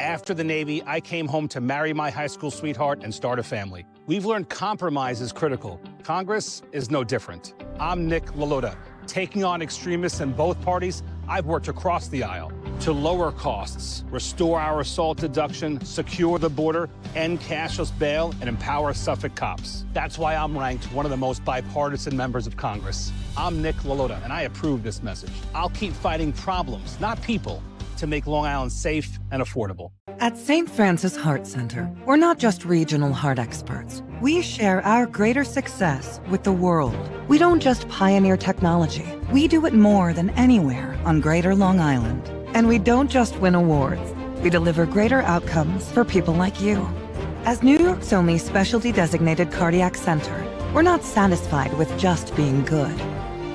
After the Navy, I came home to marry my high school sweetheart and start a family. We've learned compromise is critical. Congress is no different. I'm Nick LaLota. Taking on extremists in both parties, I've worked across the aisle to lower costs, restore our assault deduction, secure the border, end cashless bail, and empower Suffolk cops. That's why I'm ranked one of the most bipartisan members of Congress. I'm Nick LaLota, and I approve this message. I'll keep fighting problems, not people, to make Long Island safe and affordable. At St. Francis Heart Center, we're not just regional heart experts. We share our greater success with the world. We don't just pioneer technology. We do it more than anywhere on Greater Long Island. And we don't just win awards. We deliver greater outcomes for people like you. As New York's only specialty designated cardiac center, we're not satisfied with just being good.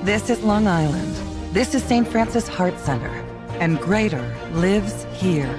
This is Long Island. This is St. Francis Heart Center. And greater lives here.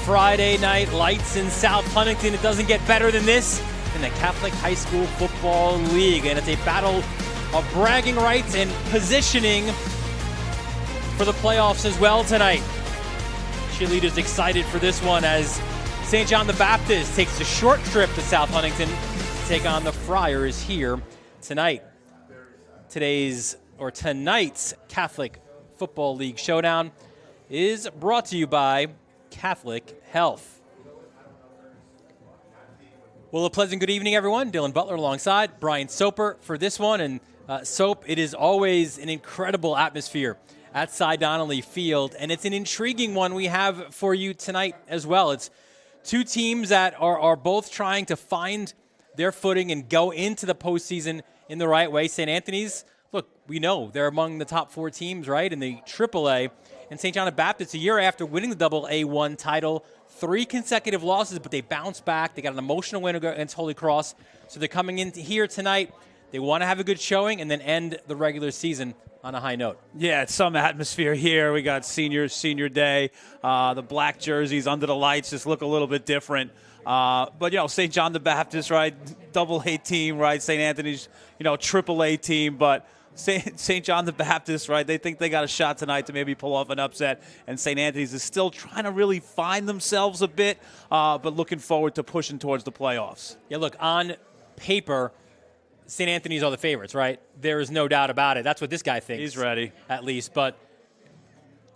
Friday night lights in South Huntington. It doesn't get better than this in the Catholic High School Football League. And it's a battle of bragging rights and positioning for the playoffs as well tonight. Cheerleaders excited for this one as St. John the Baptist takes a short trip to South Huntington to take on the Friars here tonight. Tonight's Catholic Football League showdown is brought to you by Catholic Health. Well, a pleasant good evening, everyone. Dylan Butler alongside Brian Soper for this one. And Soap, it is always an incredible atmosphere at Cy Donnelly Field, and it's an intriguing one we have for you tonight as well. It's two teams that are both trying to find their footing and go into the postseason in the right way. St. Anthony's, look, we know they're among the top 4 teams, right, in the AAA. And St. John the Baptist, a year after winning the AA1 title, 3 consecutive losses, but they bounced back. They got an emotional win against Holy Cross. So they're coming in here tonight. They want to have a good showing and then end the regular season on a high note. Yeah, it's some atmosphere here. We got senior day. The black jerseys under the lights just look a little bit different. But, St. John the Baptist, right, AA team, right, St. Anthony's, AAA team, but St. John the Baptist, right, they think they got a shot tonight to maybe pull off an upset, and St. Anthony's is still trying to really find themselves a bit, but looking forward to pushing towards the playoffs. Yeah, look, on paper, St. Anthony's are the favorites, right? There is no doubt about it. That's what this guy thinks. He's ready. At least, but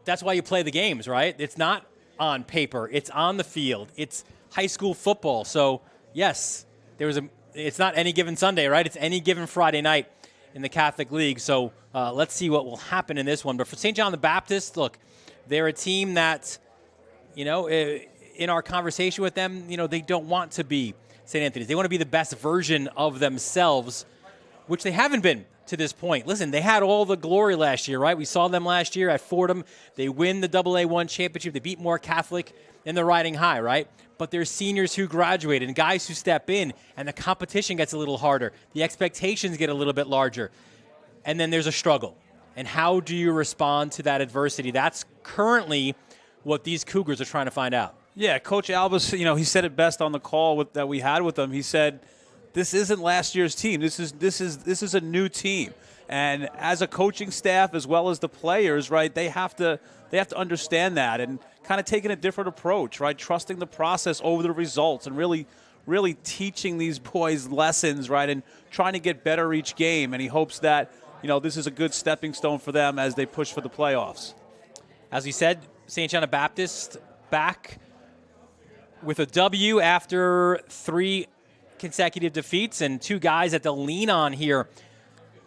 that's why you play the games, right? It's not on paper. It's on the field. It's high school football. So, yes, it's not any given Sunday, right? It's any given Friday night in the Catholic League. So let's see what will happen in this one. But for St. John the Baptist, look, they're a team that, in our conversation with them, they don't want to be St. Anthony's. They want to be the best version of themselves, which they haven't been to this point. Listen, they had all the glory last year, right? We saw them last year at Fordham. They win the AA1 championship. They beat Moore Catholic, and they're riding high, right? But there's seniors who graduated and guys who step in, and the competition gets a little harder. The expectations get a little bit larger. And then there's a struggle. And how do you respond to that adversity? That's currently what these Cougars are trying to find out. Yeah, Coach Albus, he said it best on the call that we had with him. He said, this isn't last year's team. This is a new team. And as a coaching staff as well as the players, right, they have to understand that and kind of taking a different approach, right, trusting the process over the results and really teaching these boys lessons, right, and trying to get better each game. And he hopes that, this is a good stepping stone for them as they push for the playoffs. As we said, St. John the Baptist back with a W after 3 consecutive defeats and 2 guys that they'll lean on here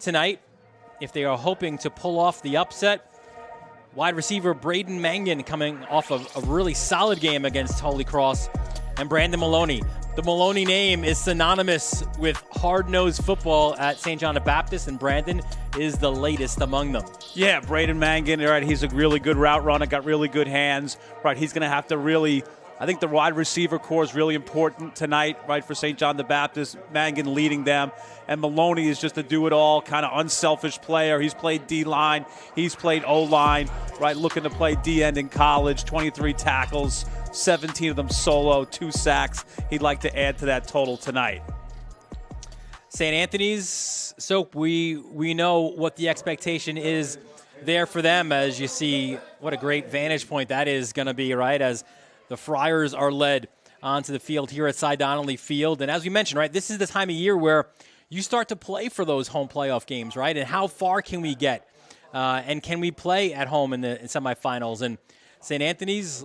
tonight if they are hoping to pull off the upset. Wide receiver Braden Mangan coming off of a really solid game against Holy Cross, and Brandon Maloney The Maloney name is synonymous with hard-nosed football at St. John the Baptist, and Brandon is the latest among them. Yeah, Braden Mangan, right, he's a really good route runner, got really good hands. Right, he's going to have to really, I think the wide receiver core is really important tonight, right, for St. John the Baptist. Mangan leading them. And Maloney is just a do-it-all, kind of unselfish player. He's played D-line. He's played O-line, right, looking to play D-end in college, 23 tackles, 17 of them solo, 2 sacks. He'd like to add to that total tonight. St. Anthony's, Soap, we know what the expectation is there for them, as you see what a great vantage point that is going to be, right, as the Friars are led onto the field here at Cy Donnelly Field. And as we mentioned, right, this is the time of year where you start to play for those home playoff games, right? And how far can we get? And can we play at home in the semifinals? And St. Anthony's,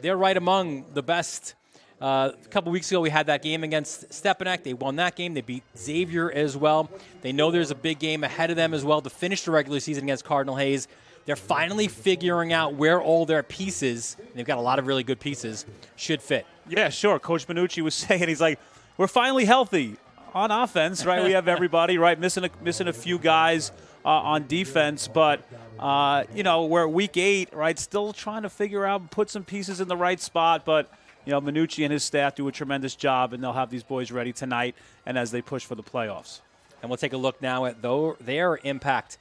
they're right among the best. A couple weeks ago, we had that game against Stepanek. They won that game. They beat Xavier as well. They know there's a big game ahead of them as well to finish the regular season against Cardinal Hayes. They're finally figuring out where all their pieces, and they've got a lot of really good pieces, should fit. Yeah, sure. Coach Minucci was saying, he's like, we're finally healthy on offense, right? We have everybody, right? Missing a few guys on defense, but we're at week 8, right? Still trying to figure out and put some pieces in the right spot, but Minucci and his staff do a tremendous job, and they'll have these boys ready tonight and as they push for the playoffs. And we'll take a look now at their impact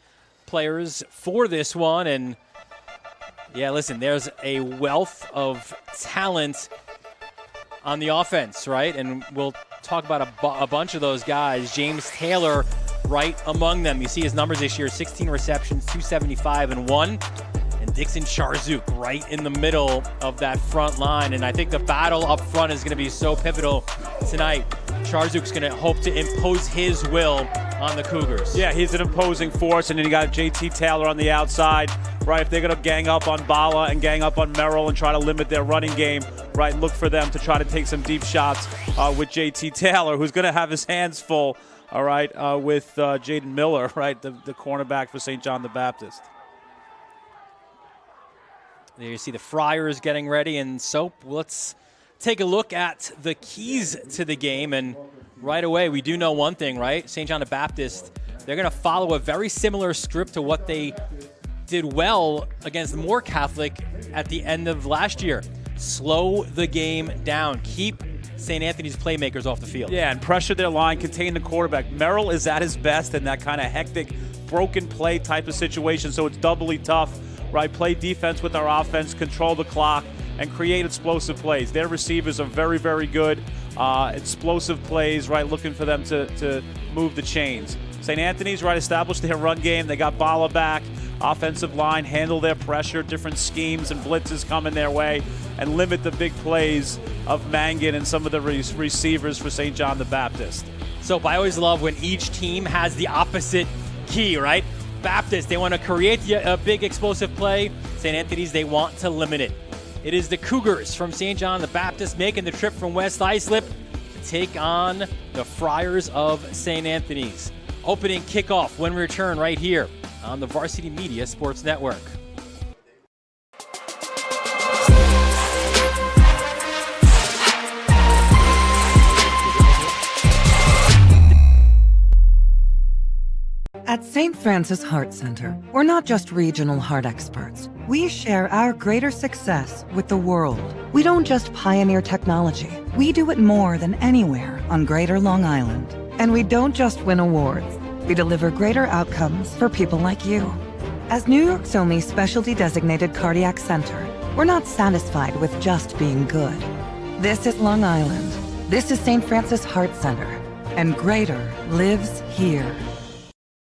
players for this one. And, yeah, listen, there's a wealth of talent on the offense, right? And we'll talk about a bunch of those guys. James Taylor right among them. You see his numbers this year, 16 receptions, 275 and 1. And Dixon Charzuk right in the middle of that front line. And I think the battle up front is going to be so pivotal tonight. Charzuk's going to hope to impose his will on the Cougars. Yeah, he's an imposing force. And then you got JT Taylor on the outside, right? If they're going to gang up on Bala and gang up on Merrill and try to limit their running game, right, look for them to try to take some deep shots with JT Taylor, who's going to have his hands full, all right, with Jaden Miller, right, the cornerback for St. John the Baptist. There you see the Friars getting ready. And Soap, let's take a look at the keys to the game. And right away, we do know one thing, right? St. John the Baptist, they're going to follow a very similar script to what they did well against Moore Catholic at the end of last year. Slow the game down. Keep St. Anthony's playmakers off the field. Yeah, and pressure their line, contain the quarterback. Merrill is at his best in that kind of hectic, broken play type of situation, so it's doubly tough, right? Play defense with our offense, control the clock, and create explosive plays. Their receivers are very, very good. Explosive plays, right? Looking for them to move the chains. St. Anthony's, right, established their run game. They got Bala back. Offensive line, handle their pressure, different schemes and blitzes coming their way, and limit the big plays of Mangan and some of the receivers for St. John the Baptist. So I always love when each team has the opposite key, right? Baptist, they want to create a big explosive play. St. Anthony's, they want to limit it. It is the Cougars from St. John the Baptist making the trip from West Islip to take on the Friars of St. Anthony's. Opening kickoff when we return right here on the Varsity Media Sports Network. At St. Francis Heart Center, we're not just regional heart experts. We share our greater success with the world. We don't just pioneer technology. We do it more than anywhere on Greater Long Island. And we don't just win awards. We deliver greater outcomes for people like you. As New York's only specialty designated cardiac center, we're not satisfied with just being good. This is Long Island. This is St. Francis Heart Center. And greater lives here.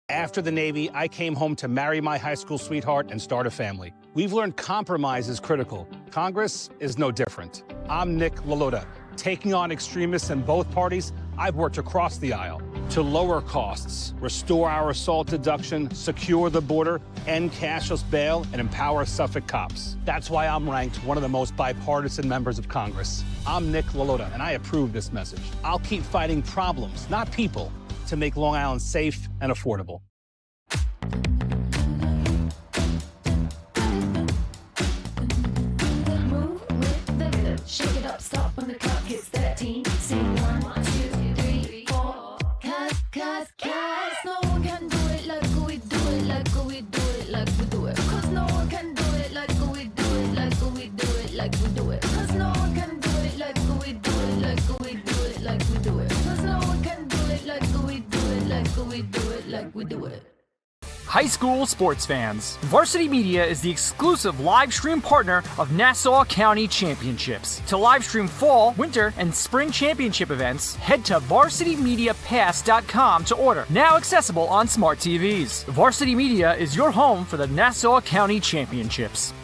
After the Navy, I came home to marry my high school sweetheart and start a family. We've learned compromise is critical. Congress is no different. I'm Nick Lalota. Taking on extremists in both parties, I've worked across the aisle to lower costs, restore our assault deduction, secure the border, end cashless bail, and empower Suffolk cops. That's why I'm ranked one of the most bipartisan members of Congress. I'm Nick Lalota, and I approve this message. I'll keep fighting problems, not people, to make Long Island safe and affordable. Move with the rhythm. Shake it up, stop when the clock hits 13. Sing Cause no one can do it like we do it, like we do it, like we do it. Cause no one can do it like we do it, like we do it, like we do it. Cause no one can do it like we do it, like we do it, like we do it. Cause no one can do it like we do it, like we do it, like we do it. High school sports fans, Varsity Media is the exclusive live stream partner of Nassau County Championships. To live stream fall, winter, and spring championship events, head to varsitymediapass.com to order. Now accessible on smart TVs. Varsity Media is your home for the Nassau County Championships.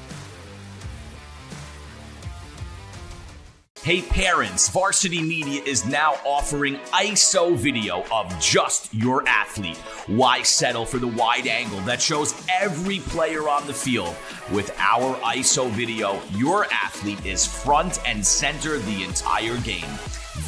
Hey parents, Varsity Media is now offering ISO video of just your athlete. Why settle for the wide angle that shows every player on the field? With our ISO video, your athlete is front and center the entire game.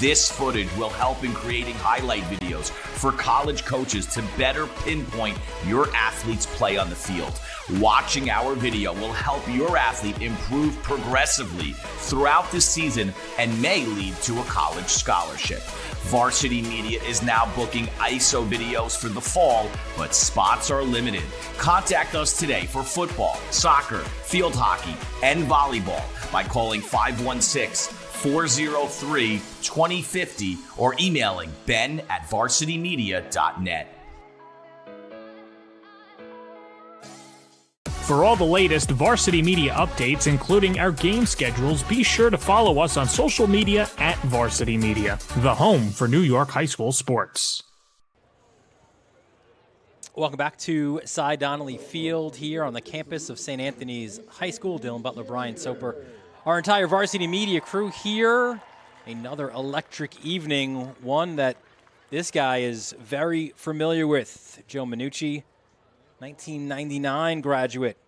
This footage will help in creating highlight videos for college coaches to better pinpoint your athlete's play on the field. Watching our video will help your athlete improve progressively throughout the season and may lead to a college scholarship. Varsity Media is now booking ISO videos for the fall, but spots are limited. Contact us today for football, soccer, field hockey, and volleyball by calling 516-403-2050 or emailing ben@varsitymedia.net. For all the latest Varsity Media updates, including our game schedules, be sure to follow us on social media at Varsity Media, the home for New York high school sports. Welcome back to Cy Donnelly Field here on the campus of St. Anthony's High School. Dylan Butler, Brian Soper, our entire Varsity Media crew here. Another electric evening, one that this guy is very familiar with. Joe Minucci, 1999 graduate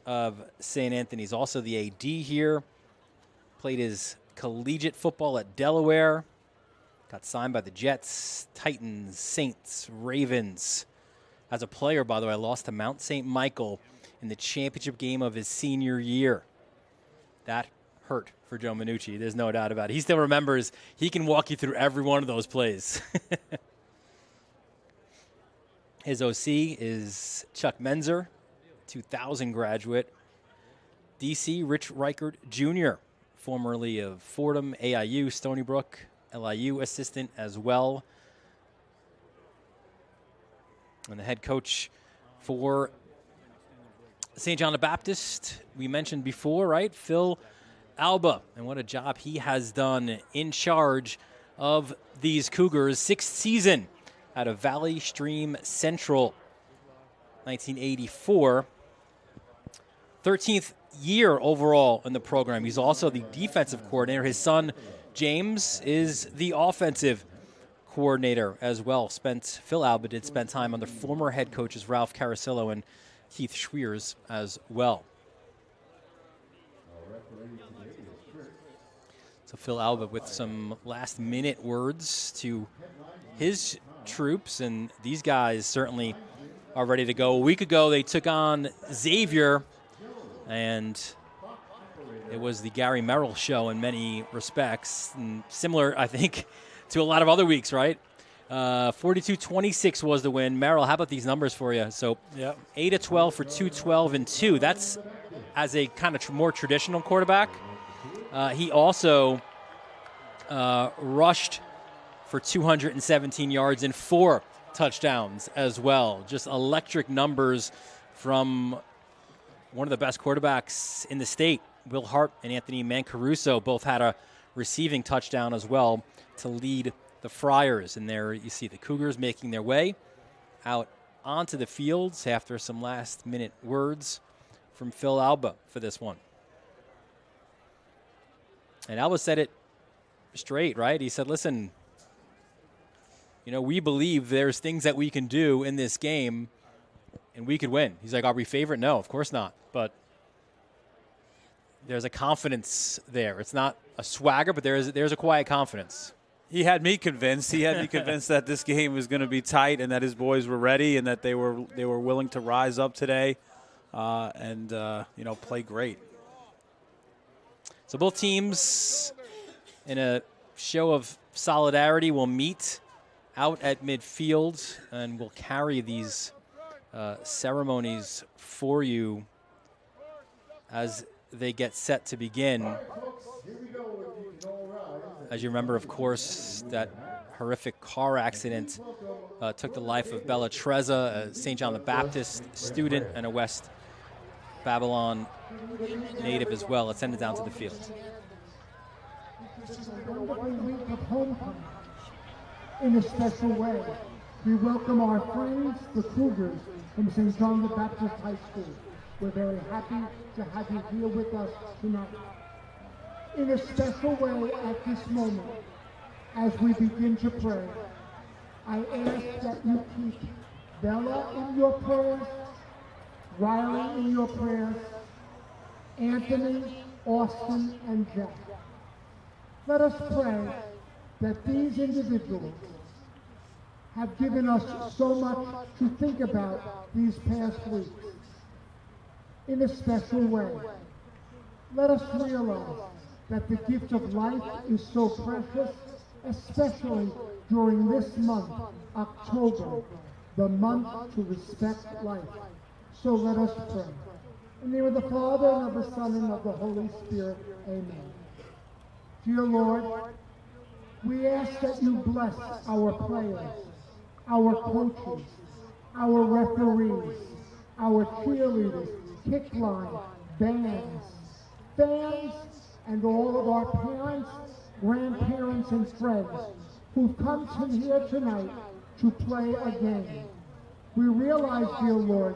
of St. Anthony's, also the AD here. Played his collegiate football at Delaware. Got signed by the Jets, Titans, Saints, Ravens. As a player, by the way, lost to Mount St. Michael in the championship game of his senior year. That hurt for Joe Minucci. There's no doubt about it. He still remembers. He can walk you through every one of those plays. His OC is Chuck Menzer, 2000 graduate. DC, Rich Reichert Jr., formerly of Fordham, AIU, Stony Brook, LIU assistant as well. And the head coach for St. John the Baptist, we mentioned before, right? Phil Alba, and what a job he has done in charge of these Cougars. 6th season out of Valley Stream Central, 1984. 13th year overall in the program. He's also the defensive coordinator. His son, James, is the offensive coordinator as well. Phil Alba did spend time under former head coaches Ralph Carasillo and Keith Schweers as well. So Phil Alba with some last-minute words to his troops, and these guys certainly are ready to go. A week ago, they took on Xavier, and it was the Gary Merrill show in many respects, and similar, I think, to a lot of other weeks, right? 42-26 was the win. Merrill, how about these numbers for you? So 8-12 for 212 and 2. That's as a kind of more traditional quarterback. He also rushed for 217 yards and 4 touchdowns as well. Just electric numbers from one of the best quarterbacks in the state. Will Hart and Anthony Mancaruso both had a receiving touchdown as well to lead the Friars. And there you see the Cougars making their way out onto the fields after some last-minute words from Phil Alba for this one. And Alba said it straight, right? He said, listen, you know, we believe there's things that we can do in this game and we could win. He's like, are we favorite? No, of course not. But there's a confidence there. It's not a swagger, but there's a quiet confidence. He had me convinced. He had me convinced that this game was going to be tight and that his boys were ready and that they were willing to rise up today and play great. So both teams, in a show of solidarity, will meet out at midfield, and we'll carry these ceremonies for you as they get set to begin. As you remember, of course, that horrific car accident took the life of Bella Trezza, a St. John the Baptist student and a West Babylon native as well. Let's send it down to the field. Week of homecoming. In a special way, we welcome our friends, the Cougars, from St. John the Baptist High School. We're very happy to have you here with us tonight. In a special way at this moment, as we begin to pray, I ask that you keep Bella in your prayers, Riley in your prayers, Anthony, Austin, and Jack. Let us pray that these individuals have given us so much to think about these past weeks. In a special way, let us realize that the gift of life is so precious, especially during this month, October, the month to respect life. So let us pray. In the name of the Father, and of the Son, and of the Holy Spirit, amen. Dear Lord, we ask that you bless our players, our coaches, our referees, our cheerleaders, kick line, bands, fans, and all of our parents, grandparents, and friends who've come to here tonight to play a game. We realize, dear Lord,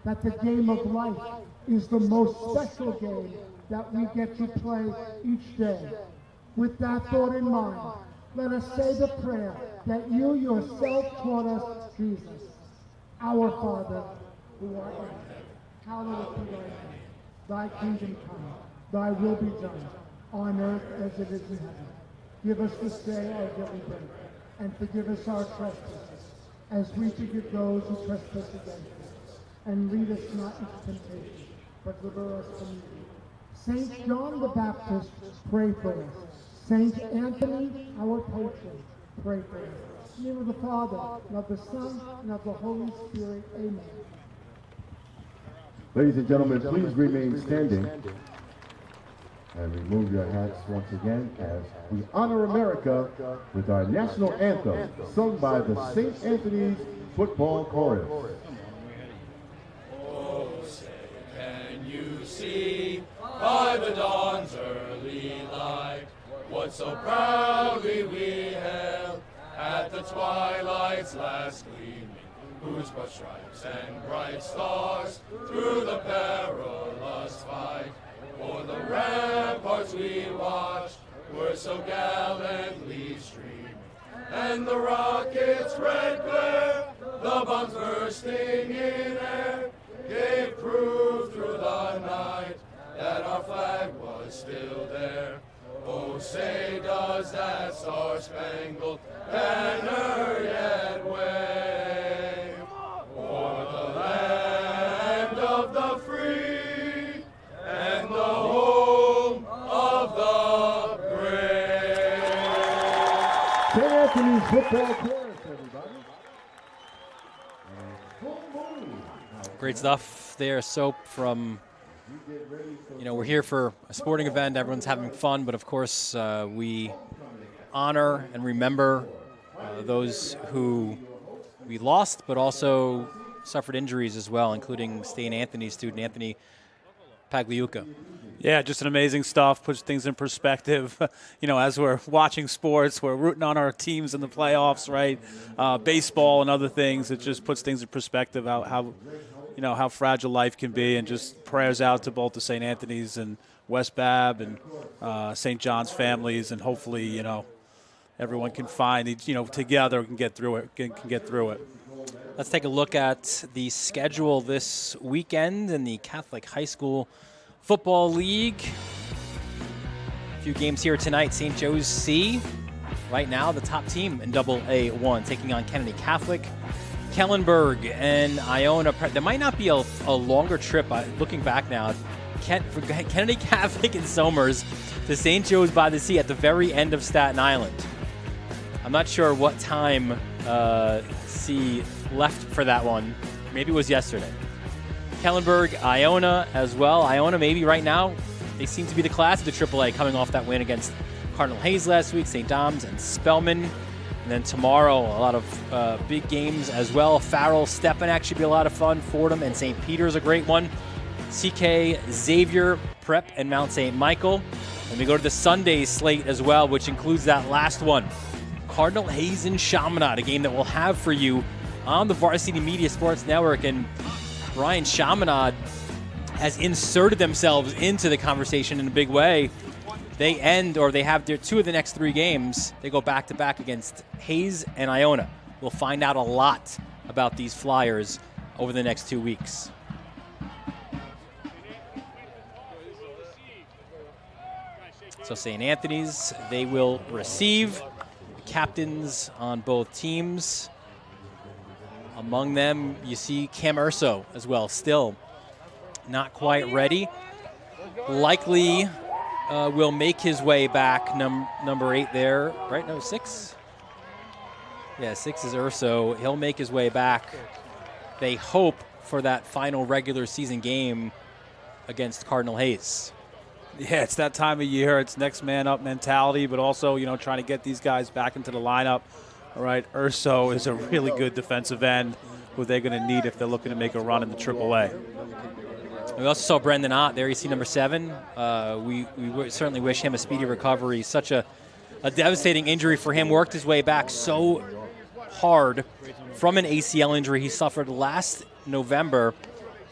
that the game of life is the most special game that we get to play each day. With that thought in mind, let us say the prayer that you yourself taught us, Jesus. Our Father, who art in heaven, hallowed be thy name. Thy kingdom come, thy will be done, on earth as it is in heaven. Give us this day our daily bread, and forgive us our trespasses, as we forgive those who trespass against us. And lead us not into temptation, but deliver us from evil. St. John the Baptist, pray for us. St. Anthony, our patron, pray for us. In the name of the Father, and of the Son, and of the Holy Spirit, amen. Ladies and gentlemen, please remain standing and remove your hats once again as we honor America with our national anthem, sung by the St. Anthony's Football Chorus. Oh, say, can you see by the dawn's early light what so proudly we hailed at the twilight's last gleaming, whose broad stripes and bright stars through the perilous fight o'er the ramparts we watched were so gallantly streaming, and the rockets' red glare, the bombs bursting in air, gave proof through the night that our flag was still there. Oh, say, does that star-spangled banner yet wave o'er the land of the free and the home of the brave? St. Anthony's Football Chorus, everybody. Great stuff there, Soap, from, we're here for a sporting event. Everyone's having fun, but of course we honor and remember those who we lost, but also suffered injuries as well, including St. Anthony student Anthony Pagliuca. Yeah, just an amazing stuff, puts things in perspective. As we're watching sports, we're rooting on our teams in the playoffs, right? Baseball and other things, it just puts things in perspective, how fragile life can be, and just prayers out to both the St. Anthony's and West Bab and St. John's families, and hopefully, everyone can find, together can get through it. Let's take a look at the schedule this weekend in the Catholic High School Football League. A few games here tonight. St. Joe's C, right now the top team in AA1, taking on Kennedy Catholic. Kellenberg and Iona. There might not be a longer trip. Looking back now, for Kennedy Catholic and Somers to St. Joe's by the Sea at the very end of Staten Island. I'm not sure what time see left for that one. Maybe it was yesterday. Kellenberg, Iona as well. Iona maybe right now, they seem to be the class of the AAA coming off that win against Cardinal Hayes last week, St. Dom's and Spelman. And then tomorrow, a lot of big games as well. Farrell, Stepanak should be a lot of fun. Fordham and St. Peter's a great one. CK, Xavier, Prep, and Mount St. Michael. And we go to the Sunday slate as well, which includes that last one. Cardinal Hayes and Chaminade, a game that we'll have for you on the Varsity Media Sports Network. And Brian, Chaminade has inserted themselves into the conversation in a big way. They have their 2 of the next 3 games. They go back-to-back against Hayes and Iona. We'll find out a lot about these Flyers over the next 2 weeks. So St. Anthony's, they will receive the captains on both teams. Among them, you see Cam Urso as well, still not quite ready. Likely will make his way back, number 8 there, right? No, 6? Yeah, 6 is Urso. He'll make his way back. They hope for that final regular season game against Cardinal Hayes. Yeah, it's that time of year. It's next man up mentality, but also, you know, trying to get these guys back into the lineup. All right, Urso is a really good defensive end who they're going to need if they're looking to make a run in the AAA. We also saw Brendan Ott there. You see number 7. We certainly wish him a speedy recovery. Such a devastating injury for him. Worked his way back so hard from an ACL injury he suffered last November.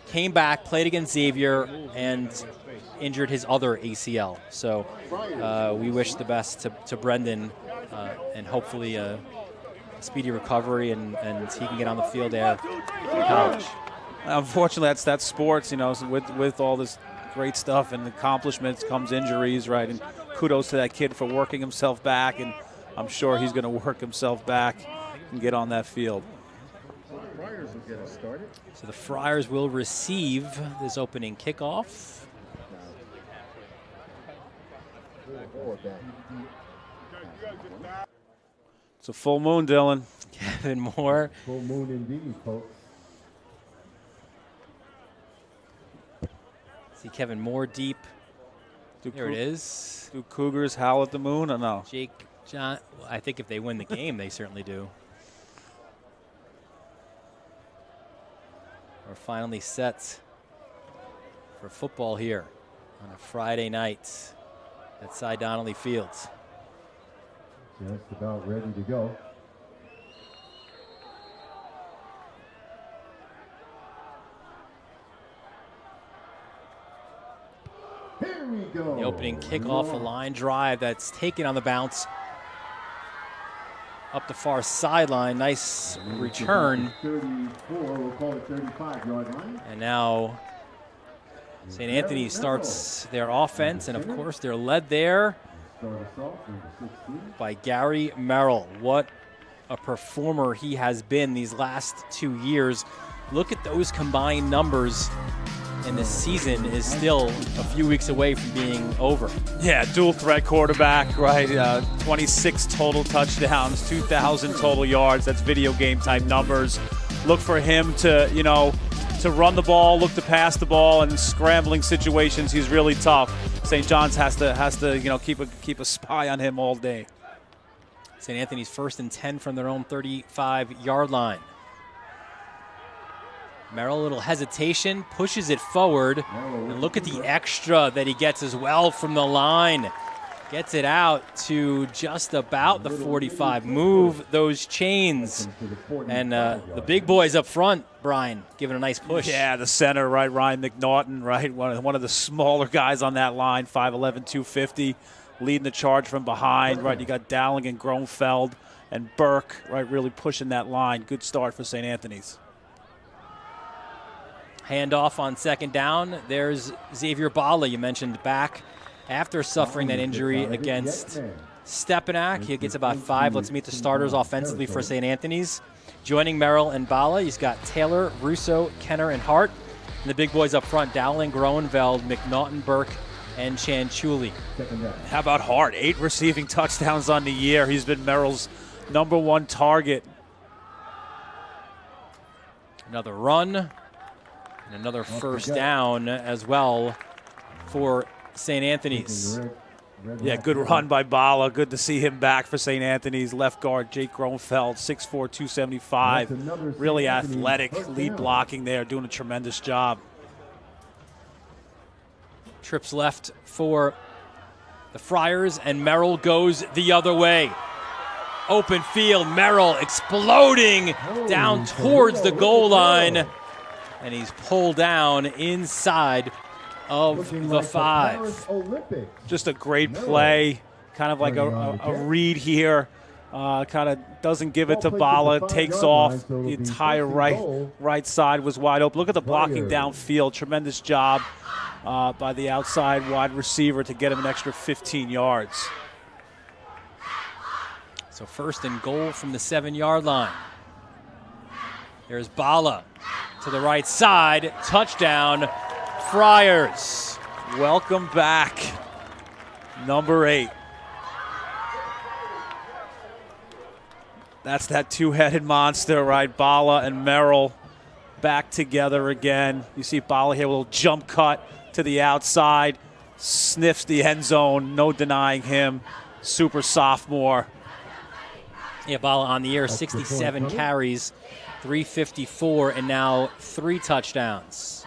Came back, played against Xavier, and injured his other ACL. So we wish the best to Brendan and hopefully a speedy recovery and he can get on the field there in college. Unfortunately, that's sports, you know, so with all this great stuff and accomplishments comes injuries, right? And kudos to that kid for working himself back, and I'm sure he's going to work himself back and get on that field. So the Friars will receive this opening kickoff. It's a full moon, Dylan. Kevin Moore. Full moon indeed, folks. See Kevin Moore deep. There it is. Do Cougars howl at the moon or no? Jake John. I think if they win the game, they certainly do. We're finally set for football here on a Friday night at Cy Donnelly Fields. Just about ready to go. Here we go. The opening kickoff, a line drive that's taken on the bounce up the far sideline. Nice return. 34, we'll call it 35-yard line. And now St. Anthony starts their offense, and of course they're led there by Gary Merrill. What a performer he has been these last 2 years. Look at those combined numbers, and the season is still a few weeks away from being over. Yeah, dual threat quarterback, right? 26 total touchdowns, 2,000 total yards. That's video game type numbers. Look for him to, you know, to run the ball, look to pass the ball, and in scrambling situations, he's really tough. St. John's has to you know, keep a spy on him all day. St. Anthony's 1st and 10 from their own 35-yard line. Merrill, a little hesitation, pushes it forward, and look at the extra that he gets as well from the line. Gets it out to just about the 45. Move those chains. And the big boys up front, Brian, giving a nice push. Yeah, the center, right, Ryan McNaughton, right, one of the smaller guys on that line, 5'11", 250, leading the charge from behind, right? You got Dowling and Gronfeld and Burke, right, really pushing that line. Good start for St. Anthony's. Handoff on 2nd down. There's Xavier Bala, you mentioned, back after suffering that injury against Stepanak. He gets about 5. Let's meet the starters offensively for St. Anthony's. Joining Merrill and Bala, he's got Taylor, Russo, Kenner, and Hart. And the big boys up front, Dowling, Groenveld, McNaughton, Burke, and Chanchuli. How about Hart? 8 receiving touchdowns on the year. He's been Merrill's #1 target Another run and another first down as well for St. Anthony's. Yeah, good run by Bala. Good to see him back for St. Anthony's. Left guard Jake Gronfeld, 6'4", 275. Really athletic, lead blocking there, doing a tremendous job. Trips left for the Friars, and Merrill goes the other way. Open field, Merrill exploding down towards the goal line, and he's pulled down inside of the 5. Just a great play, kind of like a read here. Kind of doesn't give it to Bala, takes off. The entire right side was wide open. Look at the blocking downfield. Tremendous job by the outside wide receiver to get him an extra 15 yards. So first and goal from the 7-yard line. There's Bala to the right side. Touchdown, Friars. Welcome back, number 8. That's that two-headed monster, right? Bala and Merrill back together again. You see Bala here, a little jump cut to the outside. Sniffs the end zone, no denying him. Super sophomore. Yeah, Bala on the year, 67 carries, 354, and now 3 touchdowns.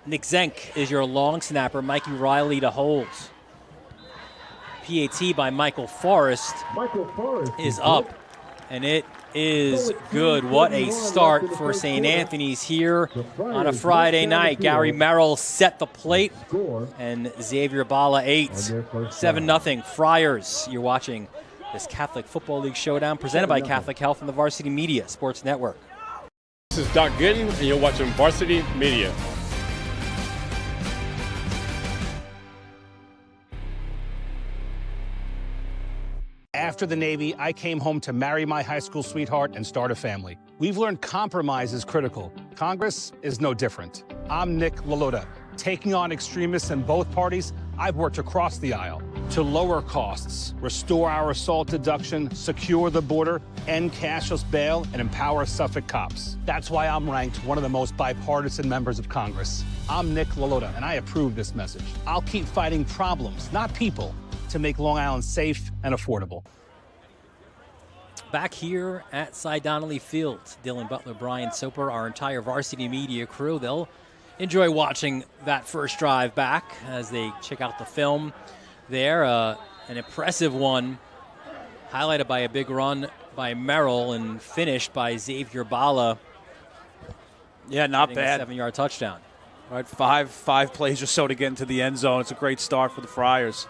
Nick Zenk is your long snapper. Mikey Riley to hold. PAT by Michael Forrest is up, and it is good. What a start for St. Anthony's here on a Friday night. Gary Merrill set the plate, and Xavier Bala 8. 7-0 Friars. You're watching this Catholic Football League showdown presented by Catholic Health and the Varsity Media Sports Network. This is Doc Gooden, and you're watching Varsity Media. After the Navy, I came home to marry my high school sweetheart and start a family. We've learned compromise is critical. Congress is no different. I'm Nick Lalota. Taking on extremists in both parties, I've worked across the aisle to lower costs, restore our assault deduction, secure the border, end cashless bail, and empower Suffolk cops. That's why I'm ranked one of the most bipartisan members of Congress. I'm Nick Lalota, and I approve this message. I'll keep fighting problems, not people, to make Long Island safe and affordable. Back here at Cy Donnelly Field, Dylan Butler, Brian Soper, our entire Varsity Media crew, they'll enjoy watching that first drive back as they check out the film there. An impressive one, highlighted by a big run by Merrill and finished by Xavier Bala. Yeah, not bad. A 7-yard touchdown. All right, five plays or so to get into the end zone. It's a great start for the Friars.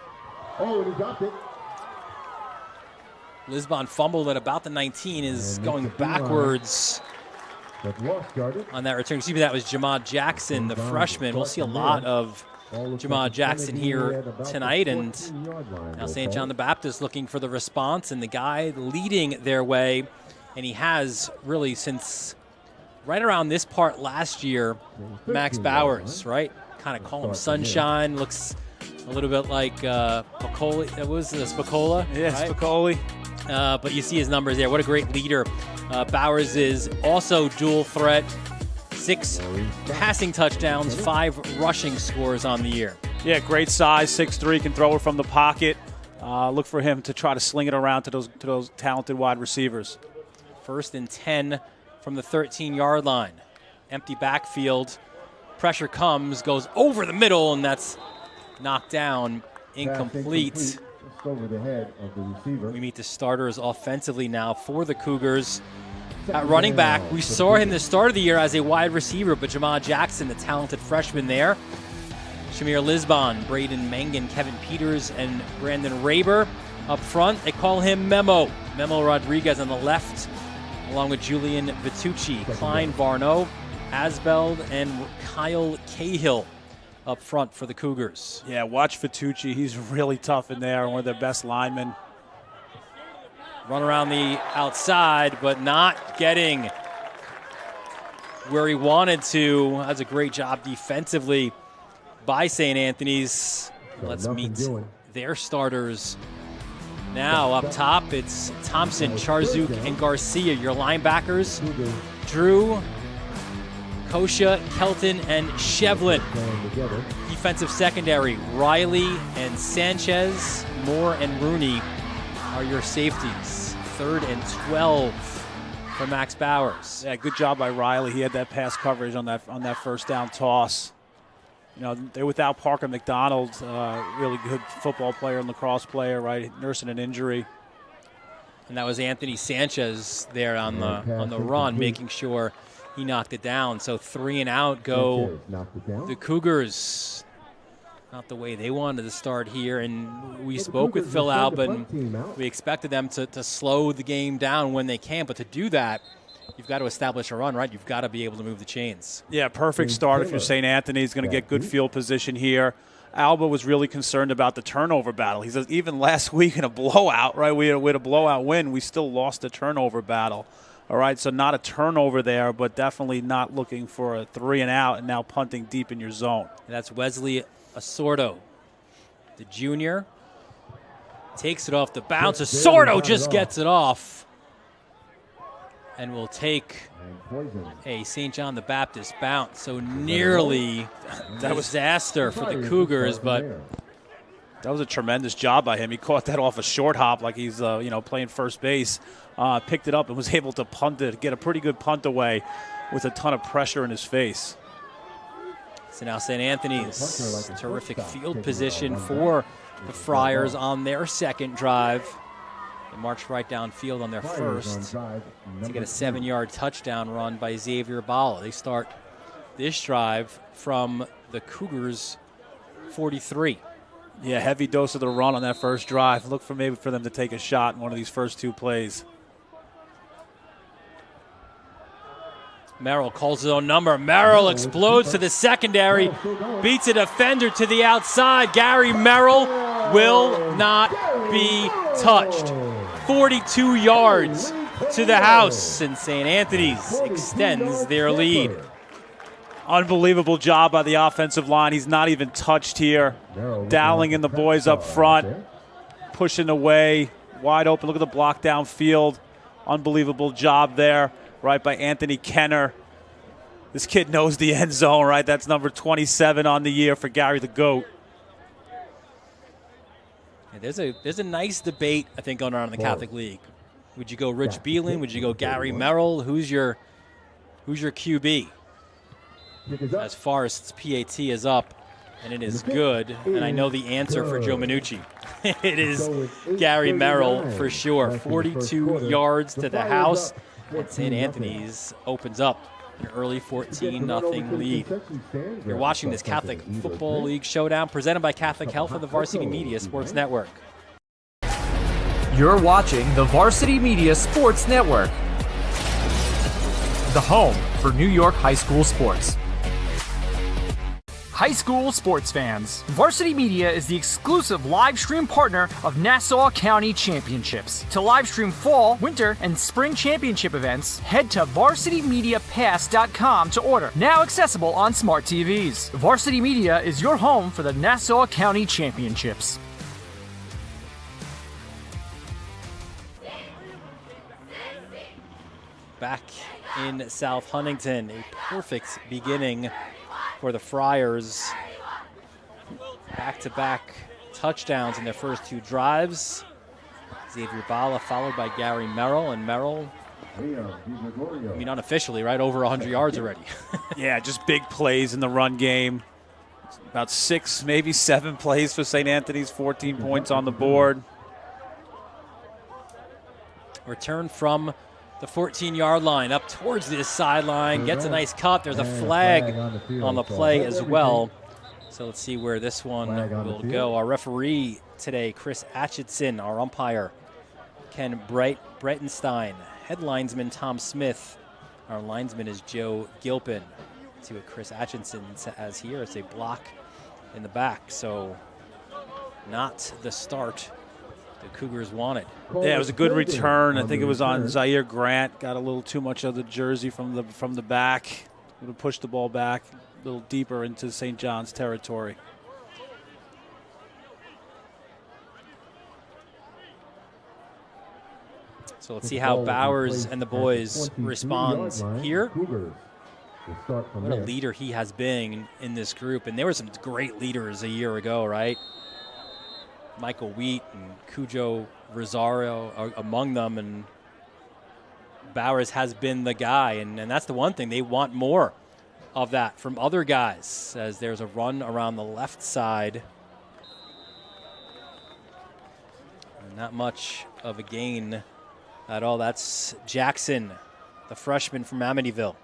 Oh, he got it. Lisbon fumbled at about the 19, is going backwards on that return. Excuse me, that was Jamad Jackson, the freshman. We'll see a lot of Jamad Jackson here tonight. And now St. John the Baptist looking for the response, and the guy leading their way, and he has really since right around this part last year, Max Bowers, right? Kind of call him Sunshine, looks a little bit like Spicoli. It was Spicola. Yeah, right? Spicoli. But you see his numbers there. What a great leader. Bowers is also dual threat. 6 passing touchdowns, 5 rushing scores on the year. Yeah, great size, 6'3", can throw it from the pocket. Look for him to try to sling it around to those talented wide receivers. 1st and 10 from the 13-yard line. Empty backfield. Pressure comes, goes over the middle, and that's knocked down, incomplete. Over the head of the receiver. We meet the starters offensively now for the Cougars. At running back, we saw him the start of the year as a wide receiver, but Jamad Jackson, the talented freshman there. Shamir Lisbon, Braden Mangan, Kevin Peters, and Brandon Raber up front. They call him Memo. Memo Rodriguez on the left, along with Julian Vitucci, Klein Varno, Asbeld, and Kyle Cahill up front for the Cougars. Yeah, watch Vitucci. He's really tough in there, one of their best linemen. Run around the outside, but not getting where he wanted to. That's a great job defensively by St. Anthony's. Let's meet their starters Now up top, it's Thompson, Charzuk, and Garcia, your linebackers. Drew, Kosha, Kelton, and Shevlin. Defensive secondary, Riley and Sanchez, Moore and Rooney are your safeties. 3rd and 12 for Max Bowers. Yeah, good job by Riley. He had that pass coverage on that first down toss. You know, they're without Parker McDonald, really good football player and lacrosse player, right, nursing an injury. And that was Anthony Sanchez there on the run, making sure he knocked it down. So 3 and out go the Cougars. Not the way they wanted to start here. And we spoke with Phil Albin. We expected them to slow the game down when they can. But to do that, you've got to establish a run, right? You've got to be able to move the chains. Yeah, perfect start if you're St. Anthony's going to get good field position here. Alba was really concerned about the turnover battle. He says even last week in a blowout, right, we had a blowout win, we still lost the turnover battle. All right, so not a turnover there, but definitely not looking for a 3 and out and now punting deep in your zone. And that's Wesley Osordo, the junior. Takes it off the bounce. Osordo just gets it off. And will take a St. John the Baptist bounce. So nearly that was disaster for the Cougars, but that was a tremendous job by him. He caught that off a short hop like he's playing first base. Picked it up and was able to punt it, get a pretty good punt away with a ton of pressure in his face. So now St. Anthony's terrific field position for the Friars on their second drive. They marched right downfield on their first to get a 7-yard touchdown run by Xavier Bala. They start this drive from the Cougars' 43. Yeah, heavy dose of the run on that first drive. Look for maybe for them to take a shot in one of these first 2 plays. Merrill calls his own number. Merrill explodes to the secondary, beats a defender to the outside. Gary Merrill will not be touched. 42 yards to the house, and St. Anthony's extends their lead. Unbelievable job by the offensive line. He's not even touched here. Dowling and the boys up front, pushing away, wide open. Look at the block downfield. Unbelievable job there, right, by Anthony Kenner. This kid knows the end zone, right? That's number 27 on the year for Gary the GOAT. There's a nice debate, I think, going on in the Catholic League. Would you go Rich Beelan? Would you go Gary Merrill? Who's your QB? As far as PAT is up, and it is good. And I know the answer for Joe Minucci. It is Gary Merrill for sure. 42 yards to the house, and St. Anthony's opens up an early 14-0 lead. You're watching this Catholic Football League showdown presented by Catholic Health and the Varsity Media Sports Network. You're watching the Varsity Media Sports Network, the home for New York high school sports. High school sports fans, Varsity Media is the exclusive live stream partner of Nassau County Championships. To live stream fall, winter, and spring championship events, head to varsitymediapass.com to order. Now accessible on smart TVs. Varsity Media is your home for the Nassau County Championships. Back in South Huntington, a perfect beginning for the Friars. Back-to-back touchdowns in their first 2 drives. Xavier Bala followed by Gary Merrill, and Merrill, I mean unofficially, right, over 100 yards already. Yeah, just big plays in the run game. About 6, maybe 7 plays for St. Anthony's, 14 points on the board. Return from the 14-yard line up towards this sideline, gets a nice cut. There's a flag on the play as well. So let's see where this one will go. Our referee today, Chris Atchison. Our umpire, Ken Breitenstein. Head linesman, Tom Smith. Our linesman is Joe Gilpin. Let's see what Chris Atchison has here. It's a block in the back. So not the start the Cougars wanted. Yeah, it was a good return. I think it was on Zaire Grant. Got a little too much of the jersey from the back. Would have pushed the ball back a little deeper into St. John's territory. So let's see how Bowers and the boys respond here. What a leader he has been in this group. And there were some great leaders a year ago, right? Michael Wheat and Cujo Rosario are among them. And Bowers has been the guy. And that's the one thing. They want more of that from other guys, as there's a run around the left side. And not much of a gain at all. That's Jackson, the freshman from Amityville.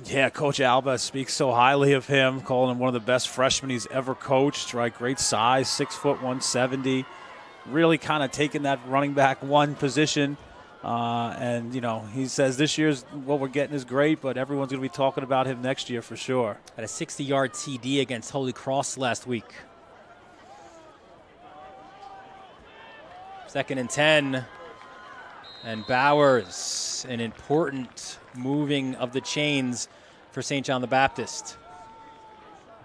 Yeah, Coach Alba speaks so highly of him, calling him one of the best freshmen he's ever coached, right? Great size, 6 foot, 170. Really kind of taking that running back one position. And, you know, he says this year's what we're getting is great, but everyone's going to be talking about him next year for sure. Had a 60-yard TD against Holy Cross last week. 2nd and 10. And Bowers, an important moving of the chains for St. John the Baptist.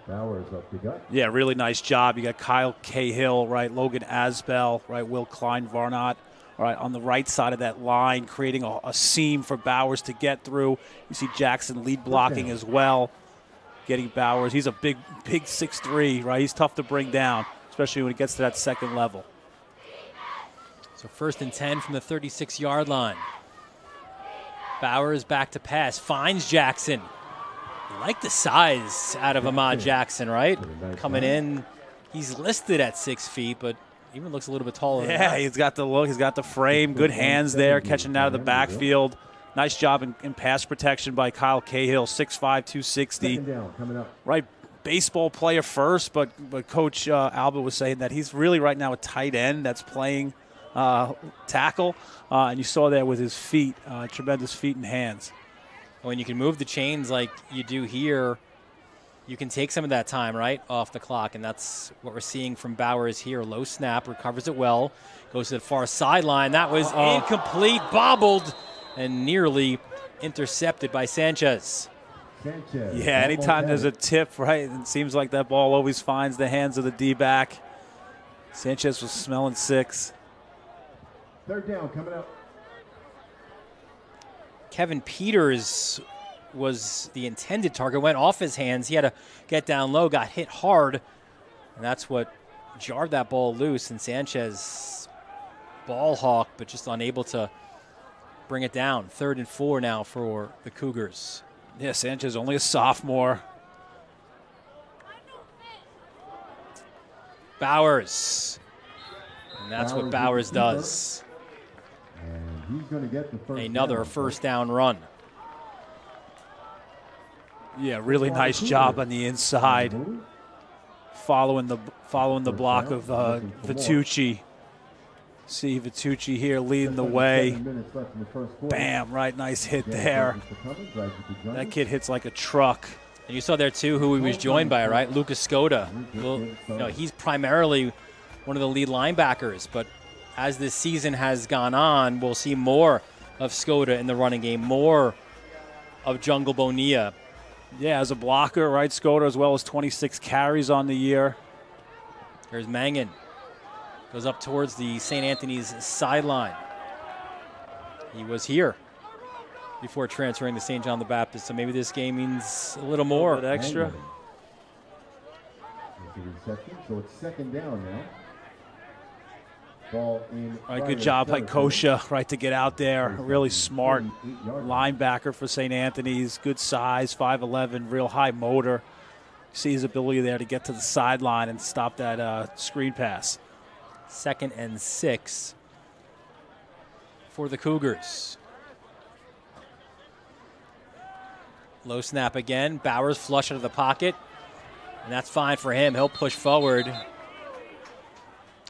Bowers up the gut. Yeah, really nice job. You got Kyle Cahill, right? Logan Asbell, right? Will Klein-Varnot, right? On the right side of that line, creating a seam for Bowers to get through. You see Jackson lead blocking as well, getting Bowers. He's a big 6'3", right? He's tough to bring down, especially when he gets to that second level. So 1st and 10 from the 36-yard line. Bowers back to pass, finds Jackson. You like the size out of Ahmad Jackson, right? Coming in, he's listed at 6 feet, but even looks a little bit taller than that. Yeah, he's got the look, he's got the frame, good hands there, catching out of the backfield. Nice job in pass protection by Kyle Cahill, 6'5", 260. Right, baseball player first, but Coach Alba was saying that he's really right now a tight end that's playing tackle, and you saw that with his feet, tremendous feet and hands. When you can move the chains like you do here, you can take some of that time, right, off the clock, and that's what we're seeing from Bowers here. Low snap, recovers it well, goes to the far sideline. That was incomplete, bobbled, and nearly intercepted by Sanchez. Yeah, anytime there's a tip, right, it seems like that ball always finds the hands of the D-back. Sanchez was smelling 6. 3rd down coming up. Kevin Peters was the intended target, went off his hands. He had to get down low, got hit hard, and that's what jarred that ball loose. And Sanchez, ball hawk, but just unable to bring it down. 3rd and 4 now for the Cougars. Yeah, Sanchez only a sophomore. Bowers, and that's what Bowers does. And he's going to get the another first down run. Yeah, really nice job on the inside, following the block of Vitucci. See Vitucci here leading the way. Bam, right, nice hit there. That kid hits like a truck. And you saw there, too, who he was joined by, right? Lucas Skoda. Well, you know, he's primarily one of the lead linebackers, but as this season has gone on, we'll see more of Skoda in the running game, more of Jungle Bonilla. Yeah, as a blocker, right, Skoda, as well as 26 carries on the year. There's Mangan. Goes up towards the St. Anthony's sideline. He was here before transferring to St. John the Baptist, so maybe this game means a little more. A bit extra. So it's 2nd down now. Ball in. All right, good job by Kosha, right, to get out there. Really smart linebacker for St. Anthony's. Good size, 5'11", real high motor. See his ability there to get to the sideline and stop that screen pass. 2nd and 6 for the Cougars. Low snap again. Bowers flush out of the pocket, and that's fine for him. He'll push forward.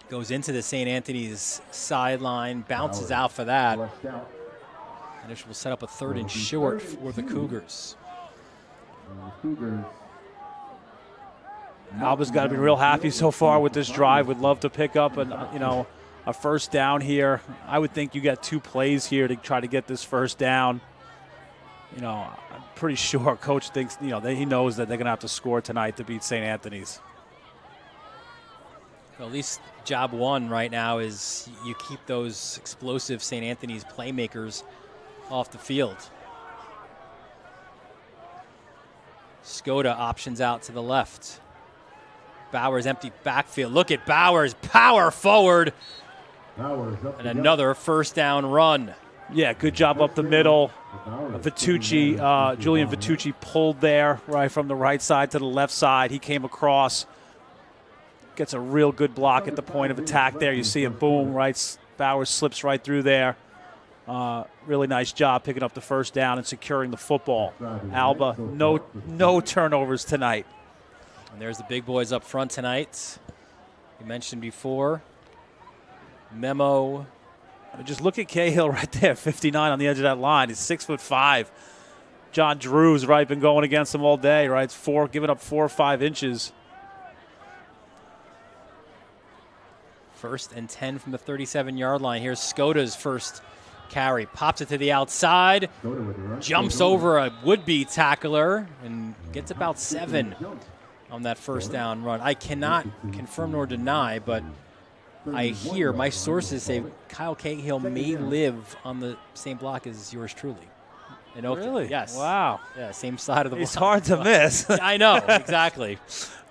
Goes into the St. Anthony's sideline, bounces out for that. And this will set up a 3rd and short for the Cougars. Alba's got to be real happy so far with this drive. Would love to pick up a first down here. I would think you got 2 plays here to try to get this first down. You know, I'm pretty sure Coach thinks, he knows that they're going to have to score tonight to beat St. Anthony's. Well, at least job one right now is you keep those explosive St. Anthony's playmakers off the field. Skoda options out to the left. Bowers empty backfield. Look at Bowers, power forward. And another first down run. Yeah, good job up the middle. Vitucci, Julian Vitucci pulled there right from the right side to the left side. He came across, gets a real good block at the point of attack there. You see him, boom, right. Bowers slips right through there. Really nice job picking up the first down and securing the football. Alba, no turnovers tonight. And there's the big boys up front tonight. You mentioned before. Memo. Just look at Cahill right there, 59 on the edge of that line. He's 6'5". John Drew's right been going against him all day, right? It's giving up 4 or 5 inches. 1st and 10 from the 37-yard line. Here's Skoda's first carry. Pops it to the outside. Jumps over a would-be tackler and gets about 7 on that first down run. I cannot confirm nor deny, but I hear my sources say Kyle Cahill may live on the same block as yours truly. In Oakland. Really? Yes. Wow. Yeah, same side of the block. It's hard to miss. I know, exactly.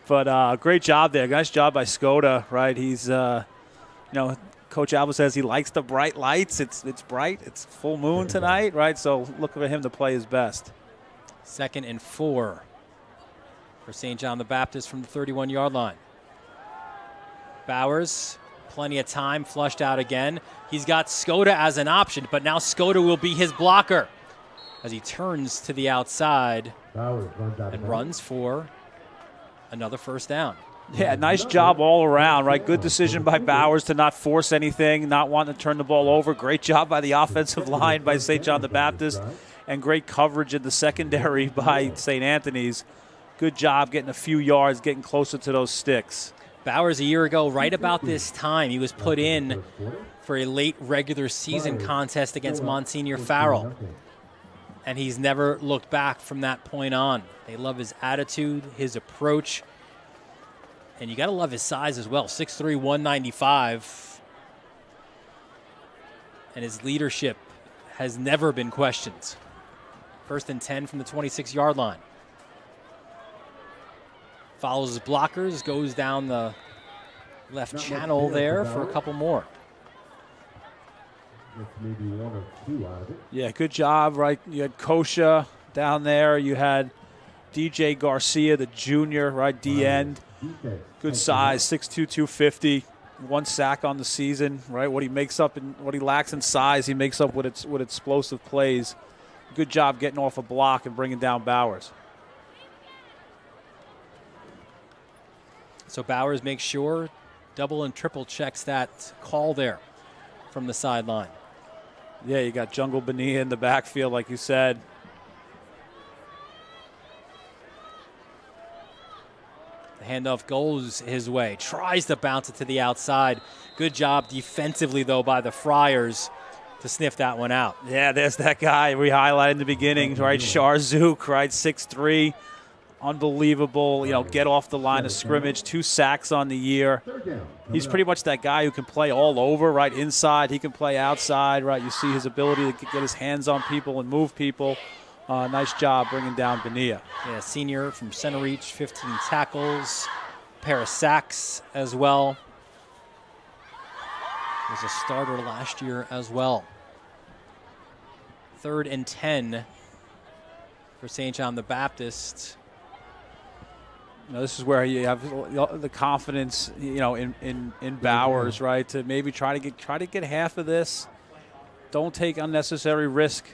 But great job there. Nice job by Skoda, right? He's, Coach Alba says he likes the bright lights. It's bright. It's full moon tonight, right? So look for him to play his best. 2nd and 4 for St. John the Baptist from the 31-yard line. Bowers, plenty of time, flushed out again. He's got Skoda as an option, but now Skoda will be his blocker as he turns to the outside and runs for another first down. Yeah, nice job all around, right? Good decision by Bowers to not force anything, not wanting to turn the ball over. Great job by the offensive line by St. John the Baptist, and great coverage in the secondary by St. Anthony's. Good job getting a few yards, getting closer to those sticks. Bowers a year ago, right about this time, he was put in for a late regular season contest against Monsignor Farrell. And he's never looked back from that point on. They love his attitude, his approach. And you got to love his size as well, 6'3", 195. And his leadership has never been questioned. 1st and 10 from the 26-yard line. Follows his blockers, goes down the left channel there for a couple more. Maybe 1 or 2 out of it. Yeah, good job, right? You had Kosha down there. You had DJ Garcia, the junior, right, D-end. Good size, 6'2", 250. 1 sack on the season, right? What he makes up and what he lacks in size, he makes up with explosive plays. Good job getting off a block and bringing down Bowers. So Bowers makes sure, double and triple checks that call there from the sideline. Yeah, you got Jungle Bonilla in the backfield, like you said. The handoff goes his way. Tries to bounce it to the outside. Good job defensively, though, by the Friars to sniff that one out. Yeah, there's that guy we highlighted in the beginning, right? Sharzouk, right? 6'3". Unbelievable, get off the line of scrimmage. 2 sacks on the year. He's pretty much that guy who can play all over, right? Inside, he can play outside, right? You see his ability to get his hands on people and move people. Nice job bringing down Bonilla. Yeah, senior from center reach, 15 tackles, pair of sacks as well. Was a starter last year as well. 3rd and 10 for St. John the Baptist. This is where you have the confidence, in Bowers, right? To maybe try to get half of this. Don't take unnecessary risk.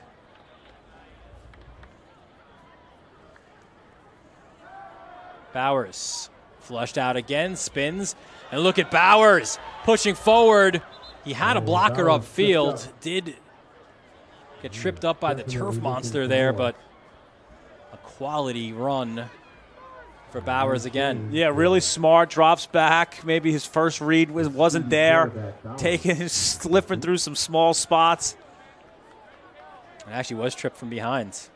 Bowers flushed out again, spins, and look at Bowers pushing forward. He had a blocker upfield, did get tripped up by the turf monster there, but a quality run for Bowers again. Yeah, really smart, drops back. Maybe his first read wasn't there. Slipping through some small spots. And actually was tripped from behind.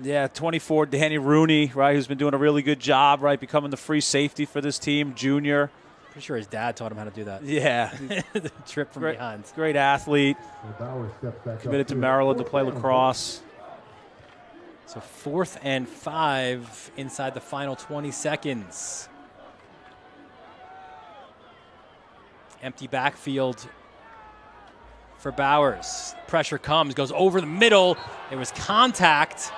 Yeah, 24, Danny Rooney, right, who's been doing a really good job, right, becoming the free safety for this team, junior. Pretty sure his dad taught him how to do that. Yeah. The trip from behind. Great athlete. Committed to Maryland to play lacrosse. So 4th and 5 inside the final 20 seconds. Empty backfield for Bowers. Pressure comes, goes over the middle. There was contact,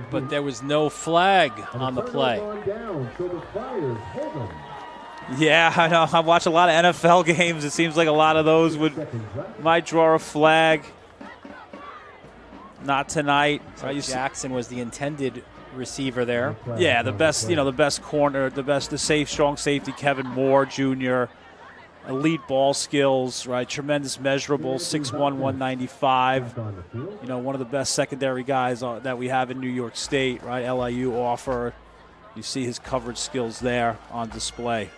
but there was no flag on the play. Yeah, I know. I watch a lot of NFL games. It seems like a lot of those might draw a flag. Not tonight. So Jackson was the intended receiver there. Yeah, the best, the best corner, the strong safety, Kevin Moore Jr., elite ball skills, right? Tremendous measurables, 6'1", 195. One of the best secondary guys that we have in New York State, right? LIU offer. You see his coverage skills there on display.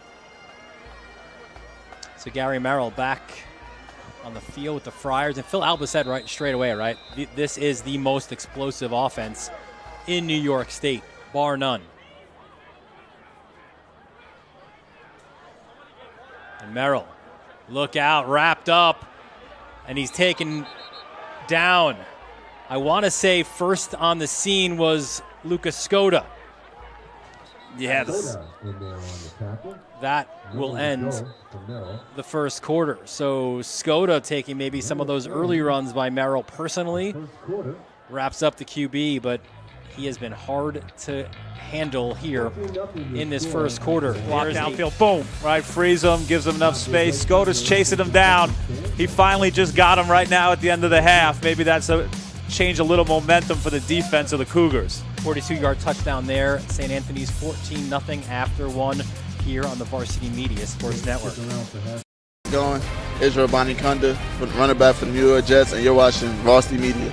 So Gary Merrill back on the field with the Friars. And Phil Alba said straight away, right? This is the most explosive offense in New York State, bar none. And Merrill, look out, wrapped up, and he's taken down. I want to say first on the scene was Lucas Skoda. Yeah, that will end the first quarter. So Skoda taking maybe some of those early runs by Merrill personally, wraps up the QB, but he has been hard to handle here in this first quarter. Block downfield, boom, right, frees him, gives him enough space. Skoda's chasing him down. He finally just got him right now at the end of the half. Maybe that's change a little momentum for the defense of the Cougars. 42-yard touchdown there. St. Anthony's 14-0 after one here on the Varsity Media Sports Network. Going, Israel Bonikunda, running back for the New York Jets, and you're watching Varsity Media.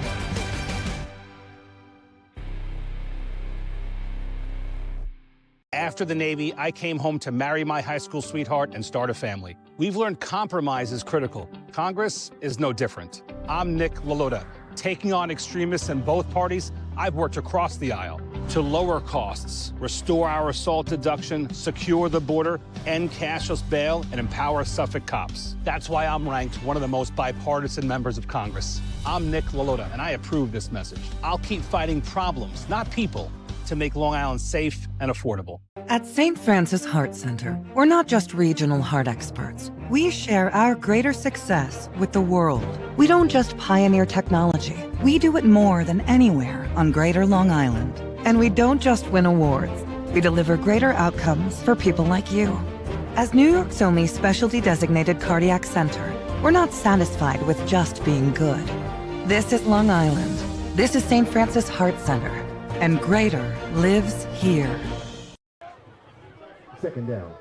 After the Navy, I came home to marry my high school sweetheart and start a family. We've learned compromise is critical. Congress is no different. I'm Nick Lalota. Taking on extremists in both parties, I've worked across the aisle to lower costs, restore our assault deduction, secure the border, end cashless bail, and empower Suffolk cops. That's why I'm ranked one of the most bipartisan members of Congress. I'm Nick Lalota, and I approve this message. I'll keep fighting problems, not people, to make Long Island safe and affordable. At St. Francis Heart Center, we're not just regional heart experts. We share our greater success with the world. We don't just pioneer technology. We do it more than anywhere on Greater Long Island. And we don't just win awards. We deliver greater outcomes for people like you. As New York's only specialty designated cardiac center, we're not satisfied with just being good. This is Long Island. This is St. Francis Heart Center. And greater lives here. Second down.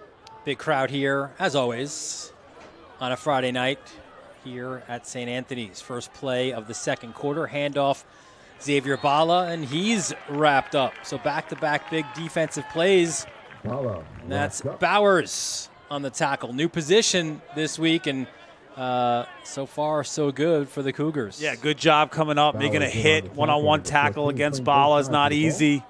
Big crowd here, as always, on a Friday night here at St. Anthony's. First play of the second quarter, handoff Xavier Bala, and he's wrapped up. So back-to-back big defensive plays. Bala. And that's Bowers on the tackle. New position this week, and so far, so good for the Cougars. Yeah, good job coming up, making a hit. One-on-one tackle against Bala is not easy.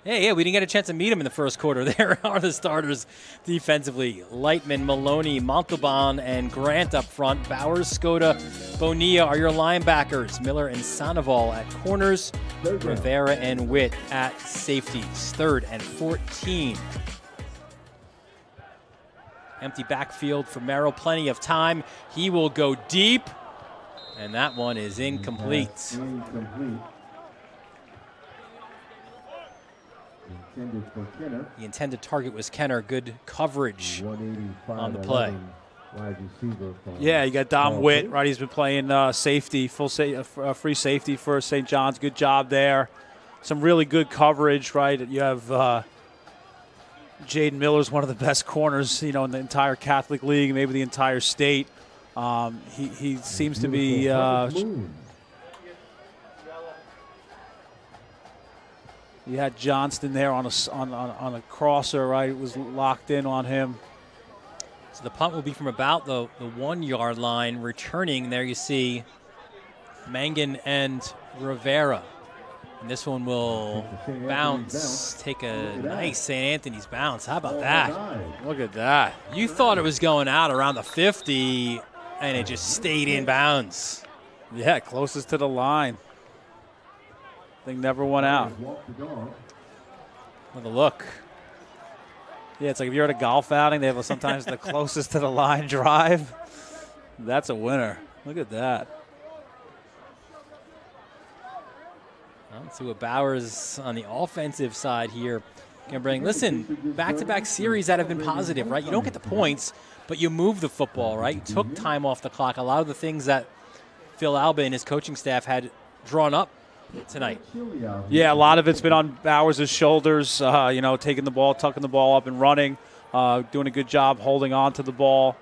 Yeah, we didn't get a chance to meet him in the first quarter. There are the starters defensively. Lightman, Maloney, Montalban, and Grant up front. Bowers, Skoda, Bonilla are your linebackers. Miller and Sandoval at corners. Rivera and Witt at safeties. 3rd and 14. Empty backfield for Merrill. Plenty of time. He will go deep. And that one is incomplete. The intended target was Kenner. Good coverage on the play. Yeah, you got Dom Witt, right? He's been playing safety, free safety for St. John's. Good job there. Some really good coverage, right? You have Jaden Miller's one of the best corners, in the entire Catholic League, maybe the entire state. He seems to be. You had Johnston there on a crosser, right? It was locked in on him. So the punt will be from about the 1 yard line. Returning there, you see Mangan and Rivera. And this one will bounce, take a nice St. Anthony's bounce. How about that? Look at that. You thought it was going out around the 50, and it just stayed in bounds. Yeah, closest to the line. Thing never went out. With a look. Yeah, it's like if you're at a golf outing, they have sometimes the closest to the line drive. That's a winner. Look at that. Well, let's see what Bowers on the offensive side here can bring. Listen, back-to-back series that have been positive, right? You don't get the points, but you move the football, right? You took time off the clock. A lot of the things that Phil Alba and his coaching staff had drawn up tonight. Yeah, a lot of it's been on Bowers' shoulders, taking the ball, tucking the ball up and running, doing a good job holding on to the ball.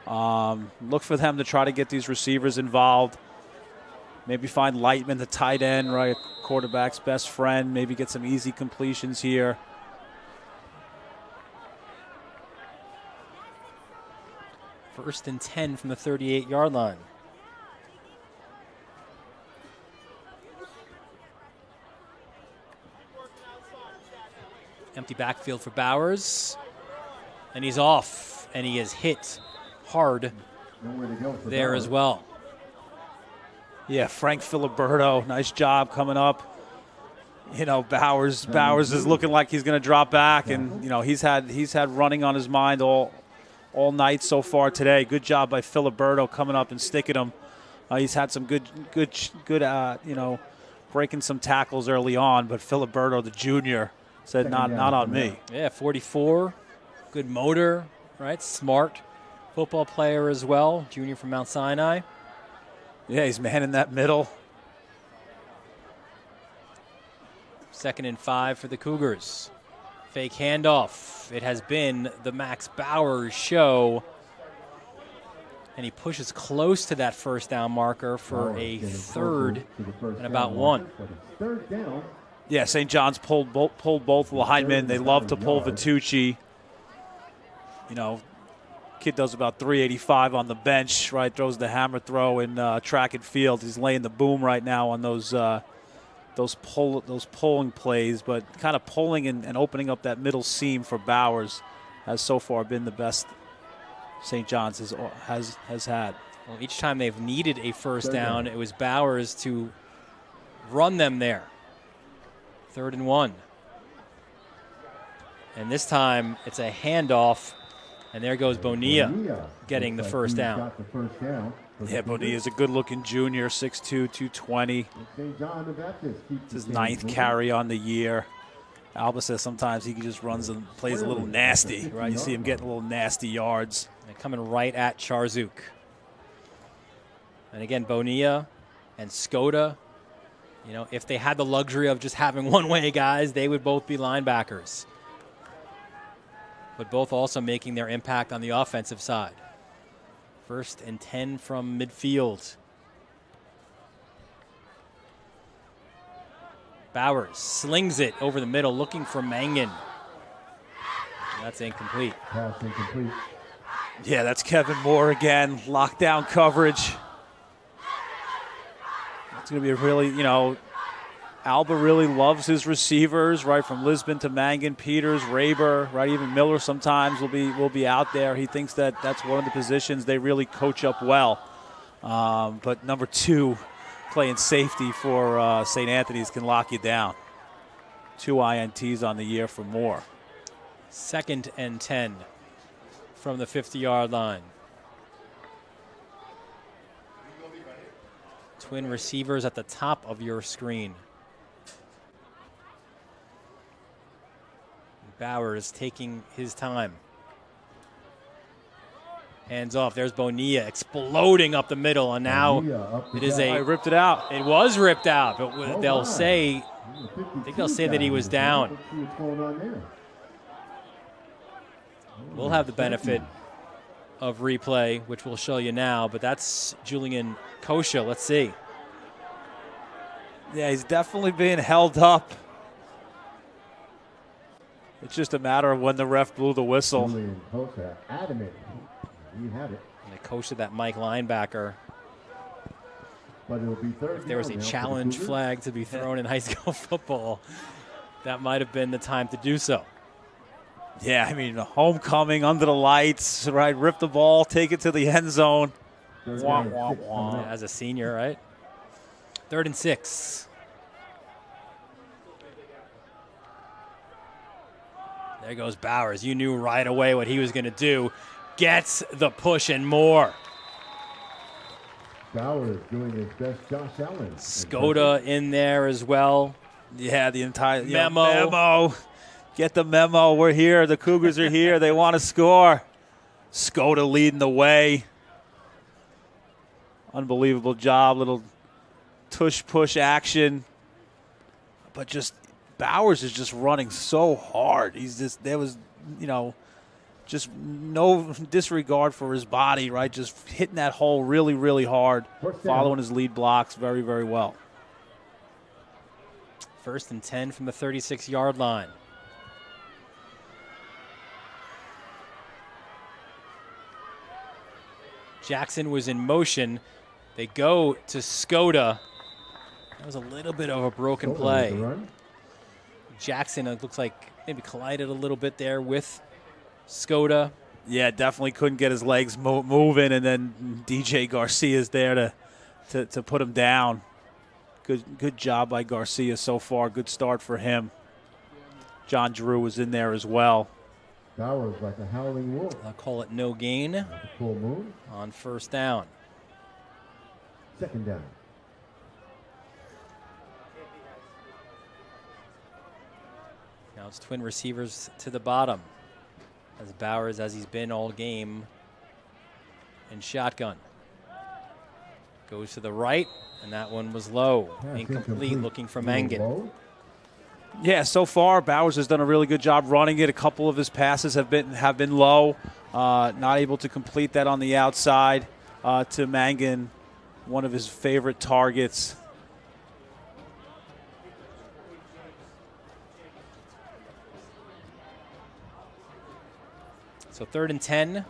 Look for them to try to get these receivers involved. Maybe find Lightman, the tight end, right, quarterback's best friend. Maybe get some easy completions here. First and 10 from the 38-yard line. Empty backfield for Bowers. And he's off, and he is hit hard there as well. Yeah, Frank Filiberto, nice job coming up. Bowers is looking like he's going to drop back, and he's had running on his mind all night so far today. Good job by Filiberto coming up and sticking him. He's had some good breaking some tackles early on, but Filiberto, the junior, said not on me. Yeah, 44, good motor, right? Smart football player as well, junior from Mount Sinai. Yeah, he's manning that middle. 2nd and 5 for the Cougars. Fake handoff. It has been the Max Bowers show. And he pushes close to that first down marker for a third and about 1. Yeah, St. John's pulled both linemen. They love to pull Vitucci. Kid does about 385 on the bench, right? Throws the hammer throw in track and field. He's laying the boom right now on those pulling plays, but kind of pulling and opening up that middle seam for Bowers has so far been the best St. John's has had. Well, each time they've needed a first down, it was Bowers to run them there. 3rd and 1. And this time it's a handoff. And there goes Bonilla getting the first down. Yeah, Bonilla's a good-looking junior, 6'2", 220. It's his 9th carry on the year. Alba says sometimes he just runs and plays a little nasty, right? You see him getting a little nasty yards. And coming right at Charzuk. And again, Bonilla and Skoda, if they had the luxury of just having one-way guys, they would both be linebackers. But both also making their impact on the offensive side. 1st and 10 from midfield. Bowers slings it over the middle, looking for Mangan. That's incomplete. Pass incomplete. Yeah, that's Kevin Moore again. Lockdown coverage. It's going to be a really, Alba really loves his receivers, right, from Lisbon to Mangan, Peters, Raber, right, even Miller sometimes will be out there. He thinks that that's one of the positions they really coach up well. But number 2, playing safety for St. Anthony's can lock you down. 2 INTs on the year for Moore. 2nd and 10 from the 50-yard line. Twin receivers at the top of your screen. Bowers taking his time. Hands off. There's Bonilla exploding up the middle, and now it is I ripped it out. It was ripped out, but they'll say, I think they'll say that he was down. We'll have the benefit of replay, which we'll show you now, but that's Julian Kosha. Let's see. Yeah, he's definitely being held up. It's just a matter of when the ref blew the whistle. Julian Kosha, adamant. You have it. And Kosha, that Mike linebacker. But it'll be third. If there was a challenge flag to be thrown in high school football, that might have been the time to do so. Yeah, I mean, homecoming under the lights, right? Rip the ball, take it to the end zone. Wah, wah, wah. As a senior, right? 3rd and 6. There goes Bowers. You knew right away what he was going to do. Gets the push and more. Bowers doing his best. Josh Allen. Skoda in there as well. Yeah, the entire memo. Memo. Get the memo. We're here. The Cougars are here. They want to score. Skoda leading the way. Unbelievable job. Little tush-push action. But just Bowers is just running so hard. There was, just no disregard for his body, right? Just hitting that hole really, really hard. Following his lead blocks very, very well. 1st and 10 from the 36-yard line. Jackson was in motion. They go to Skoda. That was a little bit of a broken play. Jackson, it looks like maybe collided a little bit there with Skoda. Yeah, definitely couldn't get his legs moving, and then DJ Garcia's there to put him down. Good job by Garcia so far. Good start for him. John Drew was in there as well. Bowers like a howling wolf. I'll call it no gain. Full moon. On 1st down. 2nd down. Now it's twin receivers to the bottom. As Bowers, as he's been all game, in shotgun. Goes to the right, and that one was low. Incomplete, looking for Mangan. Yeah, so far Bowers has done a really good job running it. A couple of his passes have been low. Not able to complete that on the outside to Mangan, one of his favorite targets. So 3rd and 10.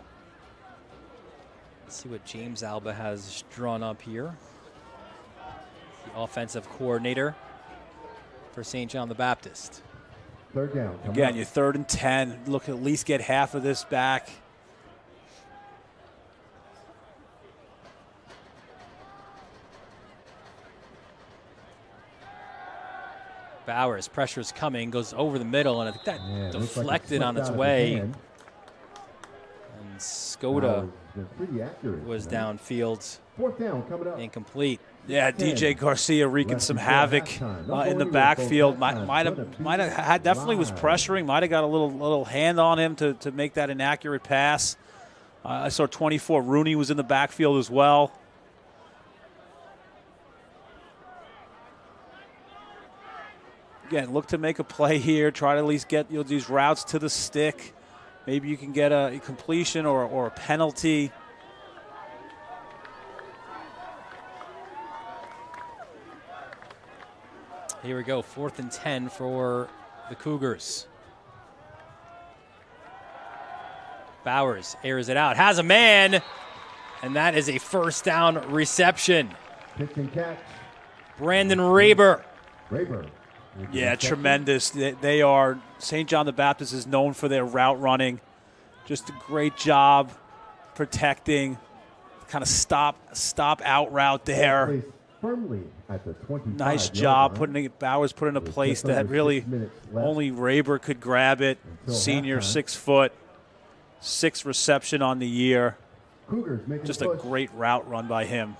Let's see what James Alba has drawn up here. The offensive coordinator for St. John the Baptist. 3rd down. Again, you're 3rd and 10. Look, at least get half of this back. Bowers, pressure's coming, goes over the middle, and I think that deflected on its way. And Skoda was downfield. 4th down coming up. Incomplete. Yeah, DJ Garcia wreaking some havoc in the backfield. Might have had, definitely was pressuring. Might have got a little hand on him to make that inaccurate pass. I saw 24. Rooney was in the backfield as well. Again, look to make a play here. Try to at least get these routes to the stick. Maybe you can get a completion or a penalty. Here we go, 4th and 10 for the Cougars. Bowers airs it out, has a man, and that is a 1st down reception. Pitch and catch. Brandon Raber. Yeah, tremendous. They are, St. John the Baptist is known for their route running. Just a great job protecting, kind of stop out route there. Firmly at the 25. Nice job Bowers put in a place that really only Raber could grab it. Senior, 6 foot, 6 reception on the year. Just a great route run by him.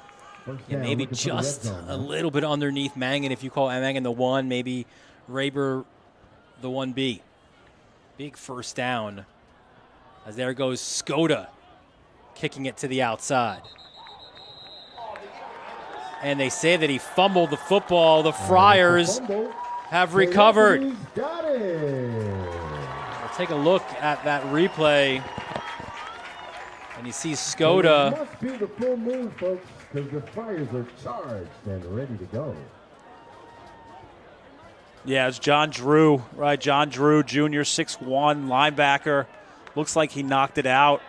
Yeah, maybe just a little bit underneath Mangan. If you call Mangan the 1, maybe Raber the 1B. Big 1st down. As there goes Skoda, kicking it to the outside. And they say that he fumbled the football. The Friars have recovered. We'll take a look at that replay. And you see Skoda. It must be the full moon, folks, because the Friars are charged and ready to go. Yeah, it's John Drew, right? John Drew, junior, 6'1", linebacker. Looks like he knocked it out.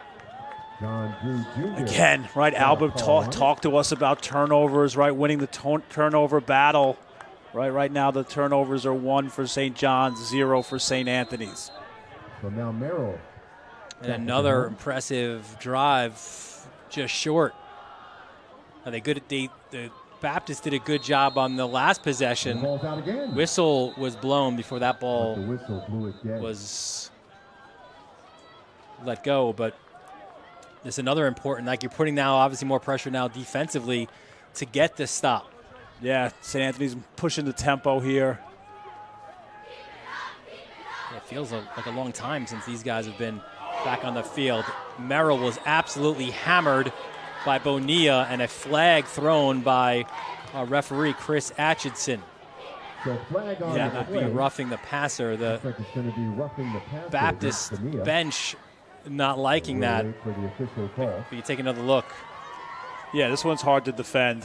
John Drew Jr. Again, right, Albert talked to us about turnovers, right, winning the turnover battle. Right now the turnovers are 1 for St. John's, 0 for St. Anthony's. So now Merrill. And another impressive drive, just short. Are they good at the Baptist did a good job on the last possession. The ball's out again. Whistle was blown before that ball The whistle blew it dead. was let go, but there's another important, like you're putting now obviously more pressure now defensively to get this stop. Yeah, St. Anthony's pushing the tempo here. It feels like a long time since these guys have been back on the field. Merrill was absolutely hammered by Bonilla, and a flag thrown by referee Chris Atchison. So flag on Yeah, the not play. be roughing the passer. The Looks like it's going to be roughing the passer Baptist against Bonilla. bench not liking We'll that. wait for the official call. But you take another look. Yeah, this one's hard to defend.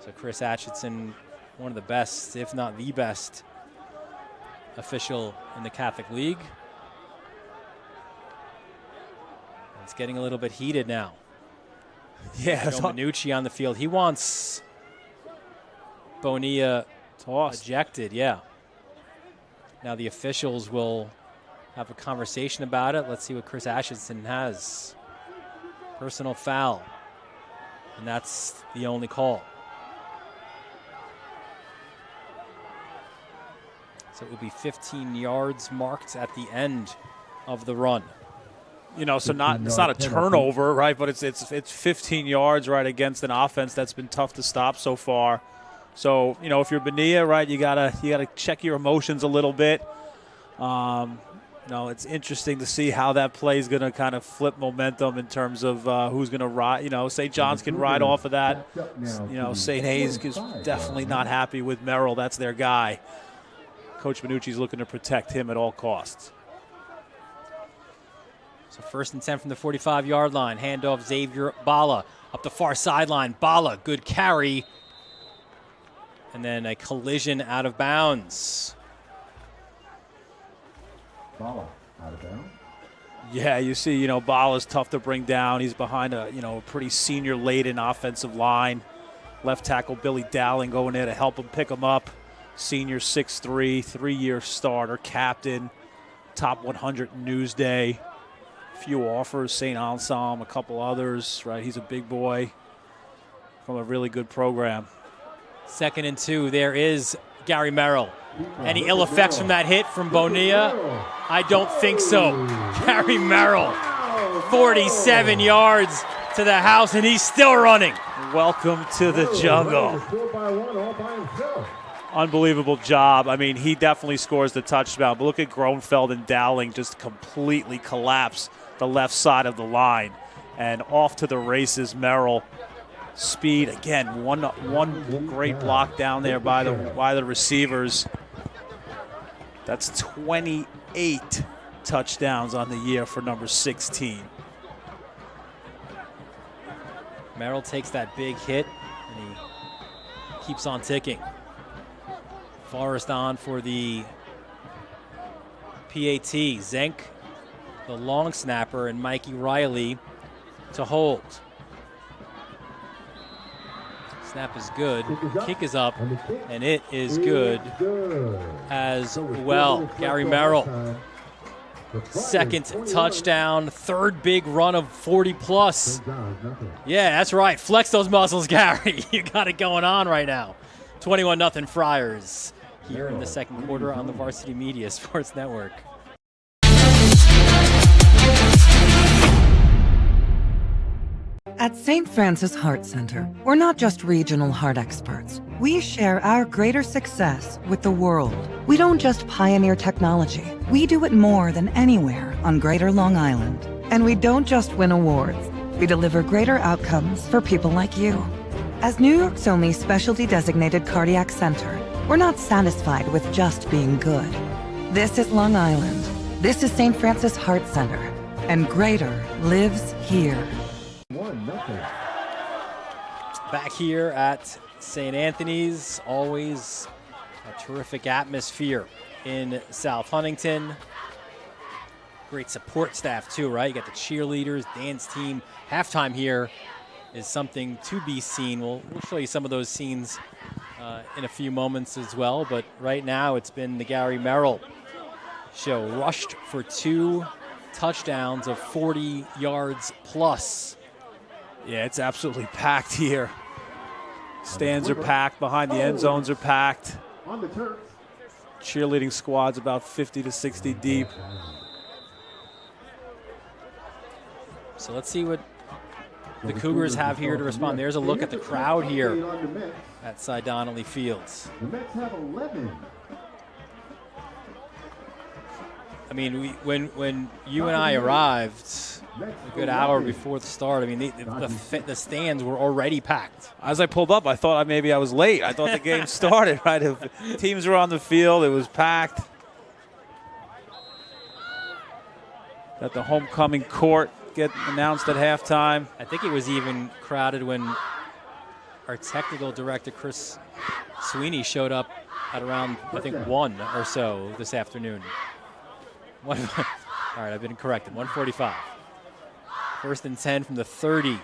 So Chris Atchison, one of the best, if not the best, official in the Catholic League. It's getting a little bit heated now. Yeah, Joe Minucci on the field. He wants Bonilla ejected, yeah. Now the officials will have a conversation about it. Let's see what Chris Atchison has. Personal foul. And that's the only call. So it will be 15 yards marked at the end of the run. You know, so it's not a turnover, right? But it's 15 yards, right, against an offense that's been tough to stop so far. So, you know, if you're Bonilla, right, you gotta check your emotions a little bit. You know, it's interesting to see how that play is going to kind of flip momentum in terms of who's going to ride. You know, St. John's can ride off of that. You know, St. Hayes is definitely not happy with Merrill. That's their guy. Coach Minucci's looking to protect him at all costs. So 1st and 10 from the 45-yard line. Handoff Xavier Bala up the far sideline. Bala, good carry. And then a collision out of bounds. Bala out of bounds. Yeah, you see, you know, Bala's tough to bring down. He's behind a, you know, pretty senior-laden offensive line. Left tackle Billy Dowling going there to help him pick him up. Senior 6'3", 3-year starter, captain, top 100 in Newsday. Few offers, St. Anselm, a couple others, right? He's a big boy from a really good program. 2nd and 2, there is Gary Merrill. Any ill effects from that hit from Bonilla? I don't think so. Gary Merrill, 47 yards to the house, and he's still running. Welcome to the jungle. 4-by-1 all by himself. Unbelievable job. I mean, he definitely scores the touchdown. But look at Gronfeld and Dowling just completely collapse the left side of the line. And off to the races, Merrill. Speed, again, one great block down there by the receivers. That's 28 touchdowns on the year for number 16. Merrill takes that big hit, and he keeps on ticking. Forrest on for the PAT. Zenk, the long snapper, and Mikey Riley to hold. Snap is good. Kick is up, and it is good as well. Gary Merrill, 2nd touchdown, 3rd big run of 40-plus. Yeah, that's right. Flex those muscles, Gary. You got it going on right now. 21-0 Friars here in the 2nd quarter on the Varsity Media Sports Network. At St. Francis Heart Center, we're not just regional heart experts. We share our greater success with the world. We don't just pioneer technology. We do it more than anywhere on Greater Long Island. And we don't just win awards. We deliver greater outcomes for people like you. As New York's only specialty designated cardiac center, we're not satisfied with just being good. This is Long Island. This is St. Francis Heart Center. And greater lives here. 1-0. Back here at St. Anthony's, always a terrific atmosphere in South Huntington. Great support staff too, right? You got the cheerleaders, dance team. Halftime here is something to be seen. We'll show you some of those scenes in a few moments as well. But right now it's been the Gary Merrill show. Rushed for 2 touchdowns of 40 yards plus. Yeah, it's absolutely packed here. Stands are packed. Behind the end zones are packed. Cheerleading squad's about 50 to 60 deep. So let's see what the Cougars have here to respond. There's a look at the crowd here at Cy Donnelly Fields. The Mets have 11. I mean, when you and I arrived a good hour before the start, I mean, the stands were already packed. As I pulled up, I thought maybe I was late. I thought the game started, right? If teams were on the field, it was packed. Got the homecoming court get announced at halftime. I think it was even crowded when our technical director, Chris Sweeney, showed up at around, I think, 1 or so this afternoon. All right, I've been corrected. 1:45. 1st and 10 from the 30.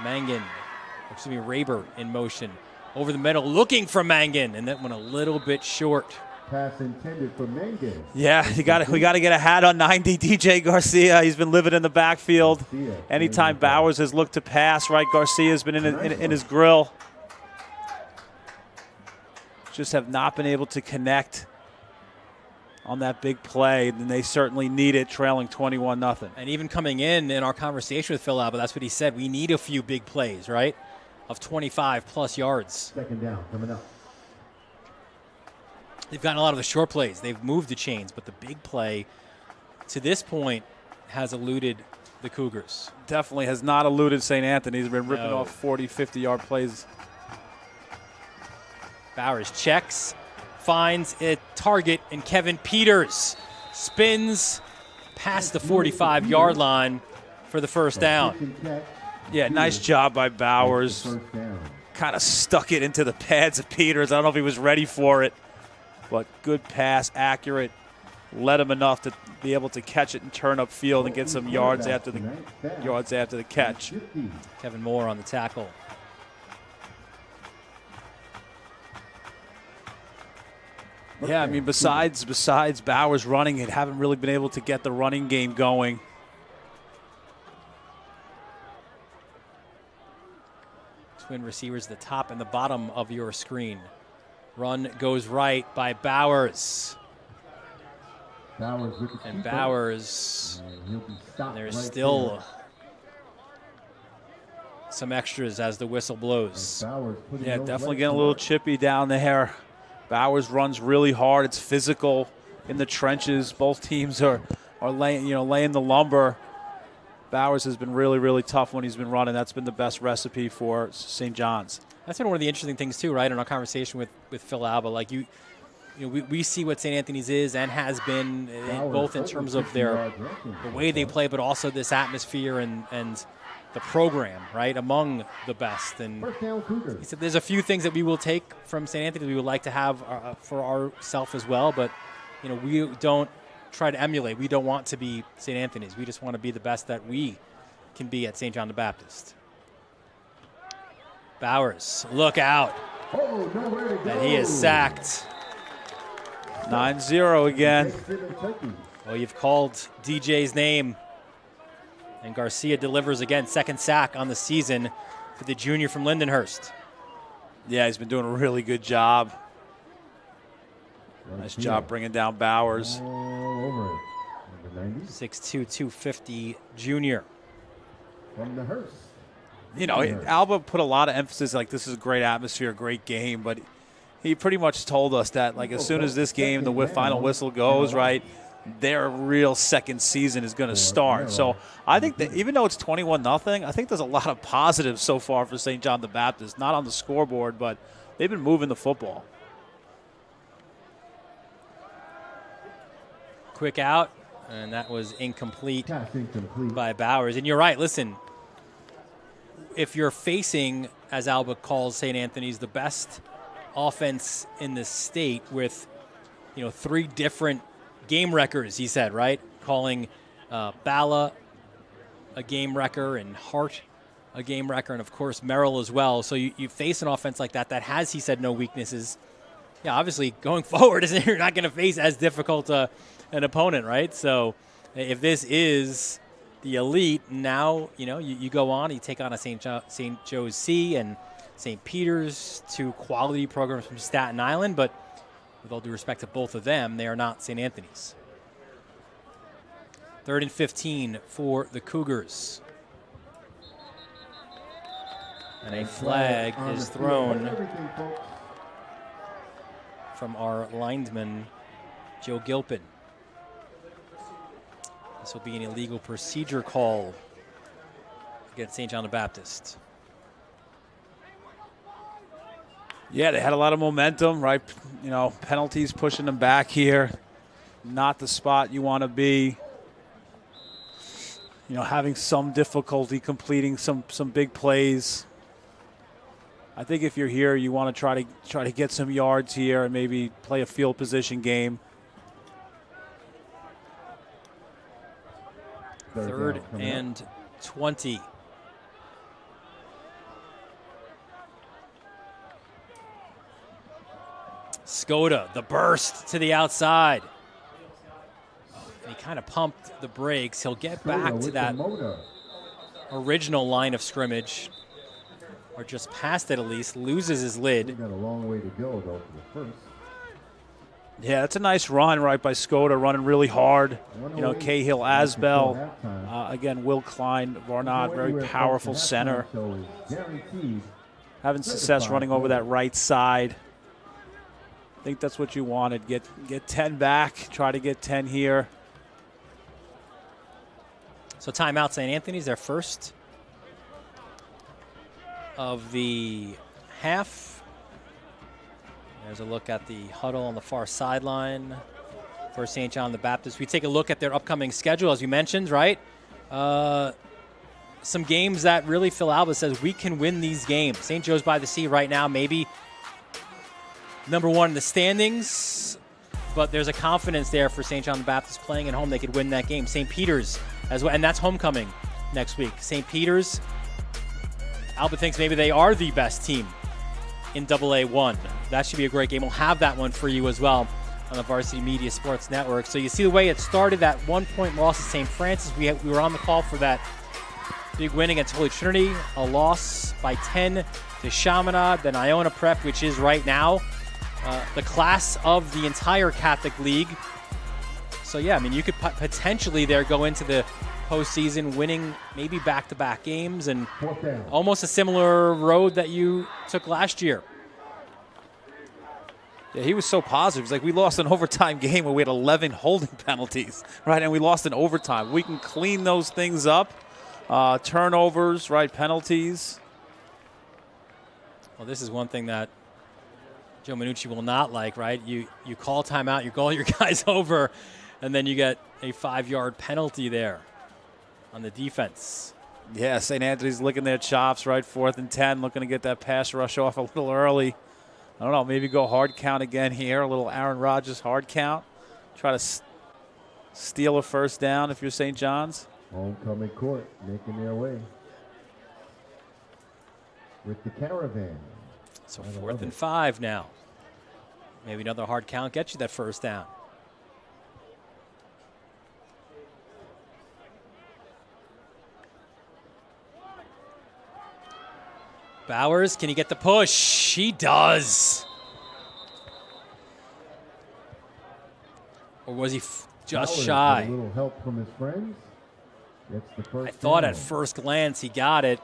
Raber in motion. Over the middle, looking for Mangan, and that went a little bit short. Pass intended for Mangan. Yeah, we got to get a hat on 90, DJ Garcia. He's been living in the backfield. Anytime Bowers has looked to pass, right, Garcia's been in his grill. Just have not been able to connect on that big play, and they certainly need it, trailing 21-0. And even coming in our conversation with Phil Alba, that's what he said. We need a few big plays, right, of 25-plus yards. 2nd down coming up. They've gotten a lot of the short plays. They've moved the chains, but the big play to this point has eluded the Cougars. Definitely has not eluded St. Anthony's. They've been ripping off 40, 50-yard plays. Bowers checks, finds a target, and Kevin Peters spins past the 45-yard line for the 1st down. Yeah, nice job by Bowers. Kind of stuck it into the pads of Peters. I don't know if he was ready for it, but good pass, accurate. Led him enough to be able to catch it and turn upfield and get some yards after the catch. Kevin Moore on the tackle. Yeah, I mean, besides Bowers running it, haven't really been able to get the running game going. Twin receivers at the top and the bottom of your screen. Run goes right by Bowers. And Bowers, there's still some extras as the whistle blows. Yeah, definitely getting a little chippy down there. Bowers runs really hard. It's physical in the trenches. Both teams are laying the lumber. Bowers has been really, really tough when he's been running. That's been the best recipe for St. John's. That's been one of the interesting things too, right? In our conversation with Phil Alba, like we see what St. Anthony's is and has been, both in terms of the way they play, but also this atmosphere and the program, right, among the best. And he said there's a few things that we will take from St. Anthony we would like to have for ourselves as well, but we don't try to emulate. We don't want to be St. Anthony's. We just want to be the best that we can be at St. John the Baptist. Bowers, look out. And he is sacked. 9-0 again. Well, you've called DJ's name. And Garcia delivers again, 2nd sack on the season for the junior from Lindenhurst. Yeah, he's been doing a really good job. Nice job bringing down Bowers. 6'2", 250 junior. From the Hearst. Alba put a lot of emphasis, like this is a great atmosphere, great game, but he pretty much told us that, like, as soon as this game, the final whistle goes, right, their real second season is going to start. So I think that even though it's 21-0, I think there's a lot of positives so far for St. John the Baptist. Not on the scoreboard, but they've been moving the football. Quick out, and that was incomplete by Bowers. And you're right, listen, if you're facing, as Alba calls St. Anthony's, the best offense in the state with, 3 different game wreckers, he said, right? Calling Bala a game wrecker and Hart a game wrecker, and, of course, Merrill as well. So you face an offense like that has, he said, no weaknesses. Yeah, obviously, going forward, you're not going to face as difficult an opponent, right? So if this is the elite, now, you go on, you take on a St. Joe's C and St. Peter's, 2 quality programs from Staten Island, but with all due respect to both of them, they are not St. Anthony's. 3rd and 15 for the Cougars. And a flag is thrown from our linesman, Joe Gilpin. This will be an illegal procedure call against St. John the Baptist. Yeah, they had a lot of momentum, right? Penalties pushing them back here. Not the spot you want to be. Having some difficulty completing some big plays. I think if you're here, you want to try to get some yards here and maybe play a field position game. 3rd and 20. Skoda, the burst to the outside. And he kind of pumped the brakes. He'll get back to that original line of scrimmage, or just past it at least, loses his lid. Got a long way to go, though, for the first. Yeah, that's a nice run right by Skoda, running really hard. Cahill, Asbell, again, Will Klein, Varnot, very powerful center. Having success running over that right side. I think that's what you wanted. Get 10 back, try to get 10 here. So timeout, St. Anthony's, their first of the half. There's a look at the huddle on the far sideline for St. John the Baptist. We take a look at their upcoming schedule, as you mentioned, right? Some games that really Phil Alba says we can win these games. St. Joe's by the Sea right now, maybe number 1 in the standings, but there's a confidence there for St. John the Baptist playing at home. They could win that game. St. Peter's as well, and that's homecoming next week. St. Peter's, Alba thinks maybe they are the best team in AA1. That should be a great game. We'll have that one for you as well on the Varsity Media Sports Network. So you see the way it started, that 1-point loss to St. Francis. We were on the call for that big win against Holy Trinity, a loss by 10 to Chaminade, then Iona Prep, which is right now the class of the entire Catholic League. So, yeah, you could potentially there go into the postseason winning maybe back-to-back games and almost a similar road that you took last year. Yeah, he was so positive. He's like, we lost an overtime game where we had 11 holding penalties, right? And we lost in overtime. We can clean those things up. Turnovers, right? Penalties. Well, this is one thing that Joe Minucci will not like, right? You call timeout, you call your guys over, and then you get a 5-yard penalty there on the defense. Yeah, St. Anthony's licking their chops, right? 4th and 10, looking to get that pass rush off a little early. I don't know, maybe go hard count again here, a little Aaron Rodgers hard count. Try to steal a first down if you're St. John's. Homecoming court making their way with the caravan. So 4th and 5 now. Maybe another hard count gets you that first down. Bowers, can he get the push? He does. Or was he just Bowers shy? with a little help from his friends. Gets the first I thought down. at first glance he got it.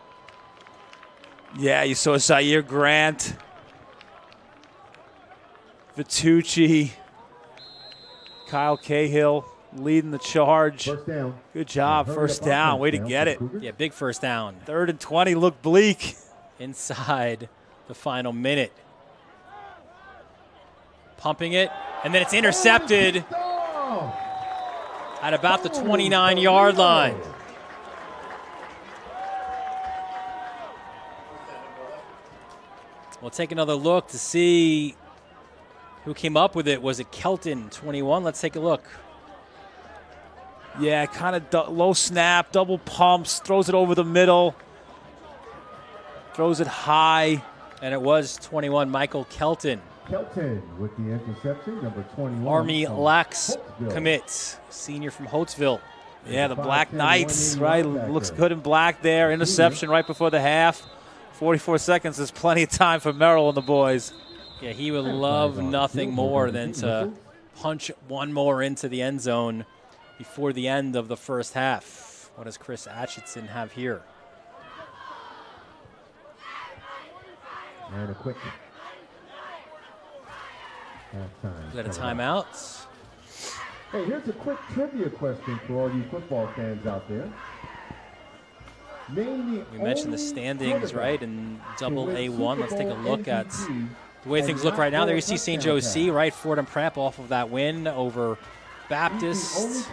Yeah, you saw Zaire Grant, Vitucci, Kyle Cahill leading the charge. First down. Good job, first down. Way to get it. Yeah, big first down. 3rd and 20 looked bleak. Inside the final minute. Pumping it, and then it's intercepted at about the 29-yard line. We'll take another look to see who came up with it. Was it Kelton, 21? Let's take a look. Yeah, kind of low snap, double pumps, throws it over the middle, throws it high. And it was 21, Michael Kelton. Kelton with the interception, number 21. Army from Lax Holtzville. commit, senior from Holtzville. Yeah, the Black Knights, right? Looks good in black there. Interception right before the half. 44 seconds is plenty of time for Merrill and the boys. Yeah, he would love nothing more than to punch one more into the end zone before the end of the first half. What does Chris Atchison have here? And a quick halftime. Is that a timeout? Hey, here's a quick trivia question for all you football fans out there. Name We mentioned the standings, right, in Double A1. Let's take a look at the way things look right now. There you see St. Joe's C, right? Fordham Prep off of that win over Baptist.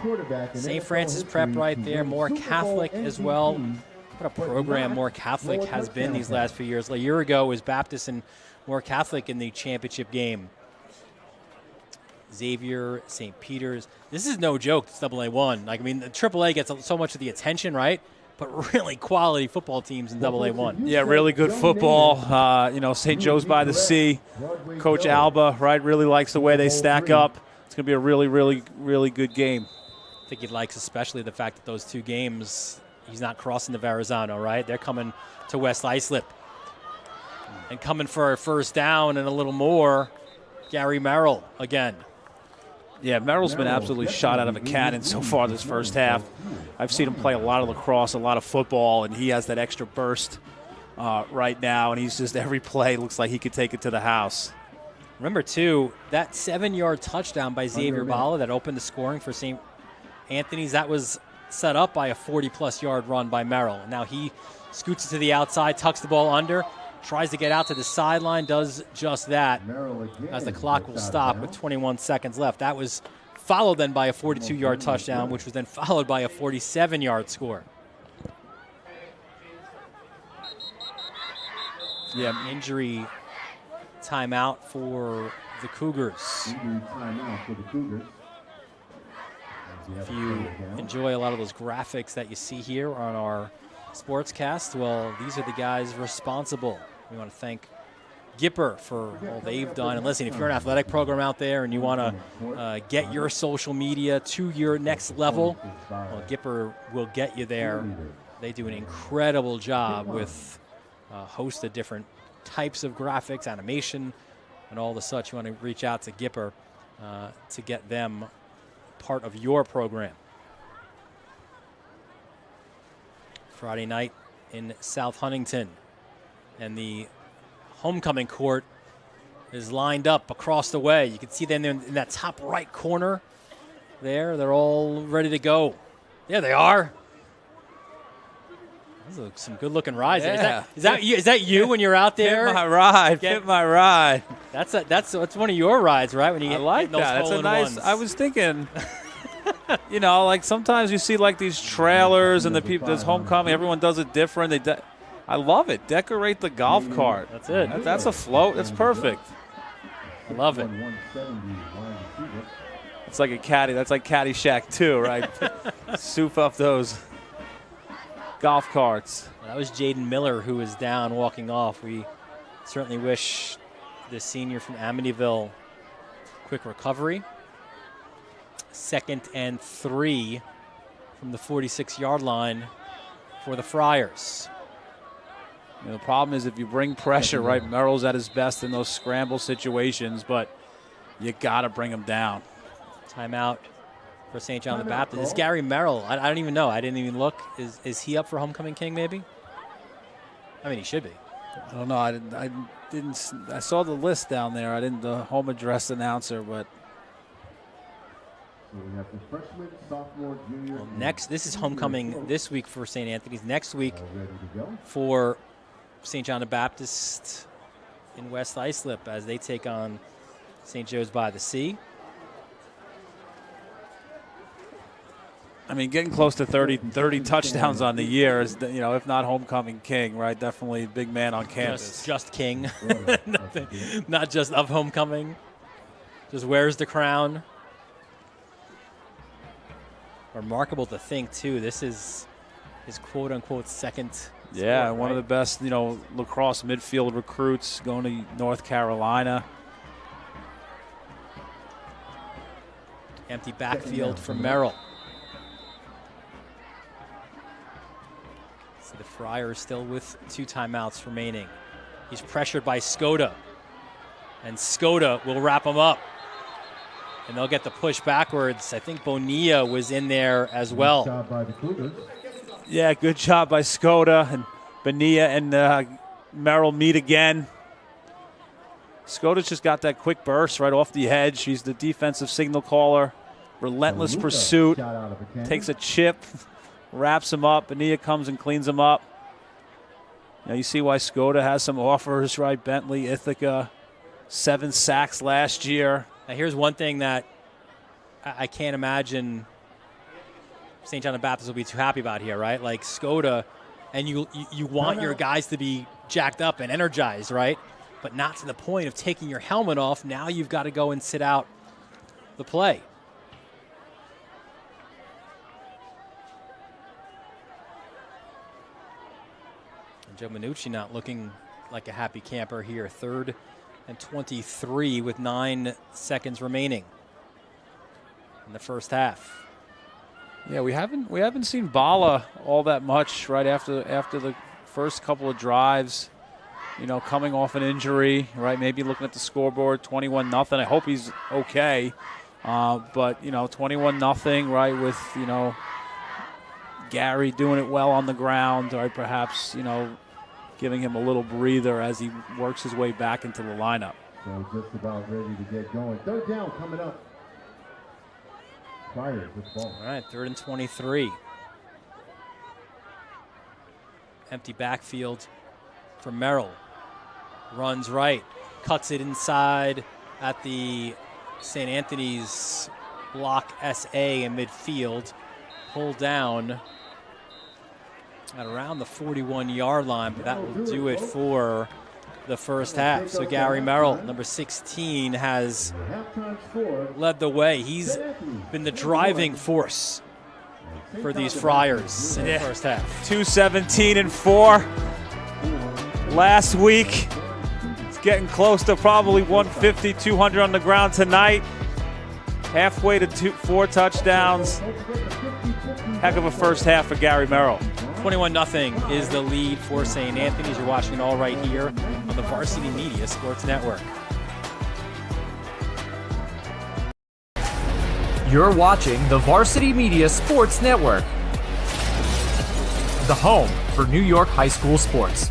St. Francis Prep right there. More Catholic as well. What a program More Catholic has been these last few years. A year ago was Baptist and More Catholic in the championship game. Xavier, St. Peter's. This is no joke. It's Double A1. Like, I mean, the AAA gets so much of the attention, right? But really quality football teams in Double A1. Yeah, really good football. You know, St. Joe's by the Sea. Coach Alba, right, really likes the way they stack up. It's going to be a really, really, really good game. I think he likes especially the fact that those two games, he's not crossing the Verrazano, right? They're coming to West Islip. And coming for a first down and a little more, Gary Merrill again. Yeah, Merrill's been absolutely shot out of a cannon so far this first half. I've seen him play a lot of lacrosse, a lot of football, and he has that extra burst right now, and he's just every play looks like he could take it to the house. Remember, too, that 7-yard touchdown by Xavier Bala that opened the scoring for St. Anthony's, that was set up by a 40-plus yard run by Merrill. Now he scoots it to the outside, tucks the ball under, tries to get out to the sideline, does just that as the clock will stop with 21 seconds left. That was followed then by a 42-yard touchdown, which was then followed by a 47-yard score. Yeah, injury timeout for the Cougars. Injury timeout for the Cougars. If you enjoy a lot of those graphics that you see here on our Sportscast, well, these are the guys responsible. We want to thank Gipper for all they've done. And listen, if you're an athletic program out there and you want to get your social media to your next level, well, Gipper will get you there. They do an incredible job with a host of different types of graphics, animation, and all the such. You want to reach out to Gipper to get them part of your program. Friday night in South Huntington, and the homecoming court is lined up across the way. You can see them in that top right corner there. They're all ready to go. There they are. Those are some good-looking rides. Yeah. Is that you when you're out there? Hit my ride. Hit my ride. That's one of your rides, right? When you get like those that. That's a nice. ones. I was thinking. You know, like sometimes you see like these trailers and the people, this homecoming, everyone does it different. I love it. Decorate the golf cart. That's it. That's a float. That's perfect. I love it. It's like a caddy. That's like Caddyshack too, right? Soup up those golf carts. That was Jaden Miller who was down walking off. We certainly wish the senior from Amityville quick recovery. 2nd and 3 from the 46-yard line for the Friars. You know, the problem is if you bring pressure, right, Merrill's at his best in those scramble situations, but you got to bring him down. Timeout for St. John the Baptist. It's Gary Merrill. I don't even know. I didn't even look. Is he up for Homecoming King maybe? I mean, he should be. I don't know. I didn't. I saw the list down there. I didn't. The home address announcer, but. So we have the freshman, sophomore, junior. Well, next, this is homecoming this week for St. Anthony's. Next week for St. John the Baptist in West Islip as they take on St. Joe's by the Sea. I mean, getting close to 30 touchdowns on the year is, if not homecoming king, right? Definitely big man on campus. Just king. Not just of homecoming. Just wears the crown. Remarkable to think, too. This is his quote-unquote second sport, one of the best, lacrosse midfield recruits going to North Carolina. Empty backfield for Merrill. So the Friars still with 2 timeouts remaining. He's pressured by Skoda. And Skoda will wrap him up. And they'll get the push backwards. I think Bonilla was in there as well. Good job by the Cougars. Yeah, good job by Skoda. And Bonilla and Merrill meet again. Skoda's just got that quick burst right off the edge. She's the defensive signal caller. Relentless pursuit. Takes a chip, wraps him up. Bonilla comes and cleans him up. You see why Skoda has some offers, right? Bentley, Ithaca, 7 sacks last year. Now here's one thing that I can't imagine St. John the Baptist will be too happy about here, right? Like Skoda, and you want your guys to be jacked up and energized, right? But not to the point of taking your helmet off. Now you've got to go and sit out the play. And Joe Minucci not looking like a happy camper here. 3rd and 23 with 9 seconds remaining in the first half. Yeah, we haven't seen Bala all that much right after the first couple of drives. Coming off an injury, right? Maybe looking at the scoreboard, 21-0. I hope he's okay. But 21-0, right? With Gary doing it well on the ground, right? Perhaps giving him a little breather as he works his way back into the lineup. So just about ready to get going. 3rd down coming up. Friars with ball. All right, 3rd and 23. Empty backfield for Merrill. Runs right, cuts it inside at the St. Anthony's block SA in midfield. Pulled down at around the 41-yard line, but that will do it for the first half. So Gary Merrill, number 16, has led the way. He's been the driving force for these Friars in the first half. 217-4 last week. It's getting close to probably 150, 200 on the ground tonight. Halfway to 4 touchdowns. Heck of a first half for Gary Merrill. 21-0 is the lead for St. Anthony's. You're watching it all right here on the Varsity Media Sports Network. You're watching the Varsity Media Sports Network, the home for New York high school sports.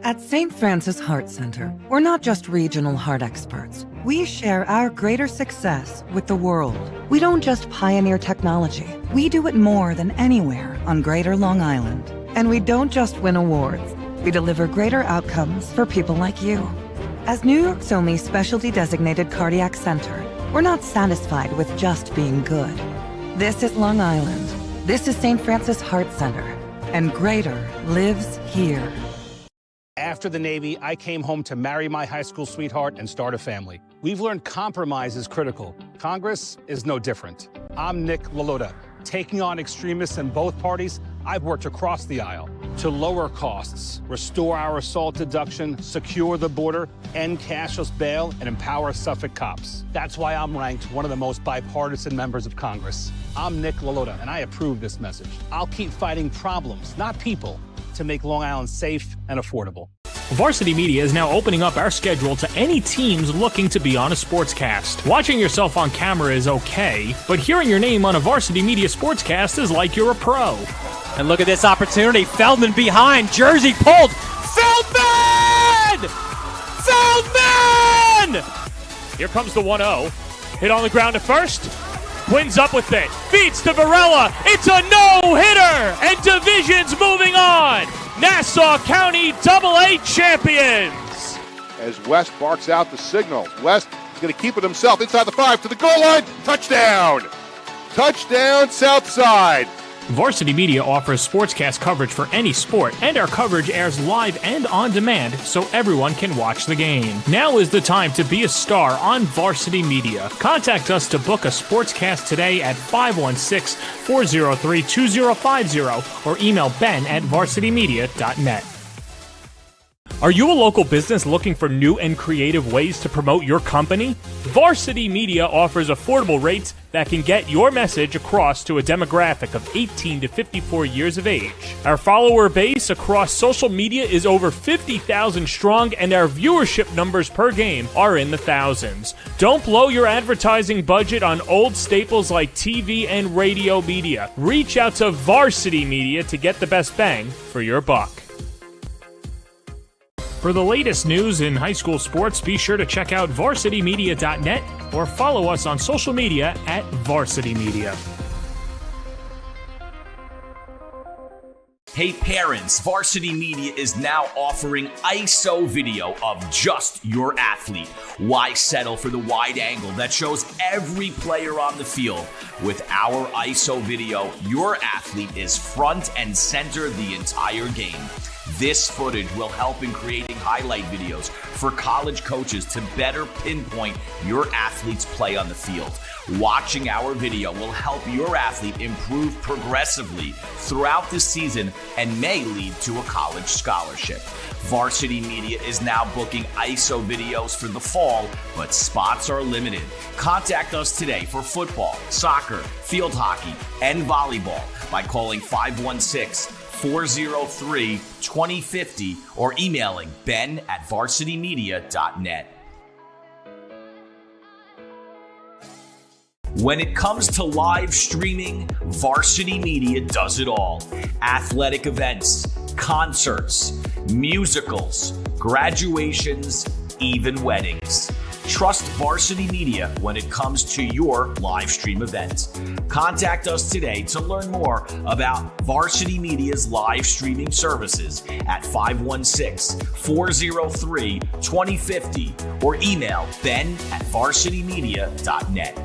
At St. Francis Heart Center, we're not just regional heart experts. We share our greater success with the world. We don't just pioneer technology. We do it more than anywhere on Greater Long Island. And we don't just win awards. We deliver greater outcomes for people like you. As New York's only specialty designated cardiac center, we're not satisfied with just being good. This is Long Island. This is St. Francis Heart Center. And greater lives here. After the Navy, I came home to marry my high school sweetheart and start a family. We've learned compromise is critical. Congress is no different. I'm Nick Lalota. Taking on extremists in both parties, I've worked across the aisle to lower costs, restore our assault deduction, secure the border, end cashless bail, and empower Suffolk cops. That's why I'm ranked one of the most bipartisan members of Congress. I'm Nick Lalota, and I approve this message. I'll keep fighting problems, not people, to make Long Island safe and affordable. Varsity Media is now opening up our schedule to any teams looking to be on a sportscast. Watching yourself on camera is okay, but hearing your name on a Varsity Media sportscast is like you're a pro. And look at this opportunity. Feldman behind. Jersey pulled. Feldman! Feldman! Here comes the 1-0. Hit on the ground at first. Quinn's up with it. Feeds to Varela. It's a no-hitter. And Division's moving on. Nassau County AA champions. As West barks out the signal. West is going to keep it himself inside the 5 to the goal line. Touchdown. Touchdown, Southside. Varsity Media offers sportscast coverage for any sport, and our coverage airs live and on demand so everyone can watch the game. Now is the time to be a star on Varsity Media. Contact us to book a sportscast today at 516-403-2050 or email ben@varsitymedia.net. Are you a local business looking for new and creative ways to promote your company? Varsity Media offers affordable rates that can get your message across to a demographic of 18 to 54 years of age. Our follower base across social media is over 50,000 strong, and our viewership numbers per game are in the thousands. Don't blow your advertising budget on old staples like TV and radio media. Reach out to Varsity Media to get the best bang for your buck. For the latest news in high school sports, be sure to check out varsitymedia.net or follow us on social media at Varsity Media. Hey parents, Varsity Media is now offering ISO video of just your athlete. Why settle for the wide angle that shows every player on the field? With our ISO video, your athlete is front and center the entire game. This footage will help in creating highlight videos for college coaches to better pinpoint your athlete's play on the field. Watching our video will help your athlete improve progressively throughout the season and may lead to a college scholarship. Varsity Media is now booking ISO videos for the fall, but spots are limited. Contact us today for football, soccer, field hockey, and volleyball by calling 516-403-2050 or emailing ben@varsitymedia.net. When it comes to live streaming, Varsity Media does it all. Athletic events, concerts, musicals, graduations, even weddings. Trust Varsity Media when it comes to your live stream event. Contact us today to learn more about Varsity Media's live streaming services at 516-403-2050 or email ben@varsitymedia.net.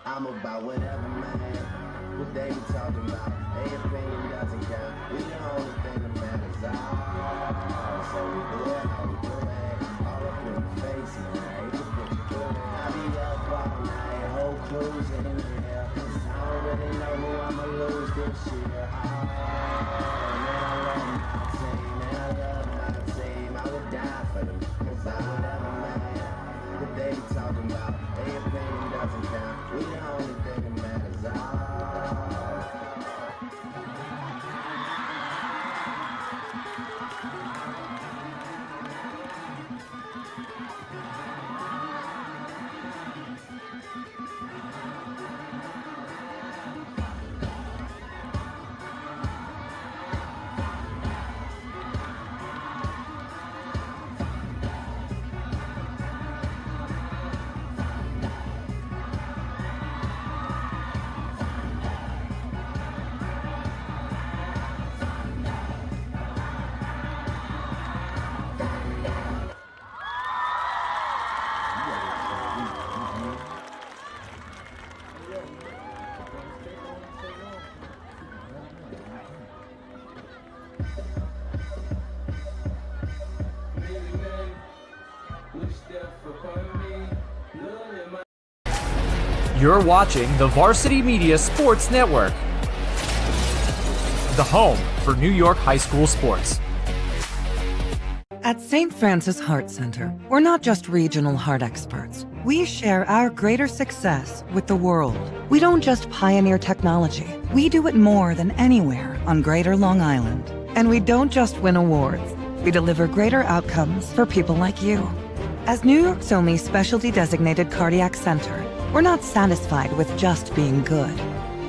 I'm about whatever, man. What they be talking about? Their opinion doesn't count. We the only thing that matters. So we do it, how we do it. All up in the face, man. I be up all night, whole cruise in here. I don't really know who I'ma lose this year. Man, I love my team. Man, I love my team. I would die for them. Cause I'm whatever, man. What they be talking about? Their opinion doesn't count. We the only thing that matters. You're watching the Varsity Media Sports Network, the home for New York high school sports. At St. Francis Heart Center, we're not just regional heart experts. We share our greater success with the world. We don't just pioneer technology. We do it more than anywhere on Greater Long Island. And we don't just win awards. We deliver greater outcomes for people like you. As New York's only specialty designated cardiac center, we're not satisfied with just being good.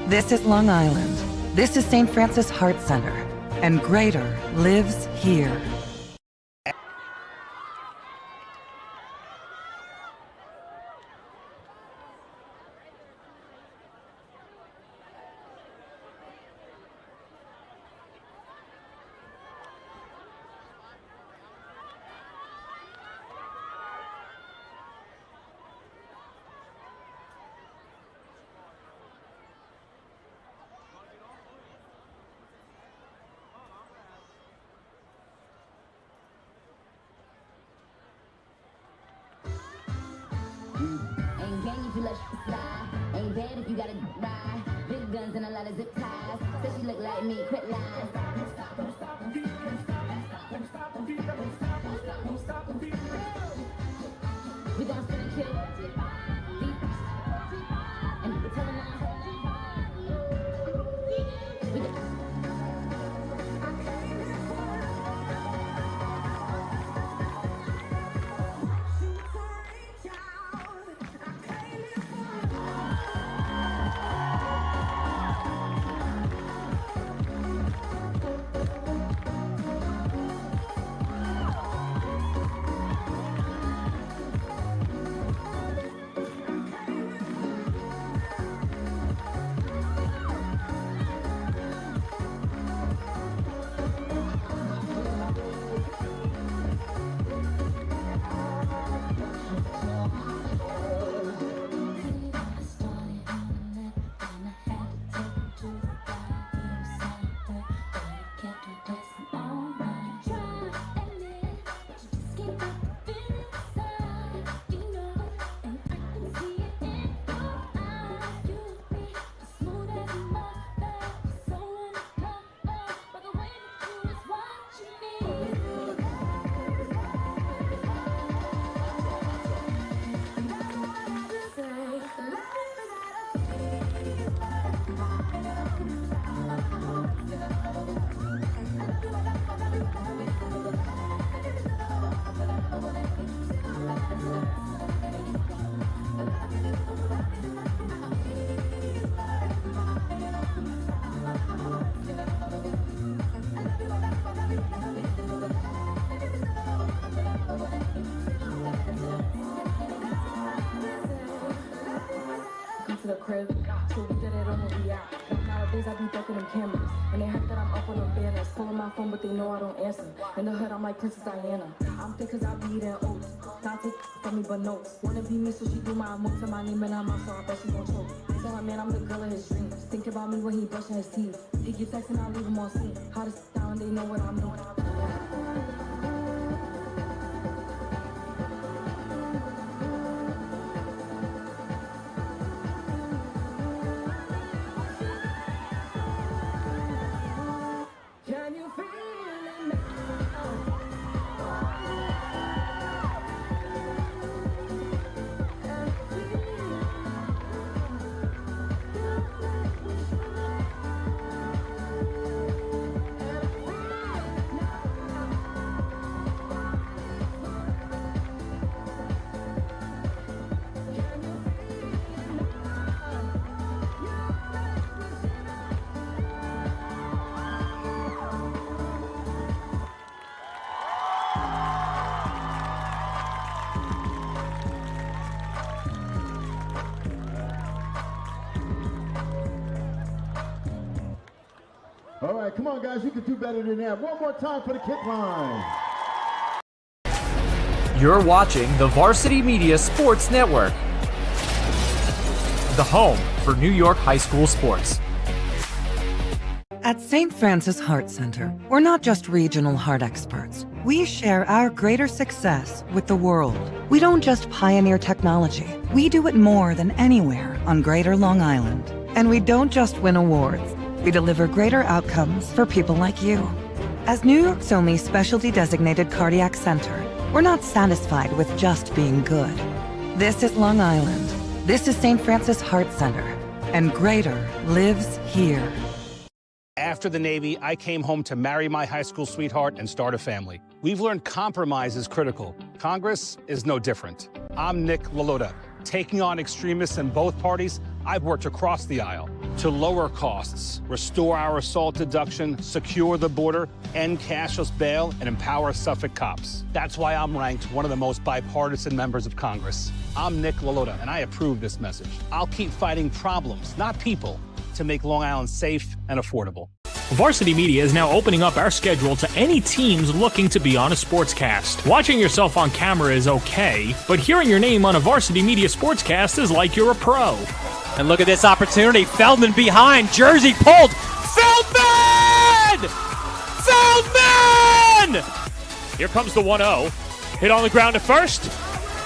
This is Long Island. This is St. Francis Heart Center. And greater lives here. Ain't gang if you let shit slide. Ain't bad if you gotta ride. Big guns and a lot of zip ties. Says she look like me, quit lying. We gon' spin and kill. And tell them to the crib, so we did it on the way out. Nowadays I be ducking them cameras, and they heard that I'm up on them banners. Calling my phone, but they know I don't answer. In the hood, I'm like Princess Diana. I'm thick cause I be eating oats. Not take from me, but notes. Wanna be me, so she do my emotes and my name and I'm out, so I bet she gon' choke. Tell her man I'm the girl of his dreams. Think about me when he brushing his teeth. He get texting, I leave him on scene. Hottest down, they know what I'm doing. All right, come on, guys. You can do better than that. One more time for the kick line. You're watching the Varsity Media Sports Network, the home for New York high school sports. At St. Francis Heart Center, we're not just regional heart experts. We share our greater success with the world. We don't just pioneer technology. We do it more than anywhere on Greater Long Island. And we don't just win awards. We deliver greater outcomes for people like you. As New York's only specialty designated cardiac center, we're not satisfied with just being good. This is Long Island. This is St. Francis Heart Center. And greater lives here. After the Navy, I came home to marry my high school sweetheart and start a family. We've learned compromise is critical. Congress is no different. I'm Nick Lalotta. Taking on extremists in both parties, I've worked across the aisle to lower costs, restore our assault deduction, secure the border, end cashless bail, and empower Suffolk cops. That's why I'm ranked one of the most bipartisan members of Congress. I'm Nick Lalotta, and I approve this message. I'll keep fighting problems, not people, to make Long Island safe and affordable. Varsity Media is now opening up our schedule to any teams looking to be on a sportscast. Watching yourself on camera is okay, but hearing your name on a Varsity Media sportscast is like you're a pro. And look at this opportunity. Feldman behind. Jersey pulled. Feldman! Feldman! Here comes the 1-0. Hit on the ground to first.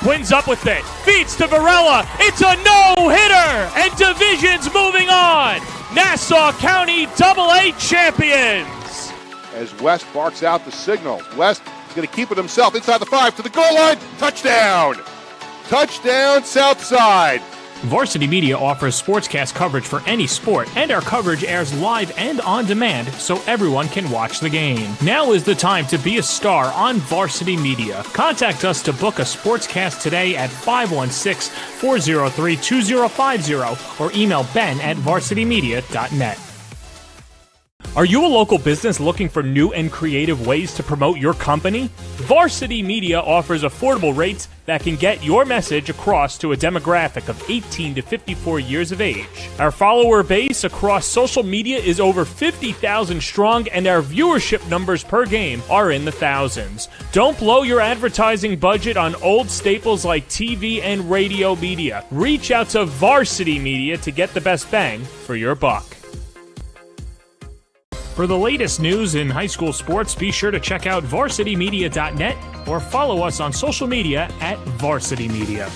Quinn's up with it. Feeds to Varela. It's a no-hitter! And Division's moving on. Nassau County AA champions. As West barks out the signal. West is going to keep it himself inside the 5 to the goal line. Touchdown! Touchdown, Southside. Varsity Media offers sportscast coverage for any sport, and our coverage airs live and on demand so everyone can watch the game. Now is the time to be a star on Varsity Media. Contact us to book a sportscast today at 516-403-2050 or email ben@varsitymedia.net. Are you a local business looking for new and creative ways to promote your company? Varsity Media offers affordable rates that can get your message across to a demographic of 18 to 54 years of age. Our follower base across social media is over 50,000 strong, and our viewership numbers per game are in the thousands. Don't blow your advertising budget on old staples like TV and radio media. Reach out to Varsity Media to get the best bang for your buck. For the latest news in high school sports, be sure to check out varsitymedia.net or follow us on social media at Varsity Media.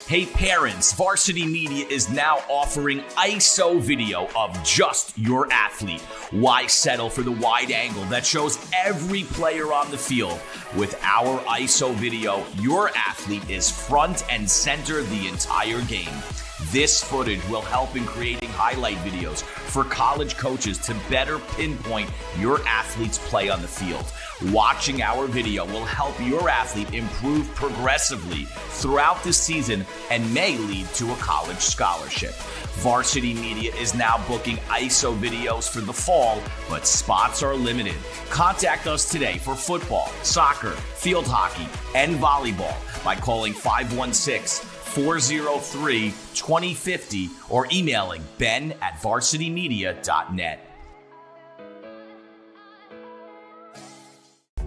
Hey parents, Varsity Media is now offering ISO video of just your athlete. Why settle for the wide angle that shows every player on the field? With our ISO video, your athlete is front and center the entire game. This footage will help in creating highlight videos for college coaches to better pinpoint your athlete's play on the field. Watching our video will help your athlete improve progressively throughout the season and may lead to a college scholarship. Varsity Media is now booking ISO videos for the fall, but spots are limited. Contact us today for football, soccer, field hockey, and volleyball by calling 516-403-2050 or emailing ben@varsitymedia.net.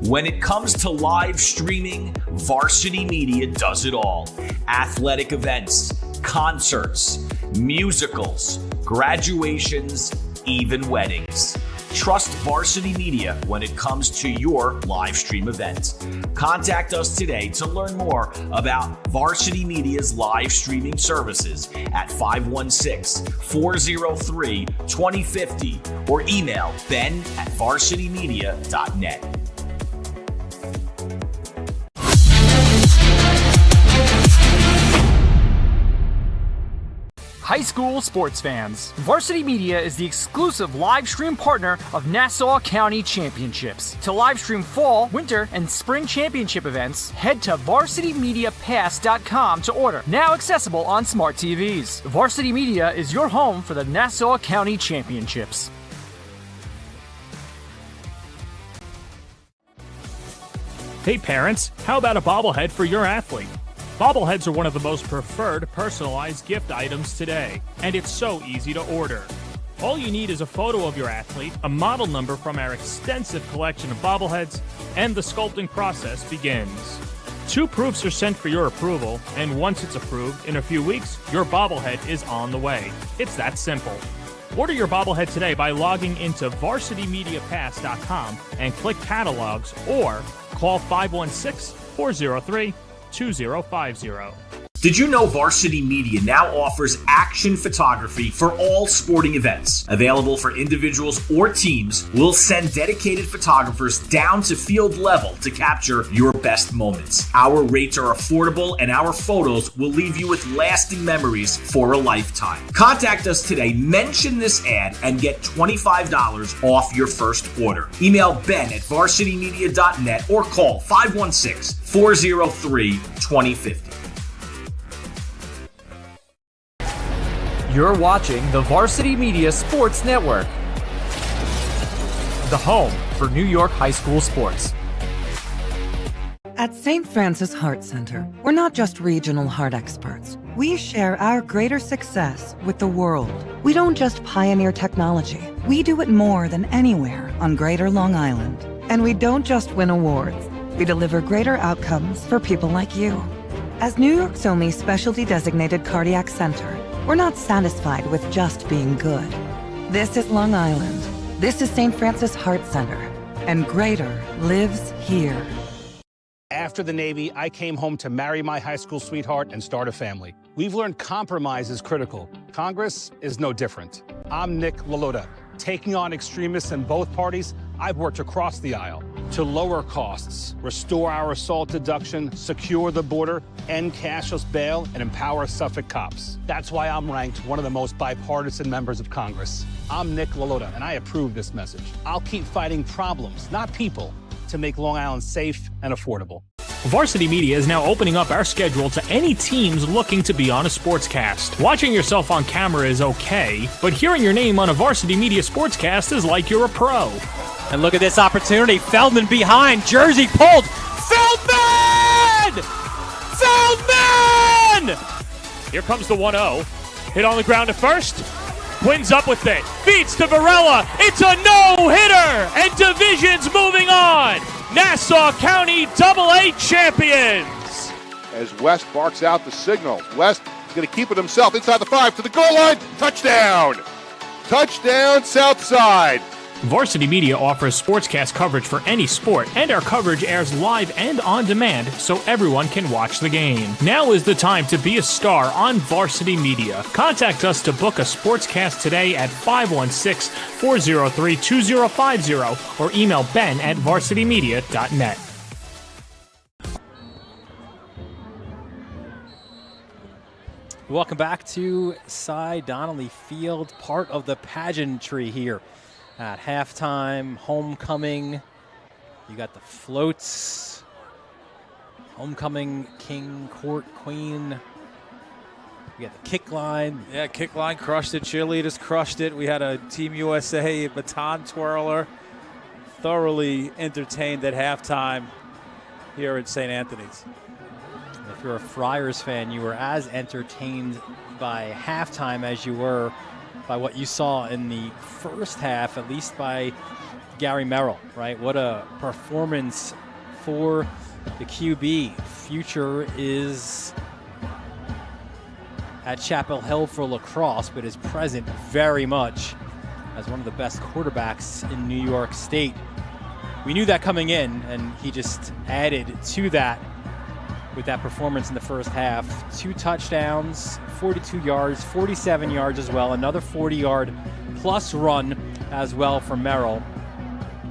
When it comes to live streaming, Varsity Media does it all. Athletic events, concerts, musicals, graduations, even weddings. Trust Varsity Media when it comes to your live stream event. Contact us today to learn more about Varsity Media's live streaming services at 516-403-2050 or email ben@varsitymedia.net. High school sports fans, Varsity Media is the exclusive live stream partner of Nassau County Championships. To live stream fall, winter, and spring championship events, head to varsitymediapass.com to order. Now accessible on smart TVs. Varsity Media is your home for the Nassau County Championships. Hey parents, how about a bobblehead for your athlete? Bobbleheads are one of the most preferred personalized gift items today, and it's so easy to order. All you need is a photo of your athlete, a model number from our extensive collection of bobbleheads, and the sculpting process begins. 2 proofs are sent for your approval, and once it's approved, in a few weeks, your bobblehead is on the way. It's that simple. Order your bobblehead today by logging into varsitymediapass.com and click catalogs or call 516-403-2050. Did you know Varsity Media now offers action photography for all sporting events? Available for individuals or teams, we'll send dedicated photographers down to field level to capture your best moments. Our rates are affordable and our photos will leave you with lasting memories for a lifetime. Contact us today, mention this ad, and get $25 off your first order. Email ben@varsitymedia.net or call 516-403-2050. You're watching the Varsity Media Sports Network, the home for New York high school sports. At St. Francis Heart Center, we're not just regional heart experts. We share our greater success with the world. We don't just pioneer technology. We do it more than anywhere on Greater Long Island. And we don't just win awards. We deliver greater outcomes for people like you. As New York's only specialty designated cardiac center, we're not satisfied with just being good. This is Long Island. This is St. Francis Heart Center. And greater lives here. After the Navy, I came home to marry my high school sweetheart and start a family. We've learned compromise is critical. Congress is no different. I'm Nick Lalotta. Taking on extremists in both parties, I've worked across the aisle to lower costs, restore our assault deduction, secure the border, end cashless bail, and empower Suffolk cops. That's why I'm ranked one of the most bipartisan members of Congress. I'm Nick Lalotta, and I approve this message. I'll keep fighting problems, not people, to make Long Island safe and affordable. Varsity Media is now opening up our schedule to any teams looking to be on a sportscast. Watching yourself on camera is okay, but hearing your name on a Varsity Media sportscast is like you're a pro. And look at this opportunity. Feldman behind. Jersey pulled. Feldman! Feldman! Here comes the 1-0. Hit on the ground to first. Twins up with it. Feeds to Varela. It's a no-hitter. And Division's moving on. Nassau County AA champions. As West barks out the signal. West is going to keep it himself inside the 5 to the goal line. Touchdown! Touchdown, Southside. Varsity Media offers sportscast coverage for any sport, and our coverage airs live and on demand so everyone can watch the game. Now is the time to be a star on Varsity Media. Contact us to book a sportscast today at 516-403-2050 or email ben@varsitymedia.net. Welcome back to Cy Donnelly Field, part of the pageantry here at halftime, homecoming. You got the floats, homecoming, king, court, queen. You got the kick line. Yeah, kick line crushed it. Cheerleaders crushed it. We had a Team USA baton twirler. Thoroughly entertained at halftime here at St. Anthony's. If you're a Friars fan, you were as entertained by halftime as you were by what you saw in the first half, at least by Gary Merrill, right? What a performance for the QB. Future is at Chapel Hill for lacrosse, but is present very much as one of the best quarterbacks in New York State. We knew that coming in, and he just added to that with that performance in the first half. 2 touchdowns, 42 yards, 47 yards as well. Another 40-yard plus run as well for Merrill.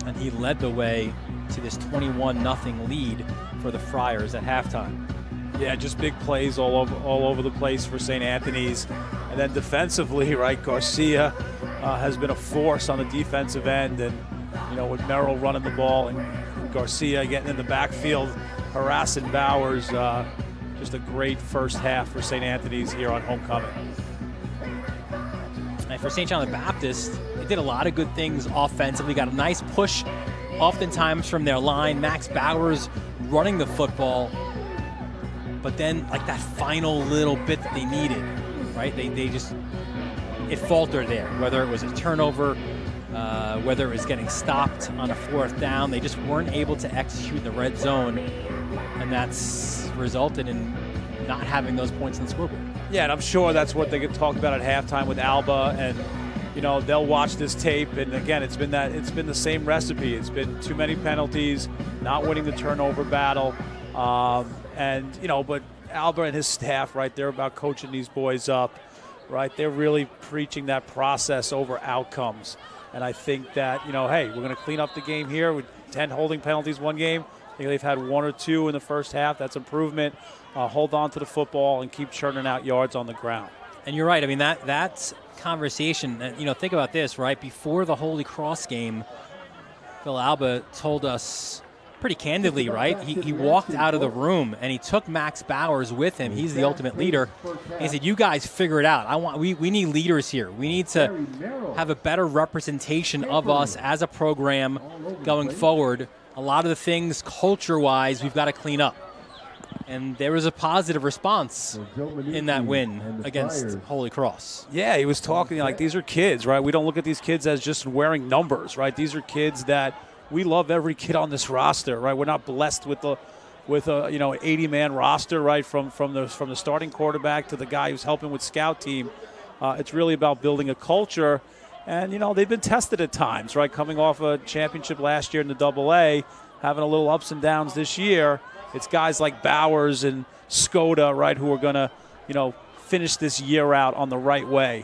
And he led the way to this 21-0 lead for the Friars at halftime. Yeah, just big plays all over the place for St. Anthony's. And then defensively, right, Garcia has been a force on the defensive end. And, you know, with Merrill running the ball and Garcia getting in the backfield, harassing Bowers. Just a great first half for St. Anthony's here on homecoming. And for St. John the Baptist, they did a lot of good things offensively. Got a nice push oftentimes from their line. Max Bowers running the football. But then, like, that final little bit that they needed, right? They just, it faltered there. Whether it was a turnover, whether it was getting stopped on a 4th down, they just weren't able to execute in the red zone And that's resulted in not having those points on the scoreboard. Yeah, and I'm sure that's what they could talk about at halftime with Alba, and they'll watch this tape. And again, it's been the same recipe. It's been too many penalties, not winning the turnover battle, but Alba and his staff, right, they're about coaching these boys up, right? They're really preaching that process over outcomes. And I think that, hey, we're going to clean up the game here with 10 holding penalties one game. I think they've had 1 or 2 in the first half. That's improvement. Hold on to the football and keep churning out yards on the ground. And you're right. I mean, that's conversation. Think about this, right? Before the Holy Cross game, Phil Alba told us pretty candidly, right? He walked out of the room and he took Max Bowers with him. He's the ultimate leader. And he said, "You guys figure it out. We need leaders here. We need to have a better representation of us as a program going forward. A lot of the things culture-wise we've got to clean up." And there was a positive response in that win against Holy Cross. Yeah, he was talking like these are kids, right? We don't look at these kids as just wearing numbers, right? These are kids that we love every kid on this roster, right? We're not blessed with a 80-man roster, right? From the starting quarterback to the guy who's helping with scout team. It's really about building a culture. And, they've been tested at times, right? Coming off a championship last year in the AA, having a little ups and downs this year. It's guys like Bowers and Skoda, right, who are going to, finish this year out on the right way.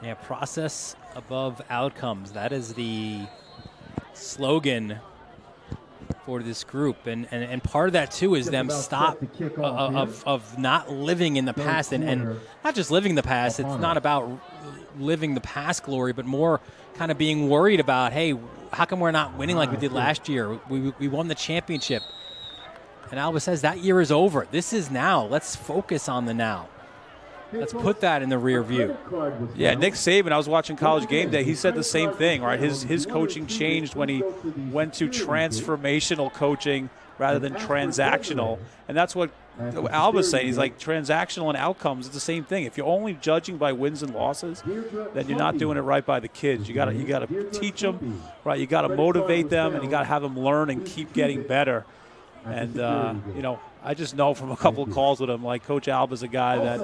Yeah, process above outcomes. That is the slogan for this group. And part of that, too, is them stop of not living in the past. And not just living in the past. It's not about living the past glory, but more kind of being worried about, hey, how come we're not winning like we did last year? We won the championship. And Alba says that year is over. This is now. Let's focus on the now. Let's put that in the rear view. Yeah, Nick Saban, I was watching College Game Day. He said the same thing, right? His coaching changed when he went to transformational coaching rather than transactional. And that's what Alba's saying. He's like, transactional and outcomes, it's the same thing. If you're only judging by wins and losses, then you're not doing it right by the kids. You got to teach them, right? You got to motivate them, and you got to have them learn and keep getting better. And, I just know from a couple of calls with him, like Coach Alba's a guy that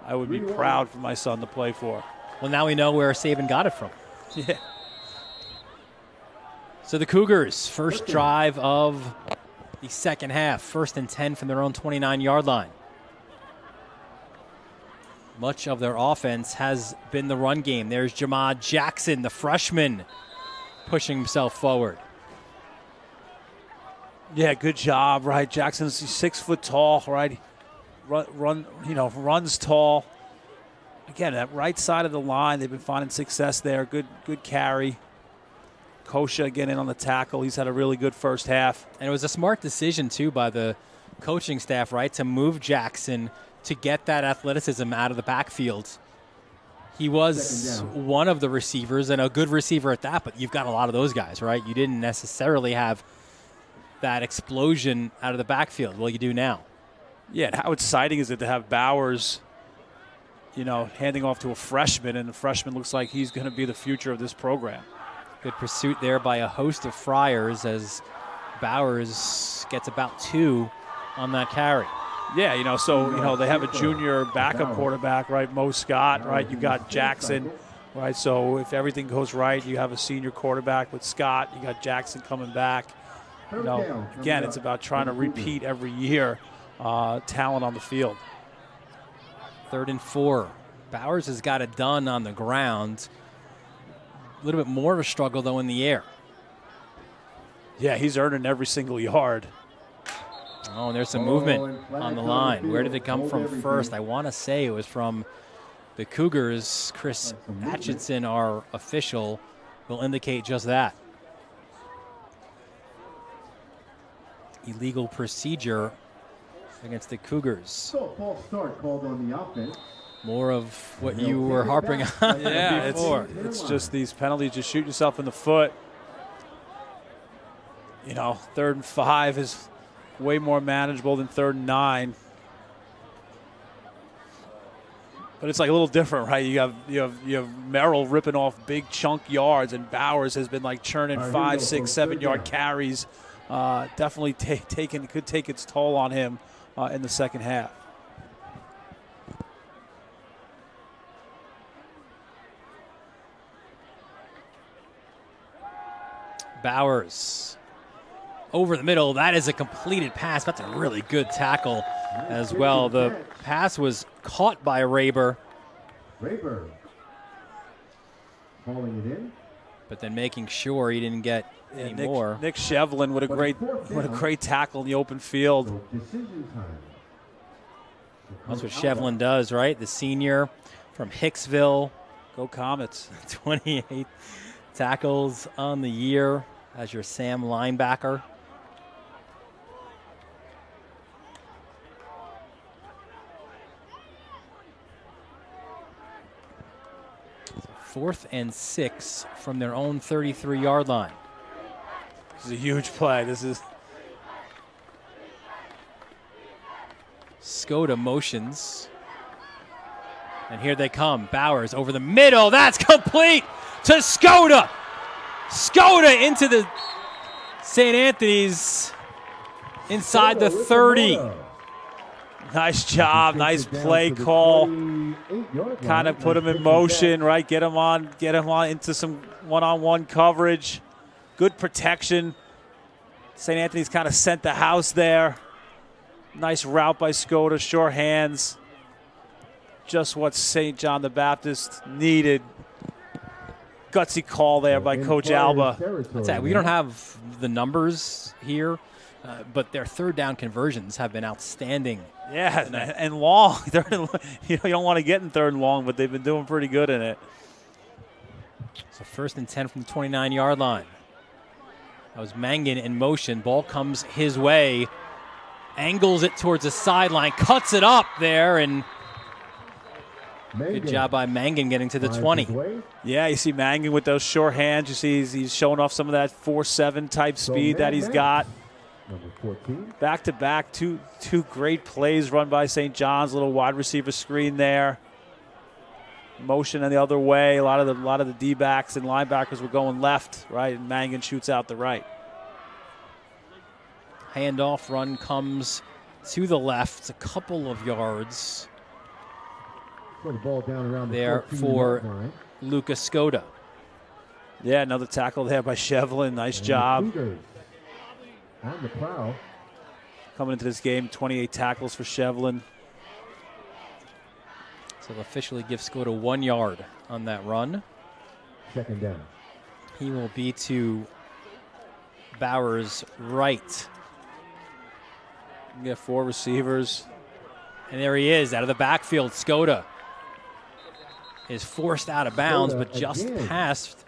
I would be proud for my son to play for. Well, now we know where Saban got it from. Yeah. So the Cougars, first drive of the second half, 1st and 10 from their own 29-yard line. Much of their offense has been the run game. There's Jamad Jackson, the freshman, pushing himself forward. Yeah, good job, right? Jackson's 6 foot tall, right? Runs tall. Again, that right side of the line, they've been finding success there. Good carry. Kosha again in on the tackle. He's had a really good first half. And it was a smart decision, too, by the coaching staff, right, to move Jackson to get that athleticism out of the backfield. He was one of the receivers and a good receiver at that, but you've got a lot of those guys, right? You didn't necessarily have that explosion out of the backfield. Well, you do now. Yeah, and how exciting is it to have Bowers, handing off to a freshman, and the freshman looks like he's going to be the future of this program. Good pursuit there by a host of Friars as Bowers gets about 2 on that carry. Yeah, they have a junior backup quarterback, right? Mo Scott, right? You got Jackson, right? So if everything goes right, you have a senior quarterback with Scott. You got Jackson coming back. Again, it's about trying to repeat every year talent on the field. 3rd and 4. Bowers has got it done on the ground. A little bit more of a struggle, though, in the air. Yeah, he's earning every single yard. Oh, and there's some movement on the line. Where did it come from first? I want to say it was from the Cougars. Chris Atchison, our official, will indicate just that. Illegal procedure against the Cougars. False start called on the offense. More of what you were harping on before. It's just these penalties. Just shoot yourself in the foot. 3rd and 5 is way more manageable than 3rd and 9. But it's like a little different, right? You have Merrill ripping off big chunk yards, and Bowers has been like churning 5, 6, 7 yard carries definitely could take its toll on him in the second half. Bowers over the middle. That is a completed pass. That's a really good tackle as well. The pass was caught by Raber. Raber calling it in. But then making sure he didn't get any more. Nick Shevlin with a great tackle in the open field. Decision time. That's what Shevlin does, right? The senior from Hicksville. Go Comets. 28 tackles on the year as your Sam linebacker. So 4th and 6 from their own 33-yard line. This is a huge play. This is Skoda motions. And here they come. Bowers over the middle. That's complete to Skoda. Skoda into the St. Anthony's inside the 30. Nice job. Nice play call. Kind of put him in motion, right? Get him on into some one-on-one coverage. Good protection. St. Anthony's kind of sent the house there. Nice route by Skoda, sure hands. Just what St. John the Baptist needed. Gutsy call there by Coach Alba. We don't have the numbers here, but their third down conversions have been outstanding. Yeah, and long. You don't want to get in third and long, but they've been doing pretty good in it. So 1st and 10 from the 29-yard line. That was Mangan in motion. Ball comes his way. Angles it towards the sideline. Cuts it up there, and good job by Mangan getting to the 20. Yeah, you see Mangan with those short hands. You see he's showing off some of that 4.7 type speed that he's got. Number 14. Back-to-back, two great plays run by St. John's. Little wide receiver screen there. Motion the other way. A lot of the D-backs and linebackers were going left, right? And Mangan shoots out the right. Handoff run comes to the left, a couple of yards. Throw the ball down around there for Lucas Skoda. Yeah, another tackle there by Shevlin. Nice job. On the prowl. Coming into this game, 28 tackles for Shevlin. So they'll officially give Skoda 1 yard on that run. Second down. He will be to Bowers' right. You get 4 receivers. And there he is out of the backfield. Skoda is forced out of bounds, but just past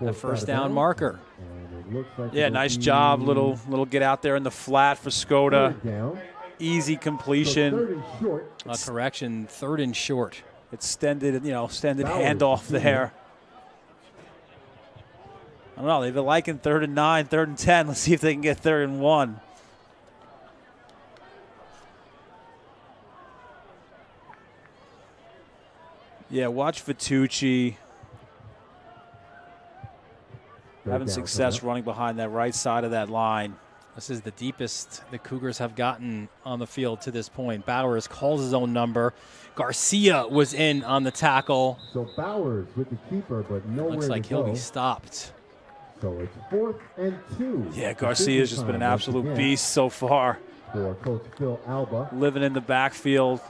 the first down marker. Yeah, nice job. Little get out there in the flat for Skoda. Easy completion. A correction, 3rd and short. Extended handoff there. I don't know. They've been liking 3rd and 9, 3rd and 10. Let's see if they can get 3rd and 1. Yeah, watch Vitucci having success running behind that right side of that line. This is the deepest the Cougars have gotten on the field to this point. Bowers calls his own number. Garcia was in on the tackle. So Bowers with the keeper, but nowhere Looks like to he'll go. be stopped. So it's 4th and 2. Yeah, Garcia's just been an absolute beast so far. For Coach Phil Alba. Living in the backfield.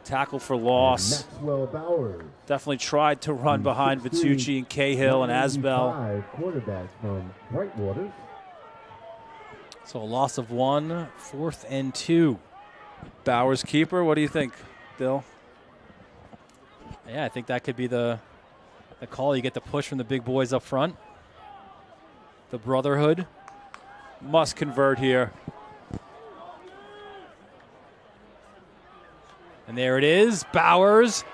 Tackle for loss. Maxwell Bowers. Definitely tried to run behind Vitucci and Cahill and Asbel. Quarterback from Brightwater. So a loss of 1, 4th and 2. Bowers keeper, what do you think, Bill? Yeah, I think that could be the call. You get the push from the big boys up front. The brotherhood. Must convert here. And there it is. Bowers,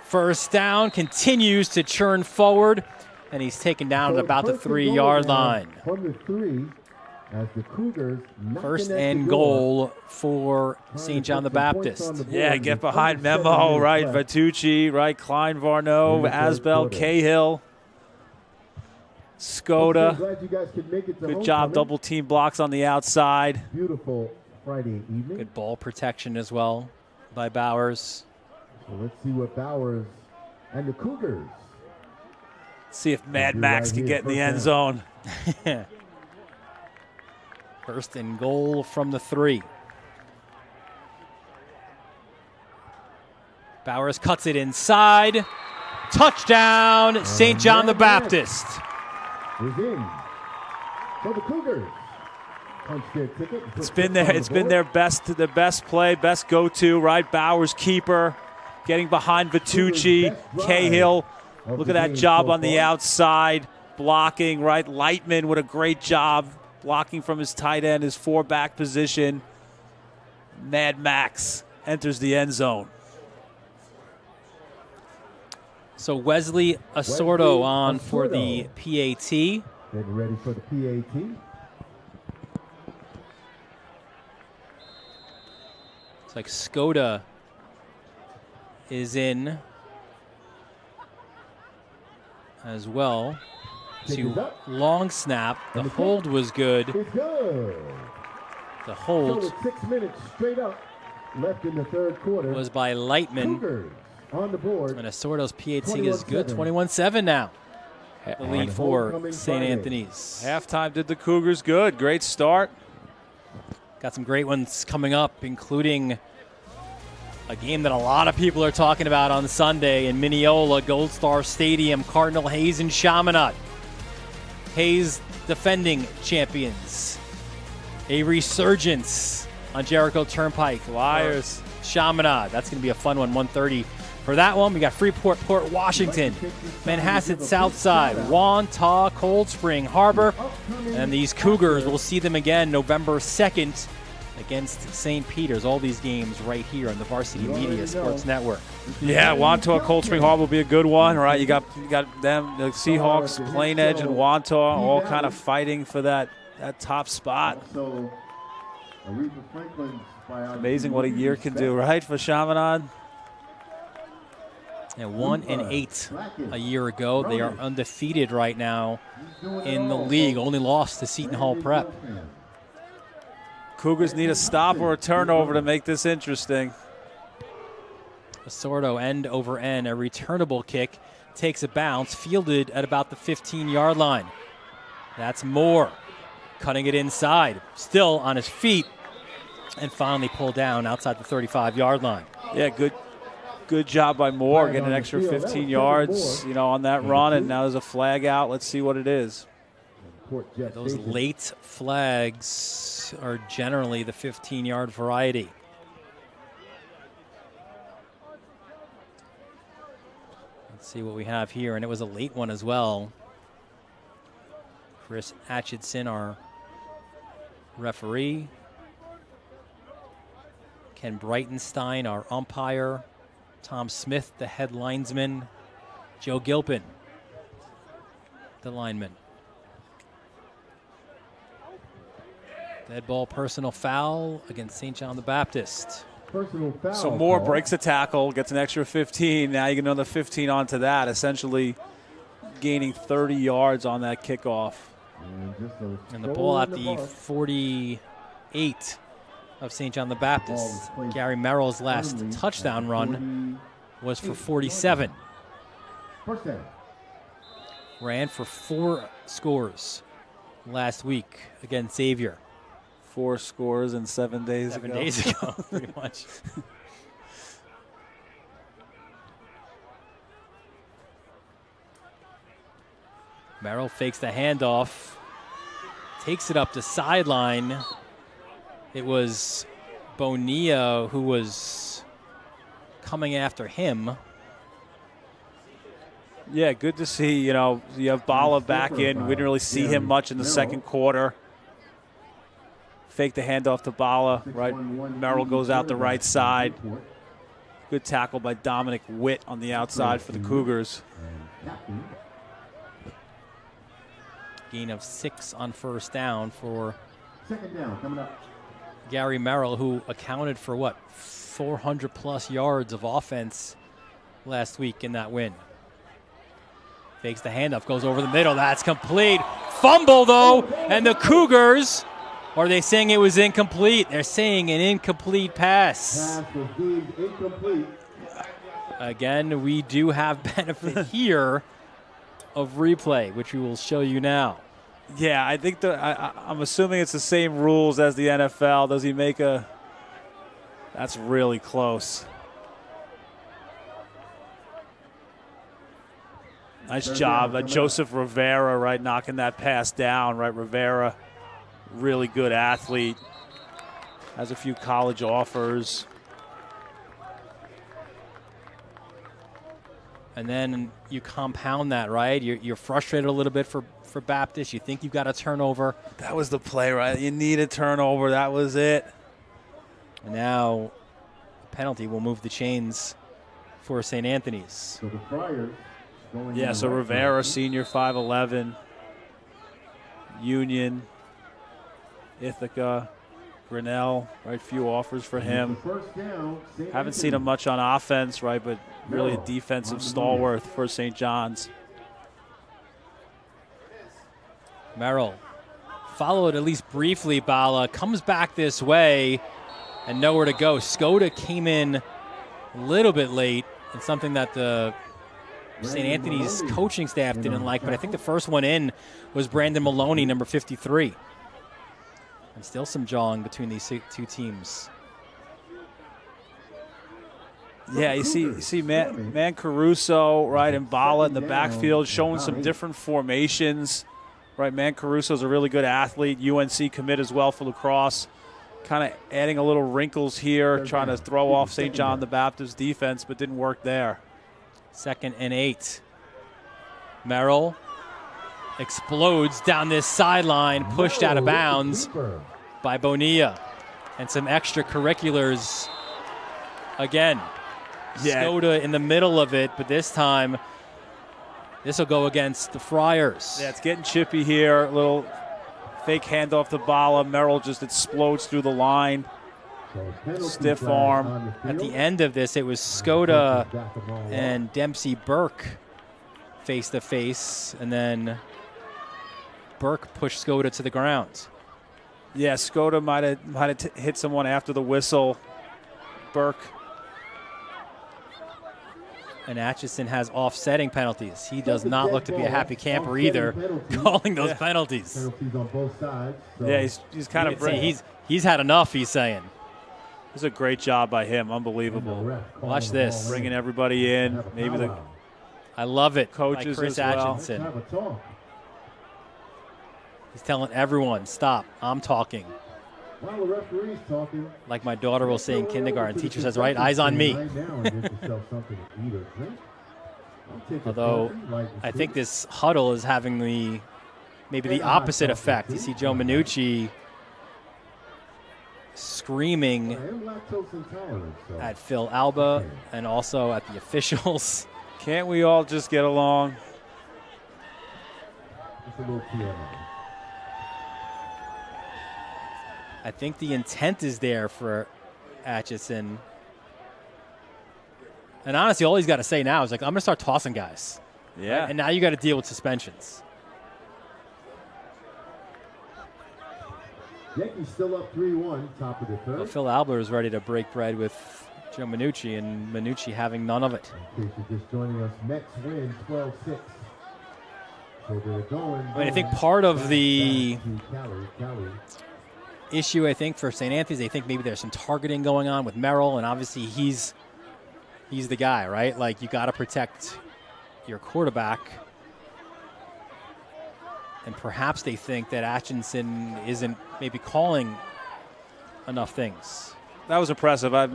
first down, continues to churn forward, and he's taken down at about the 3-yard line. From the 3, as the Cougars First and goal for St. John the Baptist. Yeah, get behind Memo, right? Vitucci, right? Klein, Varno, Asbel, Cahill. Skoda. Glad you guys could make it to Good job, homecoming. double team blocks on the outside. Beautiful Friday evening. Good ball protection as well by Bowers. So let's see what Bowers and the Cougars. See if Mad Max can get in the end zone. First and goal from the 3. Bowers cuts it inside. Touchdown, St. John the Baptist. Is in. So the Cougars punch their ticket. It's been their best play, best go-to, right? Bowers keeper, getting behind Vitucci, Cahill. Look at that job on the outside, blocking, right? Lightman with a great job blocking from his tight end, his 4-back position. Mad Max enters the end zone. So Wesley Osordo on for the PAT. Getting ready for the PAT. It's like Skoda is in as well. To long snap. The hold was good. It's good. The hold So 6 minutes straight up left in the third quarter. was by Lightman. Cougars on the board. And Osordo's PAT is good. 21-7 now. The lead for St. Anthony's. Halftime did the Cougars good. Great start. Got some great ones coming up, including a game that a lot of people are talking about on Sunday in Mineola, Gold Star Stadium, Cardinal Hayes and Chaminade. Hayes defending champions. A resurgence on Jericho Turnpike. Flyers. Chaminade. That's going to be a fun one, 1:30. For that one, we got Freeport, Port Washington, Manhasset, Southside, Wantagh, Cold Spring Harbor. And these Cougars, we'll see them again November 2nd against St. Peter's. All these games right here on the Varsity Media Sports Network. Yeah, Wantagh, Cold Spring Harbor will be a good one, right? You got them, the Seahawks, Plain Edge, and Wantagh all kind of fighting for that top spot. Amazing what a year can do, right, for Chaminade? And 1-8 a year ago. They are undefeated right now in the league. Only lost to Seton Hall Prep. Cougars need a stop or a turnover to make this interesting. Osordo end over end, a returnable kick, takes a bounce, fielded at about the 15-yard line. That's Moore, cutting it inside, still on his feet, and finally pulled down outside the 35-yard line. Yeah, good job by Moore, getting an extra 15 yards, on that run, and now there's a flag out. Let's see what it is. Those late flags are generally the 15-yard variety. Let's see what we have here, and it was a late one as well. Chris Atchison, our referee. Ken Breitenstein, our umpire. Tom Smith, the head linesman. Joe Gilpin, the lineman. Dead ball personal foul against St. John the Baptist. Personal foul. So Moore breaks a tackle, gets an extra 15. Now you get another 15 onto that, essentially gaining 30 yards on that kickoff. And the ball at the 48 of St. John the Baptist. Gary Merrill's last touchdown run was for 47. First down. Ran for 4 scores last week against Xavier. 4 scores in 7 days 7 ago. days ago, pretty much. Merrill fakes the handoff, takes it up the sideline. It was Bonilla who was coming after him. Yeah, good to see, you have Bala back in. We didn't really see him much in the second quarter. Fake the handoff to Bala, right? Merrill goes out the right side. Good tackle by Dominic Witt on the outside for the Cougars. Gain of 6 on first down for Second down coming up. Gary Merrill, who accounted for 400 plus yards of offense last week in that win. Fakes the handoff, goes over the middle. That's complete. Fumble, though, and the Cougars, or are they saying it was incomplete? They're saying an incomplete pass. Pass was deemed incomplete. Again, we do have benefit here of replay, which we will show you now. Yeah, I think I'm assuming it's the same rules as the NFL. Does he make a? That's really close. Nice job, Joseph Rivera, right, knocking that pass down, right? Rivera, really good athlete, has a few college offers. And then you compound that, right? You're frustrated a little bit for Baptist. You think you've got a turnover. That was the play, right? You need a turnover. That was it. And now a penalty will move the chains for St. Anthony's. So the Friars going Yeah, so Rivera, senior, 5'11". Union, Ithaca, Grinnell, right? Few offers for him. First down, Haven't seen him much on offense, right? But really a defensive stalwart for St. John's. Merrill followed at least briefly. Bala comes back this way and nowhere to go. Skoda came in a little bit late, and something that the St. Anthony's coaching staff didn't like, but I think the first one in was Brandon Maloney, number 53. And still some jawing between these two teams. Yeah, you see Man Caruso, right, and Bala in the backfield showing some different formations. Right, Man Caruso's a really good athlete. UNC commit as well for lacrosse. Kind of adding a little wrinkles here, trying to throw off St. John the Baptist defense, but didn't work there. 2nd and 8. Merrill explodes down this sideline, pushed out of bounds by Bonilla. And some extracurriculars again. Yeah. Skoda in the middle of it, but this time this will go against the Friars. Yeah, it's getting chippy here. A little fake handoff to Bala. Merrill just explodes through the line. Stiff arm. At the end of this, it was Skoda and Dempsey Burke face to face, and then Burke pushed Skoda to the ground. Yeah, Skoda might have hit someone after the whistle. Burke. And Atchison has offsetting penalties. He does not look to be a happy camper either, calling those penalties. Penalties on both sides. So Yeah, he's kind of he's had enough, he's saying. This is a great job by him. Unbelievable. Watch this. Bringing everybody in. Maybe the I love it. coaches by Chris as well. Atchison. have a talk. He's telling everyone, stop, I'm talking. While the referee's talking, Like my daughter will say in kindergarten. Teacher says, right, eyes on me. right now and get yourself something to eat or drink. I'll take a Although coffee, like I the think soup. this huddle is having maybe the opposite effect. You see Joe Minucci screaming I am lactose intolerant, so at Phil Alba and also at the officials. Can't we all just get along? just a little TMI. I think the intent is there for Atchison. And honestly, all he's got to say now is like, I'm going to start tossing guys. Yeah. And now you got to deal with suspensions. Yankees still up 3-1, top of the third. Well, Phil Alba is ready to break bread with Joe Minucci, and Minucci having none of it. In case you're just joining us, Mets win 12-6. So they're going. I mean, I think part of the Cali. issue, I think, for St. Anthony's, I think maybe there's some targeting going on with Merrill, and obviously he's the guy, right? Like, you got to protect your quarterback. And perhaps they think that Atchison isn't maybe calling enough things. That was impressive. I've,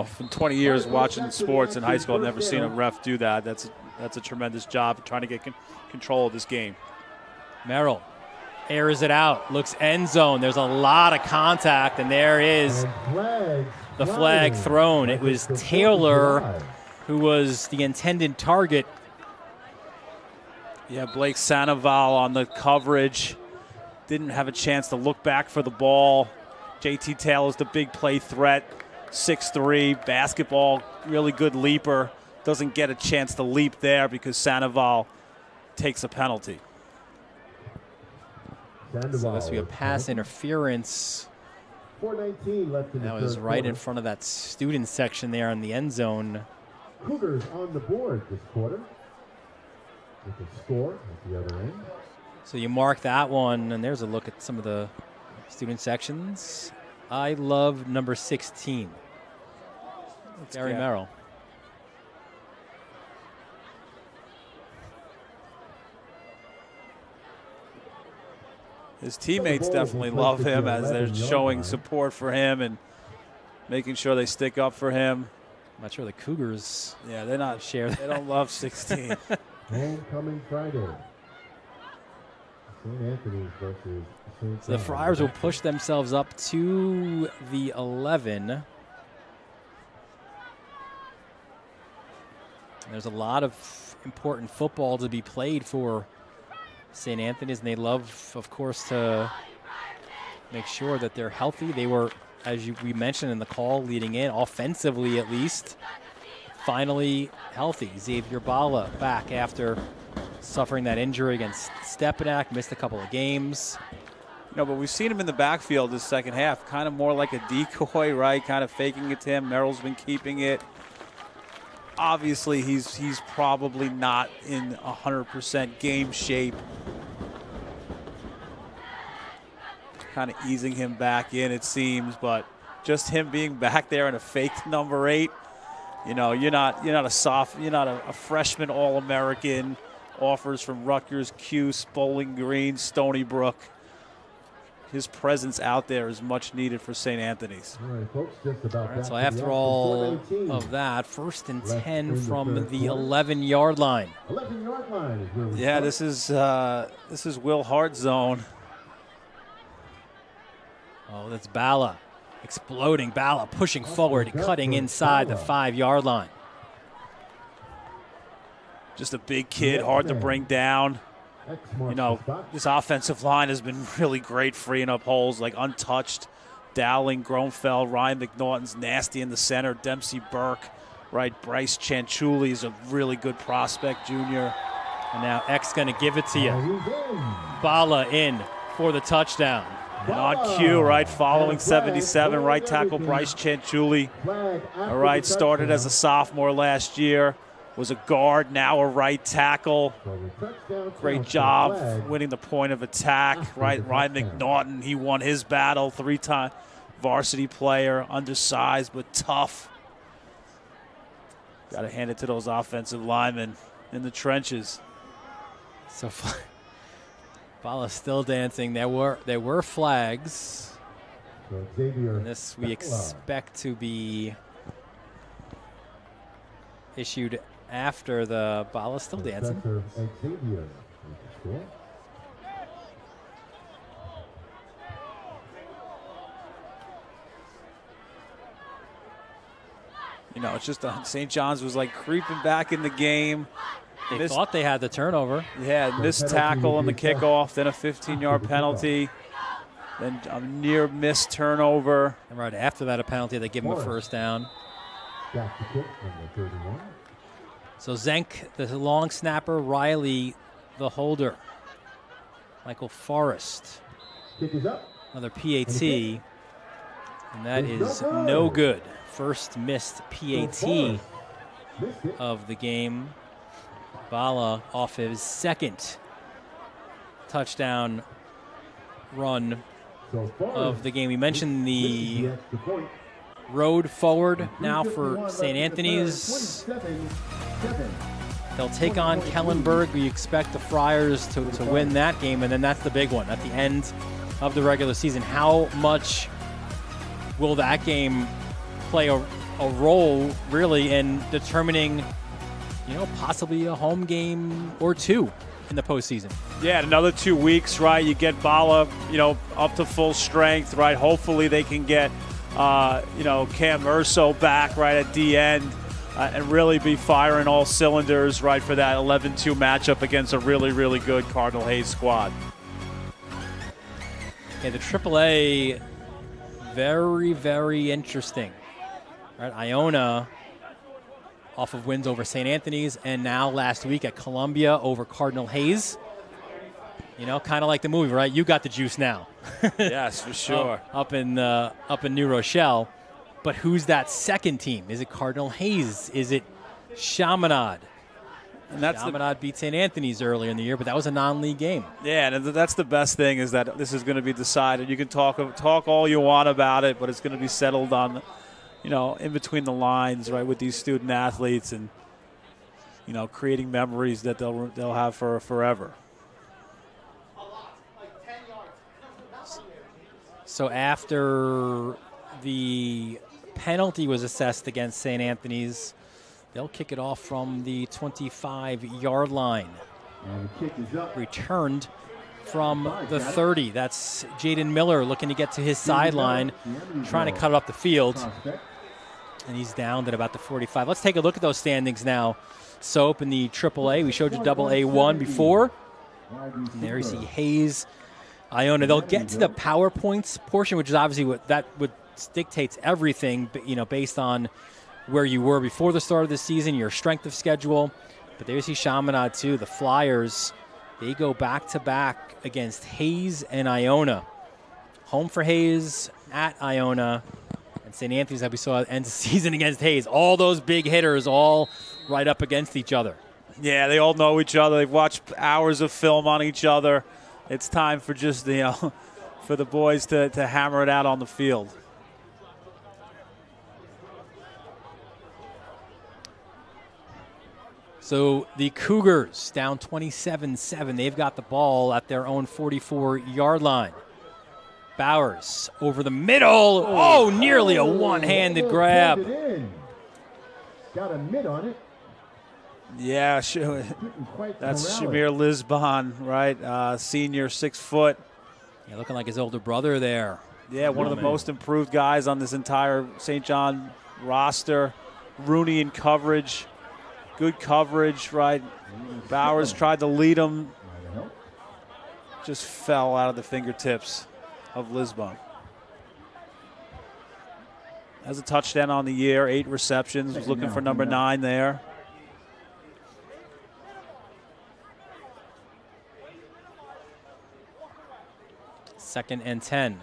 for 20 years watching sports in high school, I've never seen a ref do that. That's a tremendous job trying to get control of this game. Merrill airs it out, looks end zone. There's a lot of contact, and there is the flag thrown. It was Taylor who was the intended target. Yeah, Blake Sandoval on the coverage. Didn't have a chance to look back for the ball. JT Taylor's the big play threat. 6'3", basketball, really good leaper. Doesn't get a chance to leap there because Sandoval takes a penalty. So this will be a pass interference. 4:19 left in the That was third right in quarter. front of that student section there in the end zone. Cougars on the board this quarter with a score at the other end. So you mark that one, and there's a look at some of the student sections. I love number 16. Gary get- Merrill. His teammates definitely love him as they're showing support for him and making sure they stick up for him. I'm not sure the Cougars. Yeah, they're not share. They don't love 16. Homecoming Friday. St. Anthony's versus St. So the Friars will push themselves up to the 11. There's a lot of important football to be played for St. Anthony's, and they love, of course, to make sure that they're healthy. They were, as we mentioned in the call leading in, offensively at least, finally healthy. Xavier Bala back after suffering that injury against Stepanak, missed a couple of games. No, but we've seen him in the backfield this second half, kind of more like a decoy, right? Kind of faking it to him. Merrill's been keeping it. Obviously, he's probably not in 100% game shape. Kind of easing him back in, it seems, but just him being back there in a fake number 8, you know, you're not a freshman All-American. Offers from Rutgers, Cuse, Bowling Green, Stony Brook. His presence out there is much needed for St. Anthony's. All right, folks, just about All right, that so for the after action. all 4:19. of that, 1st and Left 10 in the from third the quarter. 11-yard line. 11-yard line is where we Yeah, start. this is Will Hart zone. Oh, that's Bala. Exploding Bala, pushing forward, cutting inside the 5-yard line. Just a big kid, hard to bring down. You know, this offensive line has been really great freeing up holes, like untouched. Dowling, Gronfeld, Ryan McNaughton's nasty in the center. Dempsey Burke, right? Bryce Chanchuli is a really good prospect, junior. And now X going to give it to you. Bala in for the touchdown. And on cue, right, following 77, right tackle Bryce Chanchuli. All right, started as a sophomore last year. Was a guard, now a right tackle. Great job winning the point of attack. Right, Ryan McNaughton, he won his battle, 3-time varsity player, undersized but tough. Got to hand it to those offensive linemen in the trenches. So Bala still dancing. There were flags. And this we expect to be issued after the Bala still dancing. You know, it's just St. John's was like creeping back in the game. They thought they had the turnover. Yeah, missed tackle on the kickoff, then a 15-yard penalty, then a near missed turnover. And right after that, a penalty. They give him a first down. So Zenk, the long snapper, Riley, the holder. Michael Forrest, another PAT, and that is no good. First missed PAT of the game. Bala off his second touchdown run of the game. We mentioned the road forward now for St. Anthony's. They'll take on Kellenberg. We expect the Friars to win that game, and then that's the big one at the end of the regular season. How much will that game play a role, really, in determining, you know, possibly a home game or two in the postseason? Yeah, another 2 weeks, right? You get Bala, you know, up to full strength, right? Hopefully they can get, you know, Cam Urso back right at the end and really be firing all cylinders, right, for that 11-2 matchup against a really, really good Cardinal Hayes squad. Okay, the AAA, very, very interesting. Right, Iona off of wins over St. Anthony's, and now last week at Columbia over Cardinal Hayes. You know, kind of like the movie, right? You got the juice now. Yes, for sure. Up in New Rochelle. But who's that second team? Is it Cardinal Hayes? Is it Chaminade? And that's Chaminade beat St. Anthony's earlier in the year, but that was a non-league game. Yeah, and that's the best thing is that this is going to be decided. You can talk all you want about it, but it's going to be settled on, you know, in between the lines, right, with these student athletes, and you know, creating memories that they'll have for forever. So after the penalty was assessed against St. Anthony's, they'll kick it off from the 25-yard line. And the kick is up. Returned from the 30. That's Jaden Miller looking to get to his sideline, trying to cut it up the field. And he's down at about the 45. Let's take a look at those standings now. Soap in the AAA. We showed you AA1 before. And there you see Hayes, Iona. They'll get to the PowerPoints portion, which is obviously what dictates everything, you know, based on where you were before the start of the season, your strength of schedule. But there you see Chaminade too. The Flyers, they go back-to-back against Hayes and Iona. Home for Hayes, at Iona. And St. Anthony's, that we saw end the season against Hayes. All those big hitters all right up against each other. Yeah, they all know each other. They've watched hours of film on each other. It's time for just for the boys to hammer it out on the field. So the Cougars down 27-7. They've got the ball at their own 44-yard line. Bowers over the middle. Oh, nearly a one-handed grab. Got a mid on it. Yeah, that's Shamir Lisbon, right? Senior, 6 foot. Yeah, looking like his older brother there. Yeah, one of the most improved guys on this entire St. John roster. Rooney in coverage. Good coverage, right? Bowers tried to lead him. Just fell out of the fingertips of Lisbon. Has a touchdown on the year, 8 receptions. Was looking for number 9 there. Second and 10.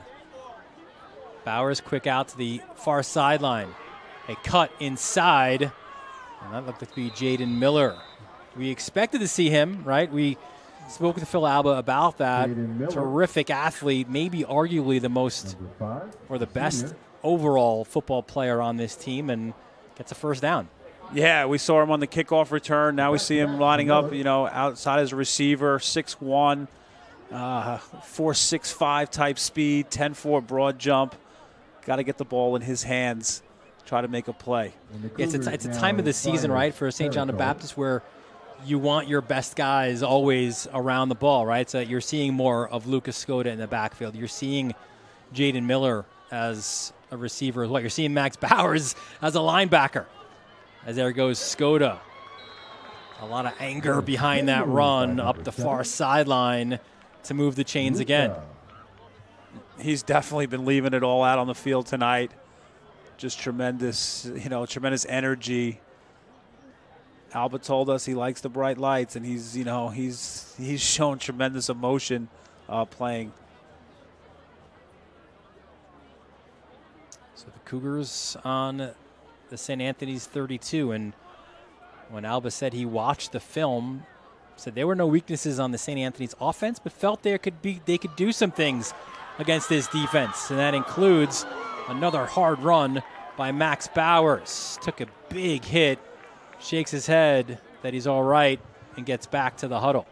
Bowers quick out to the far sideline. A cut inside. And that looked to be Jaden Miller. We expected to see him, right? We spoke with Phil Alba about that. Terrific athlete, maybe arguably the most or the best overall football player on this team, and gets a first down. Yeah, we saw him on the kickoff return. Now we see him lining up, you know, outside as a receiver, 6'1", 4.65 type speed, 10.4 broad jump. Got to get the ball in his hands. Try to make a play. Yeah, it's a time of the season, right, for St. John the Baptist where you want your best guys always around the ball, right? So you're seeing more of Lucas Skoda in the backfield. You're seeing Jaden Miller as a receiver as well. You're seeing Max Bowers as a linebacker. As there goes Skoda. A lot of anger behind that run up the far sideline to move the chains again. He's definitely been leaving it all out on the field tonight. Just tremendous, tremendous energy. Alba told us he likes the bright lights, and he's shown tremendous emotion playing. So the Cougars on the St. Anthony's 32, and when Alba said he watched the film, said there were no weaknesses on the St. Anthony's offense, but felt they could do some things against this defense, and that includes another hard run by Max Bowers. Took a big hit, shakes his head that he's all right, and gets back to the huddle.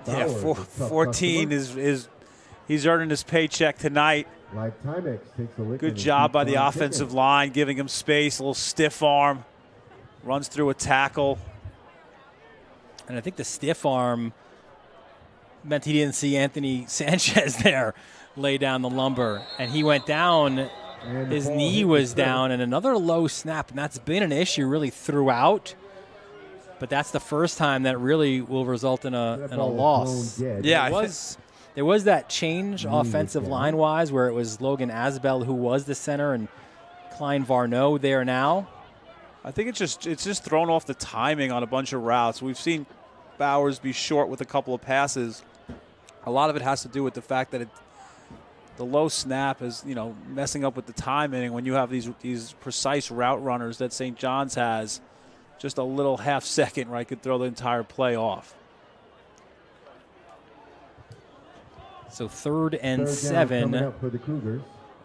Yeah, 14 is he's earning his paycheck tonight. Good job by the offensive line, giving him space, a little stiff arm, runs through a tackle. And I think the stiff arm meant he didn't see Anthony Sanchez there lay down the lumber, and he went down. His knee was down, and another low snap, and that's been an issue really throughout. But that's the first time that really will result in a loss. Yeah, there was that change offensive line-wise where it was Logan Asbell who was the center and Klein Varno there now. I think it's just thrown off the timing on a bunch of routes. We've seen Bowers be short with a couple of passes. A lot of it has to do with the fact that the low snap is, messing up with the timing. And when you have these precise route runners that St. John's has, just a little half second, right, could throw the entire play off. So 3rd and 7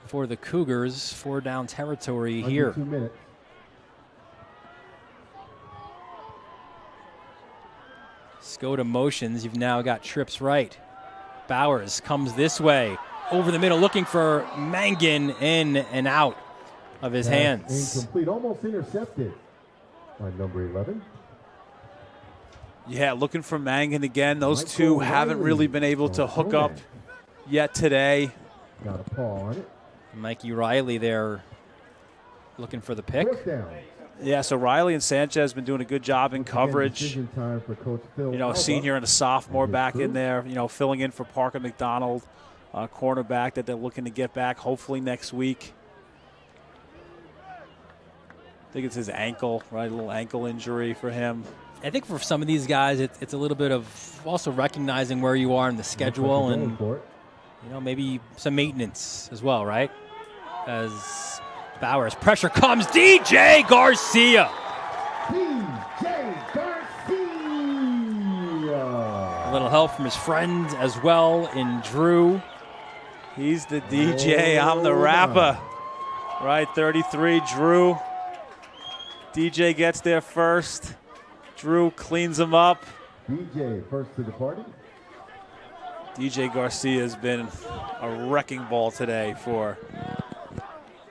for the Cougars. 4 down territory here. 2 minutes. Skoda motions. You've now got trips right. Bowers comes this way. Over the middle, looking for Mangan, in and out of his hands. Incomplete, almost intercepted by number 11. Yeah, looking for Mangan again. Those two haven't really been able to hook up yet today. Got a paw on it. Mikey Riley there looking for the pick. Yeah, so Riley and Sanchez been doing a good job in coverage. Decision time for Coach Phil. A senior and a sophomore back in there, filling in for Parker McDonald, cornerback that they're looking to get back hopefully next week. I think it's his ankle, right? A little ankle injury for him. I think for some of these guys, it's a little bit of also recognizing where you are in the schedule and, maybe some maintenance as well, right? As Bowers, pressure comes, DJ Garcia. DJ Garcia. A little help from his friend as well in Drew. He's the DJ, I'm the rapper. Right, 33, Drew. DJ gets there first. Drew cleans him up. DJ first to the party. DJ Garcia has been a wrecking ball today for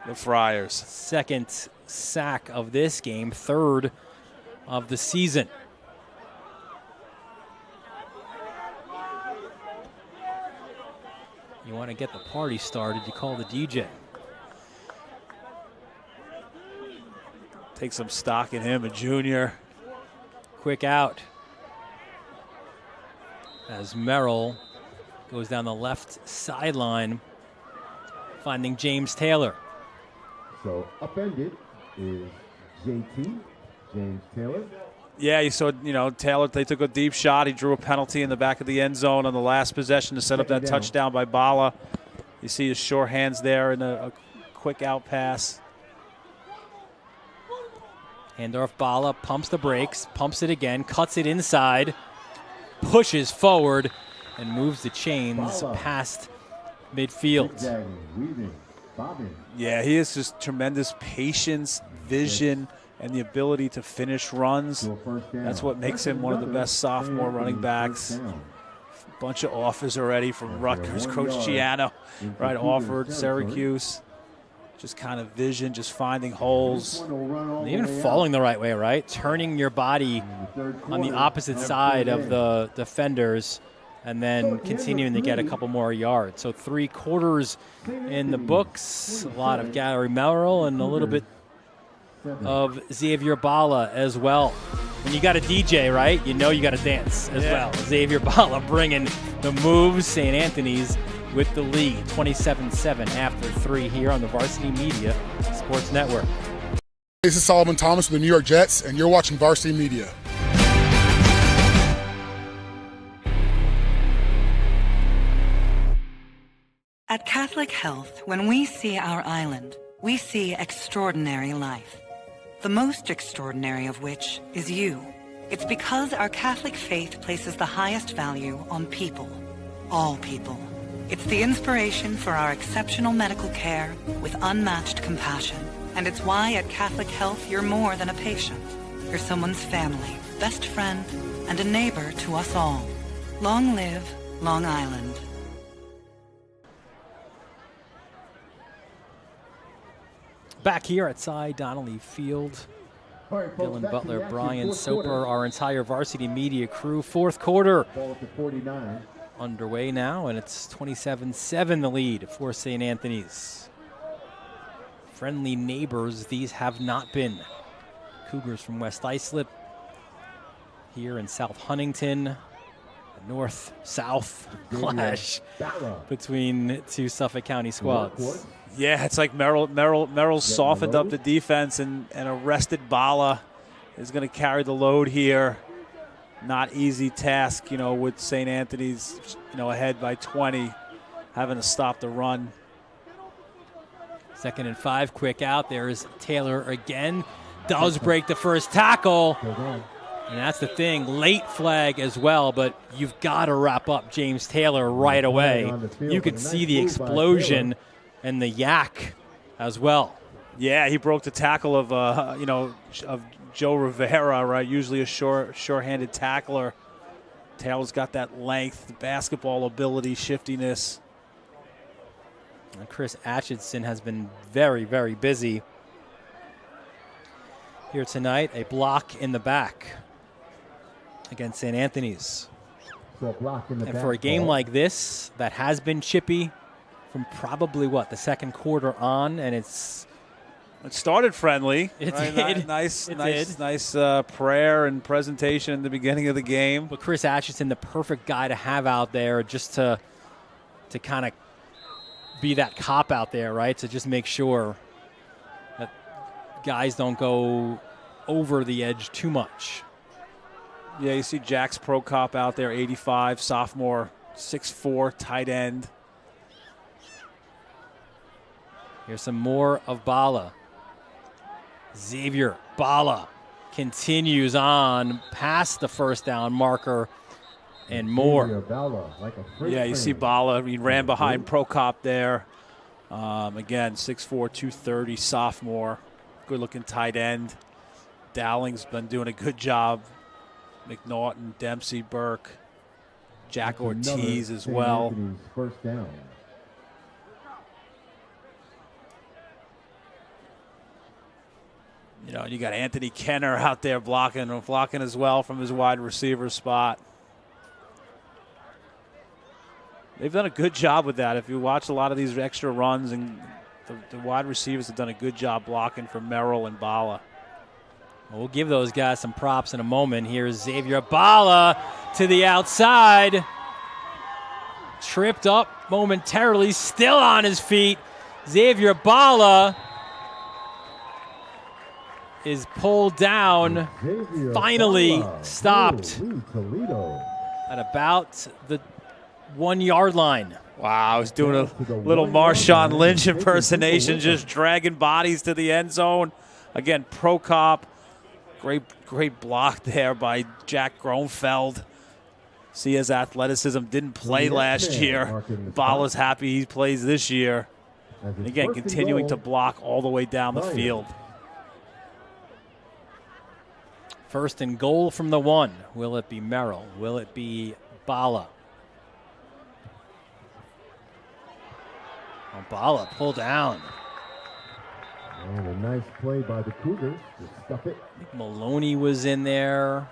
the Friars. 2nd sack of this game, 3rd of the season. You want to get the party started, you call the DJ. Take some stock in him, a junior. Quick out as Merrill goes down the left sideline, finding James Taylor. So upended is JT, James Taylor. Yeah, you saw, Taylor, they took a deep shot. He drew a penalty in the back of the end zone on the last possession to set up that touchdown by Bala. You see his sure hands there in a quick out pass. Handoff, Bala pumps the brakes, pumps it again, cuts it inside, pushes forward, and moves the chains past midfield. Yeah, he has just tremendous patience, vision, and the ability to finish runs. That's what makes him one of the best sophomore running backs. Bunch of offers already from Rutgers. Coach Giano, right, offered Syracuse. Just kind of vision, just finding holes. Even falling the right way, right? Turning your body on the opposite side of the defenders and then continuing to get a couple more yards. So 3 quarters in the books. A lot of Gary Merrill and a little bit of Xavier Bala as well. When you got a DJ, right, you got to dance as well. Xavier Bala bringing the moves. St. Anthony's with the lead, 27-7 after 3 here on the Varsity Media Sports Network. This is Solomon Thomas with the New York Jets, and you're watching Varsity Media. At Catholic Health, when we see our island, we see extraordinary life. The most extraordinary of which is you. It's because our Catholic faith places the highest value on people, all people. It's the inspiration for our exceptional medical care with unmatched compassion. And it's why at Catholic Health you're more than a patient. You're someone's family, best friend, and a neighbor to us all. Long live Long Island. Back here at Cy Donnelly Field, Dylan Butler, Brian Soper, our entire Varsity Media crew. 4th quarter underway now, and it's 27-7 the lead for St. Anthony's. Friendly neighbors, these have not been. Cougars from West Islip here in South Huntington, north-south clash between two Suffolk County squads. Yeah, it's like Merrill softened up the defense and arrested Bala. Is going to carry the load here. Not easy task, with St. Anthony's, ahead by 20, having to stop the run. 2nd and 5, quick out. There's Taylor again. Does break the first tackle. And that's the thing, late flag as well, but you've got to wrap up James Taylor right away. You can see the explosion and the yak as well. Yeah, he broke the tackle of Joe Rivera, right? Usually a short-handed tackler. Taylor's got that length, basketball ability, shiftiness. And Chris Atchison has been very, very busy here tonight. A block in the back against St. Anthony's. So a block in the And back for a game ball. like this that has been chippy from probably, the second quarter on, and it started friendly. It right? did. Nice prayer and presentation in the beginning of the game. But Chris Atchison, the perfect guy to have out there just to kind of be that cop out there, right? To just make sure that guys don't go over the edge too much. Yeah, you see Jax Pro Cop out there, 85, sophomore, 6'4", tight end. Here's some more of Bala. Xavier Bala continues on past the first down marker and more. Yeah, you see Bala. He ran behind Prokop there. Again, 6'4", 230, sophomore. Good-looking tight end. Dowling's been doing a good job. McNaughton, Dempsey, Burke, Jack Ortiz as well. First down. You got Anthony Kenner out there blocking as well from his wide receiver spot. They've done a good job with that. If you watch a lot of these extra runs, and the wide receivers have done a good job blocking for Merrill and Bala. We'll give those guys some props in a moment. Here's Xavier Bala to the outside. Tripped up momentarily, still on his feet. Xavier Bala is pulled down, finally stopped at about the 1 yard line. Wow, he's doing a little Marshawn Lynch impersonation, just dragging bodies to the end zone. Again, Prokop, great block there by Jack Gronfeld. See his athleticism, didn't play last year. Bala's happy he plays this year. And again, continuing to block all the way down the field. 1st and goal from the 1. Will it be Merrill? Will it be Bala? Oh, Bala pulled down. And a nice play by the Cougars to stuff it. I think Maloney was in there.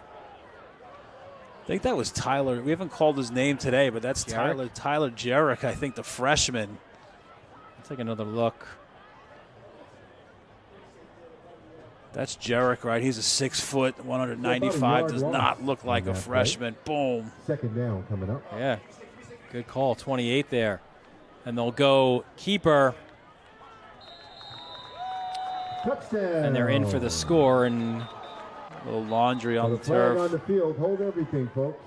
I think that was Tyler. We haven't called his name today, but that's Jarek? Tyler Jarek, I think, the freshman. Let's take another look. That's Jarek, right? He's a 6 foot, 195. Does not look like a freshman. Boom. Second down coming up. Yeah, good call. 28 there. And they'll go keeper. Touchdown. And they're in for the score. And a little laundry on the flag turf. on the field. Hold everything, folks.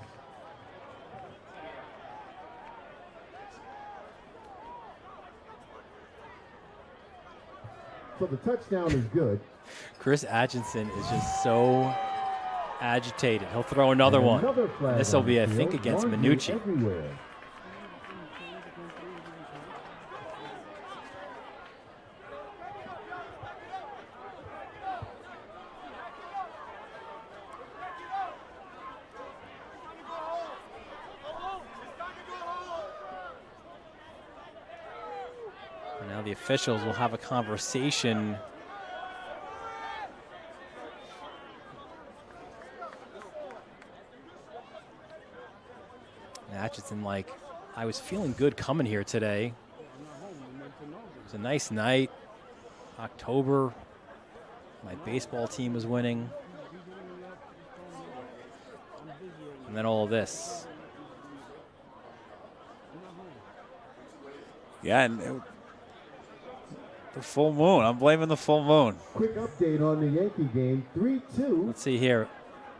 So the touchdown is good. Chris Atchison is just so agitated. He'll throw another one. This will be, I think, against Minucci. Everywhere. And now the officials will have a conversation. Atchison, I was feeling good coming here today. It was a nice night. October. My baseball team was winning. And then all of this. Yeah, and the full moon. I'm blaming the full moon. Quick update on the Yankee game. 3-2. Let's see here.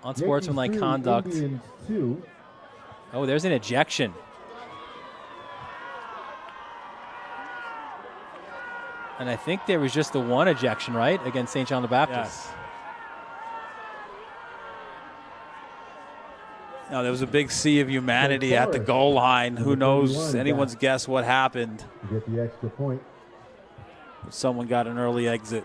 Unsportsmanlike conduct. Indians 2. Oh, there's an ejection. And I think there was just the one ejection, right, against St. John the Baptist. Yes. No, there was a big sea of humanity at the goal line. Who knows? Anyone's guess what happened. You get the extra point. Someone got an early exit.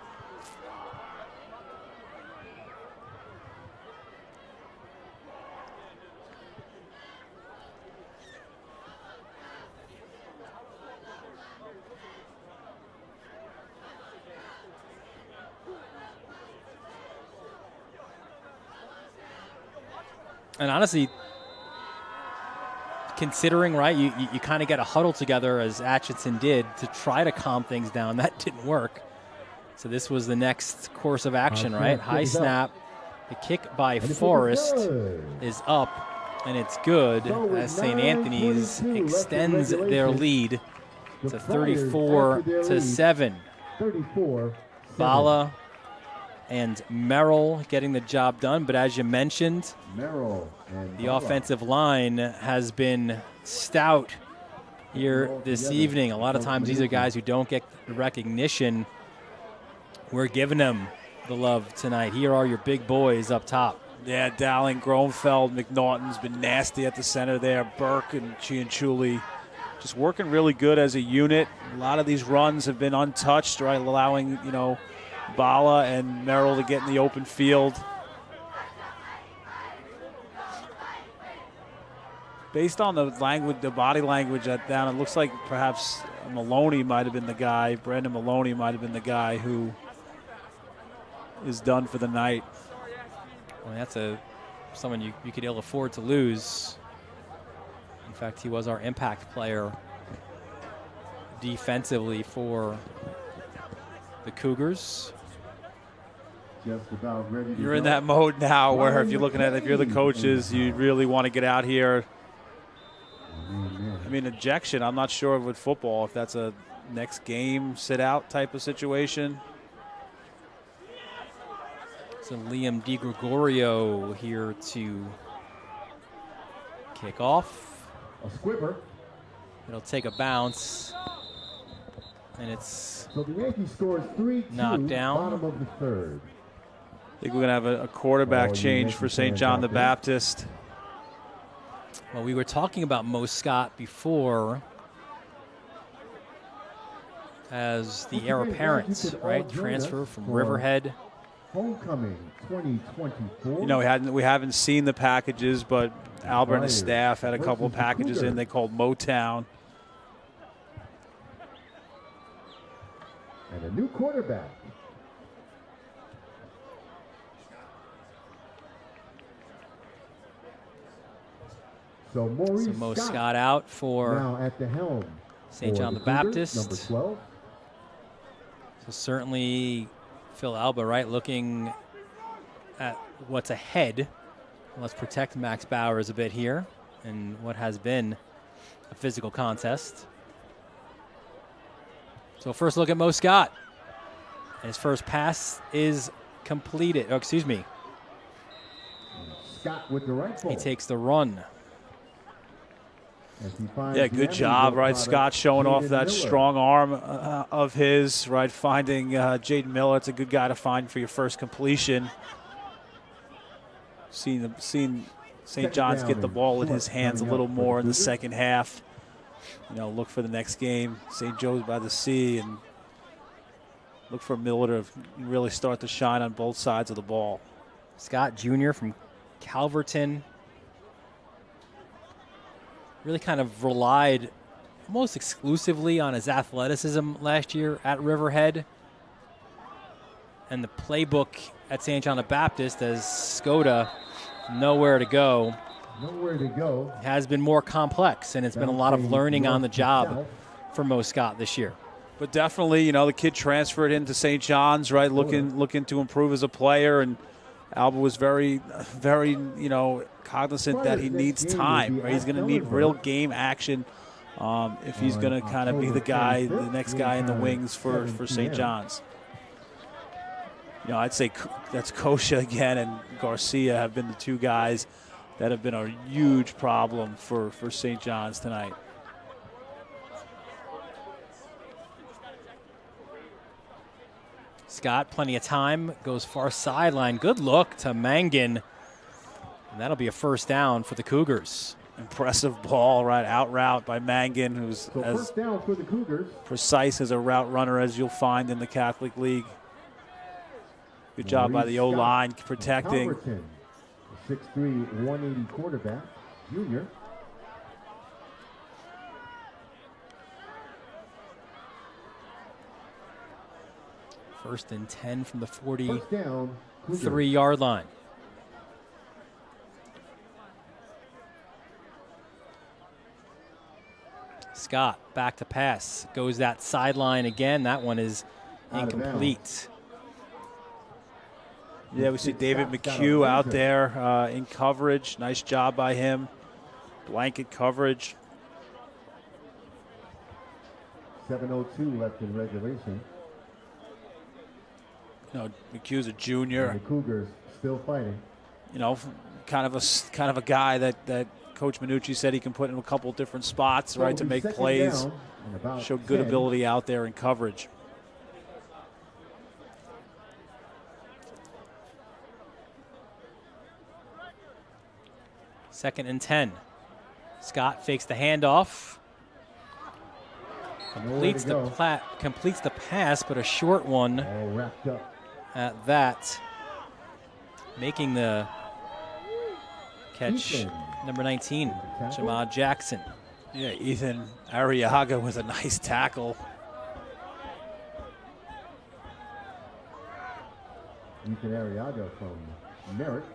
And honestly, considering, right, you kind of get a huddle together as Atchison did to try to calm things down. That didn't work. So this was the next course of action, right? High snap. The kick by Forrest is up, and it's good as St. Anthony's extends their lead to 34-7. 34. Bala and Merrill getting the job done, but as you mentioned, Merrill and the offensive line has been stout here this evening. A lot of times these are guys who don't get the recognition. We're giving them the love tonight. Here are your big boys up top. Yeah, Dowling, Gronfeld, McNaughton's been nasty at the center there. Burke and Cianciulli just working really good as a unit. A lot of these runs have been untouched, right, allowing, Bala and Merrill to get in the open field. Based on the body language down, it looks like perhaps Maloney might have been the guy. Brandon Maloney might have been the guy who is done for the night. Well, that's someone you could ill afford to lose. In fact, he was our impact player defensively for the Cougars. Just about ready to You're in go. that mode now where if you're looking at it, if you're the coaches, you really want to get out here. I mean, ejection, I'm not sure with football if that's a next game sit-out type of situation. So Liam DiGregorio here to kick off. A squibber. It'll take a bounce. And it's So the Yankees scores 3-2. knocked down. Bottom of the third. I think we're going to have a quarterback change for St. John the Baptist. Well, we were talking about Mo Scott before as the heir apparent, right? Transfer from Riverhead. Homecoming 2024. We haven't seen the packages, but Albert and his staff had a couple of packages in they called Motown. And a new quarterback. So Maurice Mo Scott out for now at the helm. St. for John the Cougars, Baptist. Number 12. So certainly Phil Alba, right, looking at what's ahead. Let's protect Max Bowers a bit here in what has been a physical contest. So first look at Mo Scott. His first pass is completed. Oh, excuse me. Scott with the right ball. He takes the run. Yeah, good job, right? Scott showing off that strong arm of his, right? Finding Jaden Miller. It's a good guy to find for your first completion. Seen St. John's get the ball in his hands a little more in the second half. Look for the next game, St. Joe's by the Sea, and look for Miller to really start to shine on both sides of the ball. Scott Jr. from Calverton. Really kind of relied almost exclusively on his athleticism last year at Riverhead. And the playbook at St. John the Baptist, as Skoda, nowhere to go, has been more complex, and it's been a lot of learning on the job for Mo Scott this year. But definitely, the kid transferred into St. John's, right, looking to improve as a player, and Alba was very, very, cognizant that he needs time, right? He's going to need real game action if he's going to kind of be the guy, the next guy in the wings for St. John's. You know, I'd say that's Kosha again and Garcia have been the two guys that have been a huge problem for St. John's tonight. Scott, plenty of time, goes far sideline. Good look to Mangan. And that'll be a first down for the Cougars. Impressive ball, right out route by Mangan, who's as first down for the Cougars. Precise as a route runner as you'll find in the Catholic League. Good job by the O-line protecting. 6'3", 180 quarterback, junior. First and 10 from the First down, Cougars. 43-yard line. Scott back to pass. Goes that sideline again. That one is incomplete. Yeah, we see David McHugh out there in coverage. Nice job by him. Blanket coverage. 7:02 left in regulation. You know, McHugh's a junior. And the Cougars still fighting. You know, kind of a guy that Coach Minucci said he can put in a couple different spots, right, to make plays. Show good ability out there in coverage. Second and 10. Scott fakes the handoff. Completes the pass, but a short one all wrapped up at that. Making the catch, number 19, Jamad Jackson. Yeah, Ethan Arriaga with a nice tackle. Ethan Arriaga from Merritt,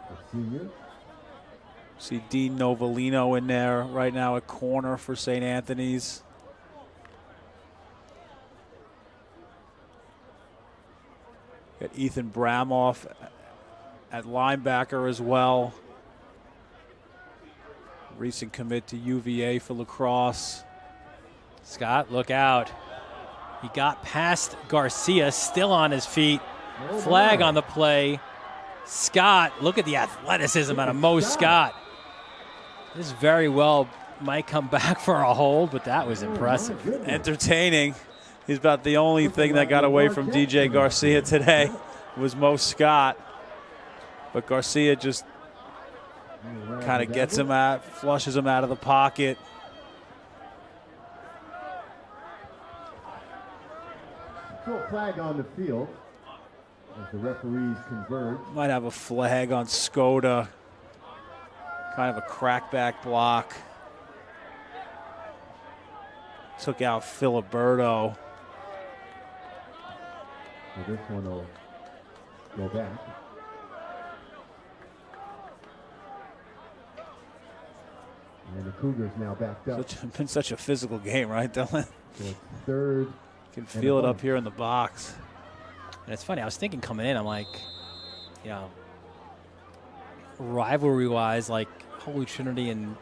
a senior. See Dean Novolino in there right now at corner for St. Anthony's. Got Ethan Bramoff at linebacker as well. Recent commit to UVA for lacrosse. Scott, look out. He got past Garcia, still on his feet. Flag on the play. Scott, look at the athleticism out of Mo Scott. This very well might come back for a hold, but that was impressive. Entertaining. He's about the only thing that got away from DJ Garcia today was Mo Scott. But Garcia just kind of gets him out, flushes him out of the pocket. Still a flag on the field as the referees converge. Might have a flag on Skoda. Kind of a crackback block. Took out Filiberto. So this one will go back. And the Cougars now backed up. It's been such a physical game, right, Dylan? So it's third. You can feel it up here in the box. And it's funny, I was thinking coming in, I'm like, you know, rivalry-wise, like Holy Trinity and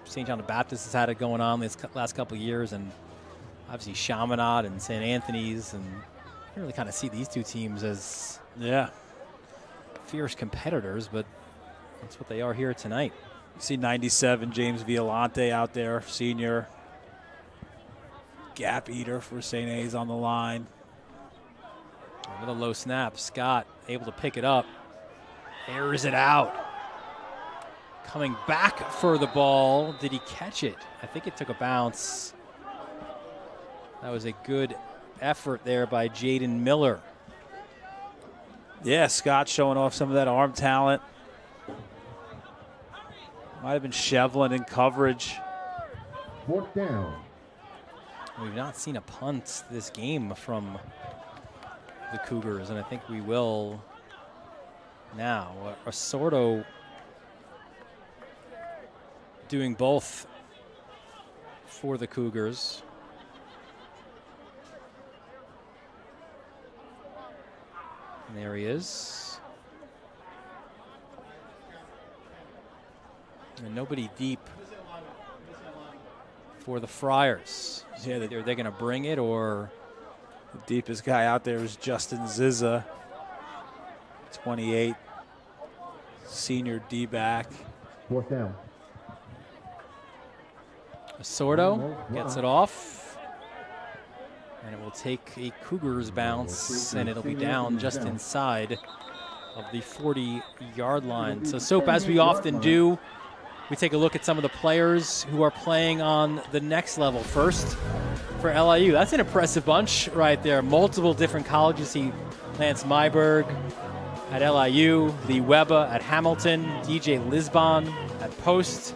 St. John the Baptist has had it going on this last couple of years, and obviously Chaminade and St. Anthony's, and you really kind of see these two teams as fierce competitors, but that's what they are here tonight. You see 97, James Violante out there, senior. Gap eater for St. A's on the line. Another low snap. Scott able to pick it up. Airs it out. Coming back for the ball. Did he catch it? I think it took a bounce. That was a good effort there by Jaden Miller. Yeah, Scott showing off some of that arm talent. Might have been Shevlin in coverage. Fourth down. We've not seen a punt this game from the Cougars, and I think we will now. Osordo doing both for the Cougars. And there he is. And nobody deep for the Friars. Yeah, they're going to bring it, or the deepest guy out there is Justin Zizza, 28, senior D-back. Fourth down. Sordo gets it off, and it will take a Cougars bounce, and it'll be down just inside of the 40-yard line. So, Soap, as we often do, we take a look at some of the players who are playing on the next level. First, for LIU, that's an impressive bunch right there. Multiple different colleges. See Lance Myberg at LIU, Lee Webber at Hamilton, DJ Lisbon at Post,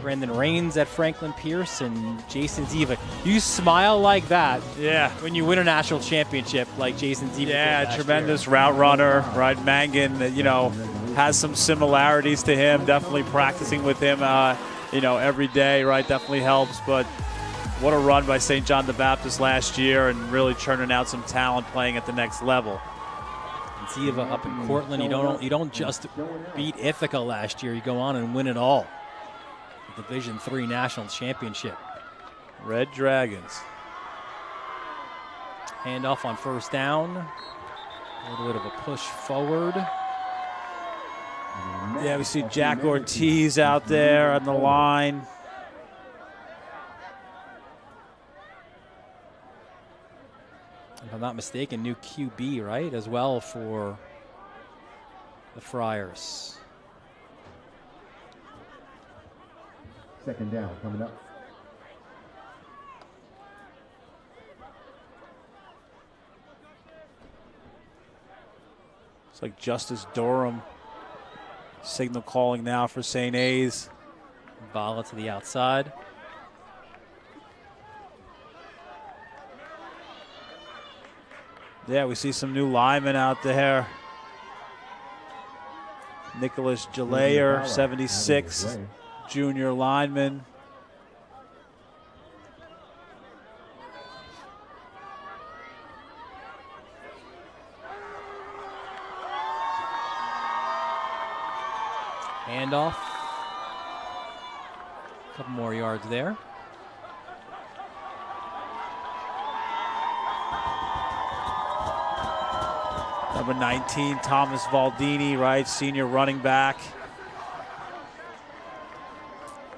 Brandon Rains at Franklin Pierce, and Jason Ziva. You smile like that, yeah, when you win a national championship like Jason Ziva. Yeah, tremendous route runner, right? Mangan, you know, has some similarities to him. Definitely practicing with him, you know, every day, right? Definitely helps. But what a run by St. John the Baptist last year, and really churning out some talent playing at the next level. And Ziva up in Cortland, you don't just beat Ithaca last year. You go on and win it all. Division III national championship. Red Dragons. Handoff on first down. A little bit of a push forward. Yeah, we see Jack Ortiz out there on the line. If I'm not mistaken, new QB, right, as well for the Friars. Second down coming up. It's like Justice Durham. Signal calling now for St. A's. Bala to the outside. Yeah, we see some new linemen out there. Nicholas Jalayer, 76, junior lineman. Handoff. A couple more yards there. Number 19, Thomas Valdini, right? Senior running back.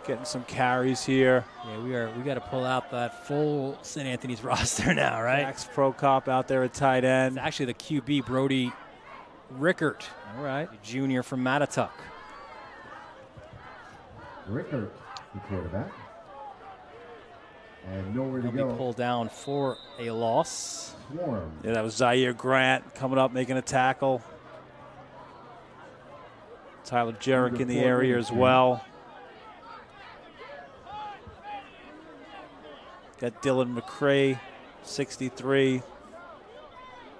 Getting some carries here. Yeah, we got to pull out that full St. Anthony's roster now, right? Max Prokop out there at tight end. It's actually the QB, Brody Rickert. All right. Junior from Mattatuck. Rickert, the quarterback. And nowhere to He'll go. be pulled down for a loss. Swarm. Yeah, that was Zaire Grant coming up, making a tackle. Tyler Jarek in the area as well. Got Dylan McCrae, 63,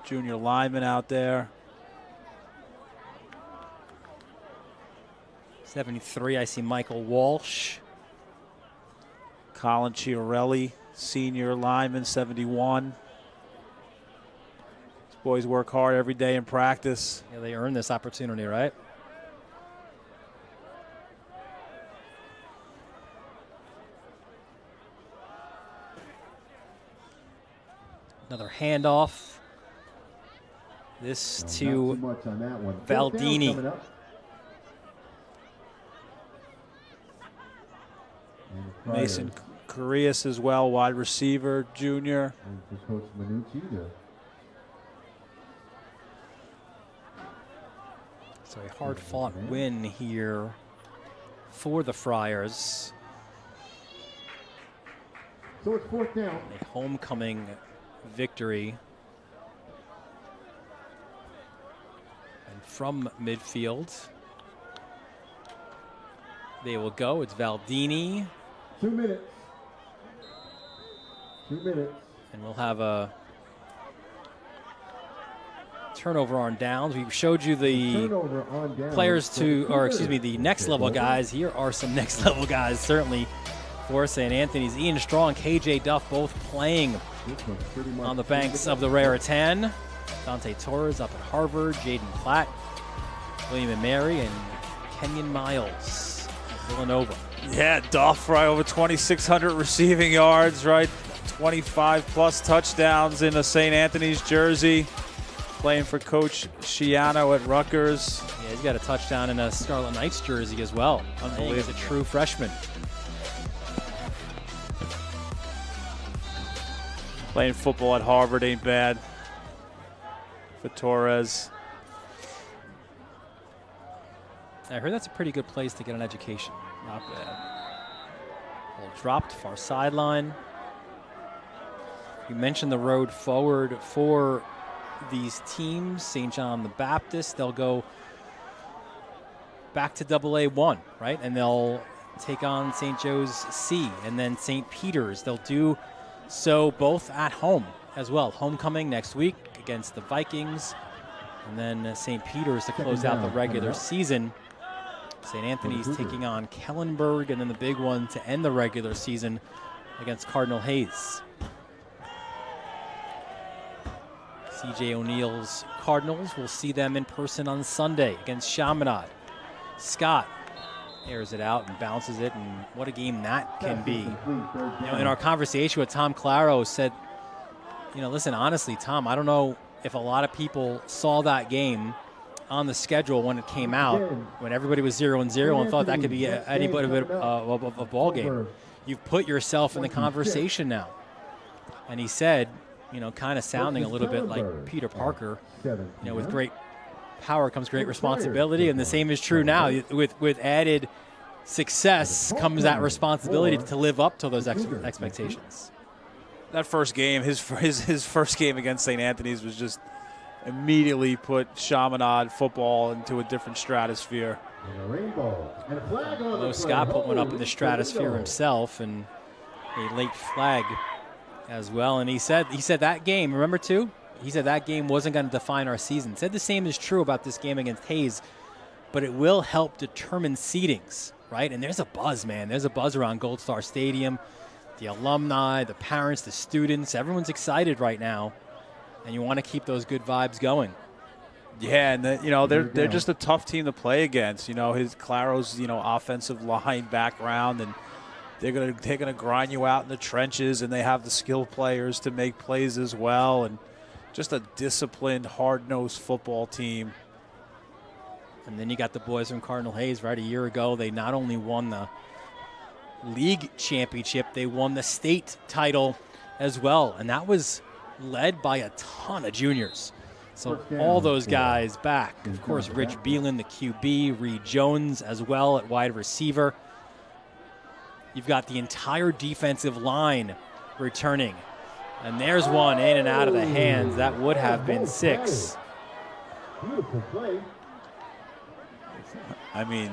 junior lineman out there. 73, I see Michael Walsh. Colin Chiarelli, senior lineman, 71. These boys work hard every day in practice. Yeah, they earned this opportunity, right? Another handoff. This to Valdini. Mason Correas as well, wide receiver, junior. And for Coach Manucci, So a hard-fought win here for the Friars. So it's fourth down. A homecoming victory. And from midfield, they will go. It's Valdini. 2 minutes. 2 minutes. And we'll have a turnover on downs. We showed you the players to, or excuse me, the next level guys. Here are some next level guys, certainly, for St. Anthony's. Ian Strong, KJ Duff, both playing on the banks of the Raritan. Dante Torres up at Harvard, Jaden Platt, William and Mary, and Kenyon Miles at Villanova. Yeah, Duff, right, over 2,600 receiving yards, right? 25-plus touchdowns in a St. Anthony's jersey. Playing for Coach Schiano at Rutgers. Yeah, he's got a touchdown in a Scarlet Knights jersey as well. Unbelievable. He's a true freshman. Playing football at Harvard ain't bad for Torres. I heard that's a pretty good place to get an education. Not bad. Ball dropped, far sideline. You mentioned the road forward for these teams. St. John the Baptist, they'll go back to AA1, right? And they'll take on St. Joe's C, and then St. Peter's. They'll do so both at home as well. Homecoming next week against the Vikings, and then St. Peter's to close out the regular season. St. Anthony's taking on Kellenberg, and then the big one to end the regular season against Cardinal Hayes. C.J. O'Neill's Cardinals, will see them in person on Sunday against Chaminade. Scott airs it out and bounces it, and what a game that can be. You know, in our conversation with Tom Claro, said, you know, listen, honestly, Tom, I don't know if a lot of people saw that game on the schedule when it came out, when everybody was 0-0 and thought that could be any bit of a ball game. You've put yourself in the conversation now. And he said, you know, kind of sounding a little bit like Peter Parker, you know, with great power comes great responsibility, and the same is true now. With added success comes that responsibility to live up to those expectations. That first game, his first game against St. Anthony's was just immediately put Chaminade football into a different stratosphere. Although Scott put one up in the stratosphere himself, and a late flag as well. And he said that game, remember too? He said that game wasn't going to define our season. Said the same is true about this game against Hayes, but it will help determine seedings, right? And there's a buzz, man. There's a buzz around Gold Star Stadium. The alumni, the parents, the students, everyone's excited right now. And you want to keep those good vibes going. Yeah, and you know, they're just a tough team to play against. You know, Claro's, you know, offensive line background, and they're gonna grind you out in the trenches, and they have the skill players to make plays as well, and just a disciplined, hard-nosed football team. And then you got the boys from Cardinal Hayes, right? A year ago, they not only won the league championship, they won the state title as well, and that was led by a ton of juniors. So all those guys back. Of course, Rich Beelan, the QB, Reed Jones as well at wide receiver. You've got the entire defensive line returning. And there's one in and out of the hands. That would have been 6. I mean,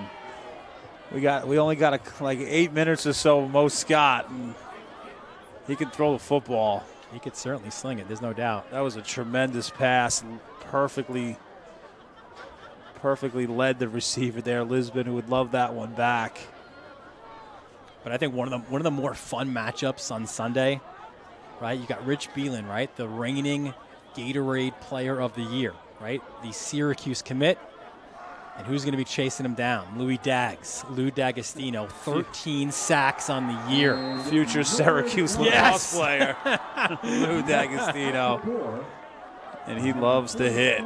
we only got like 8 minutes or so of Mo Scott, and he can throw the football. He could certainly sling it, there's no doubt. That was a tremendous pass, perfectly led the receiver there, Lisbon, who would love that one back. But I think one of the more fun matchups on Sunday, right? You got Rich Beelan, right? The reigning Gatorade Player of the Year, right? The Syracuse commit. And who's going to be chasing him down? Lou D'Agostino, 13 sacks on the year. Future Syracuse lacrosse player, Lou D'Agostino. And he loves to hit.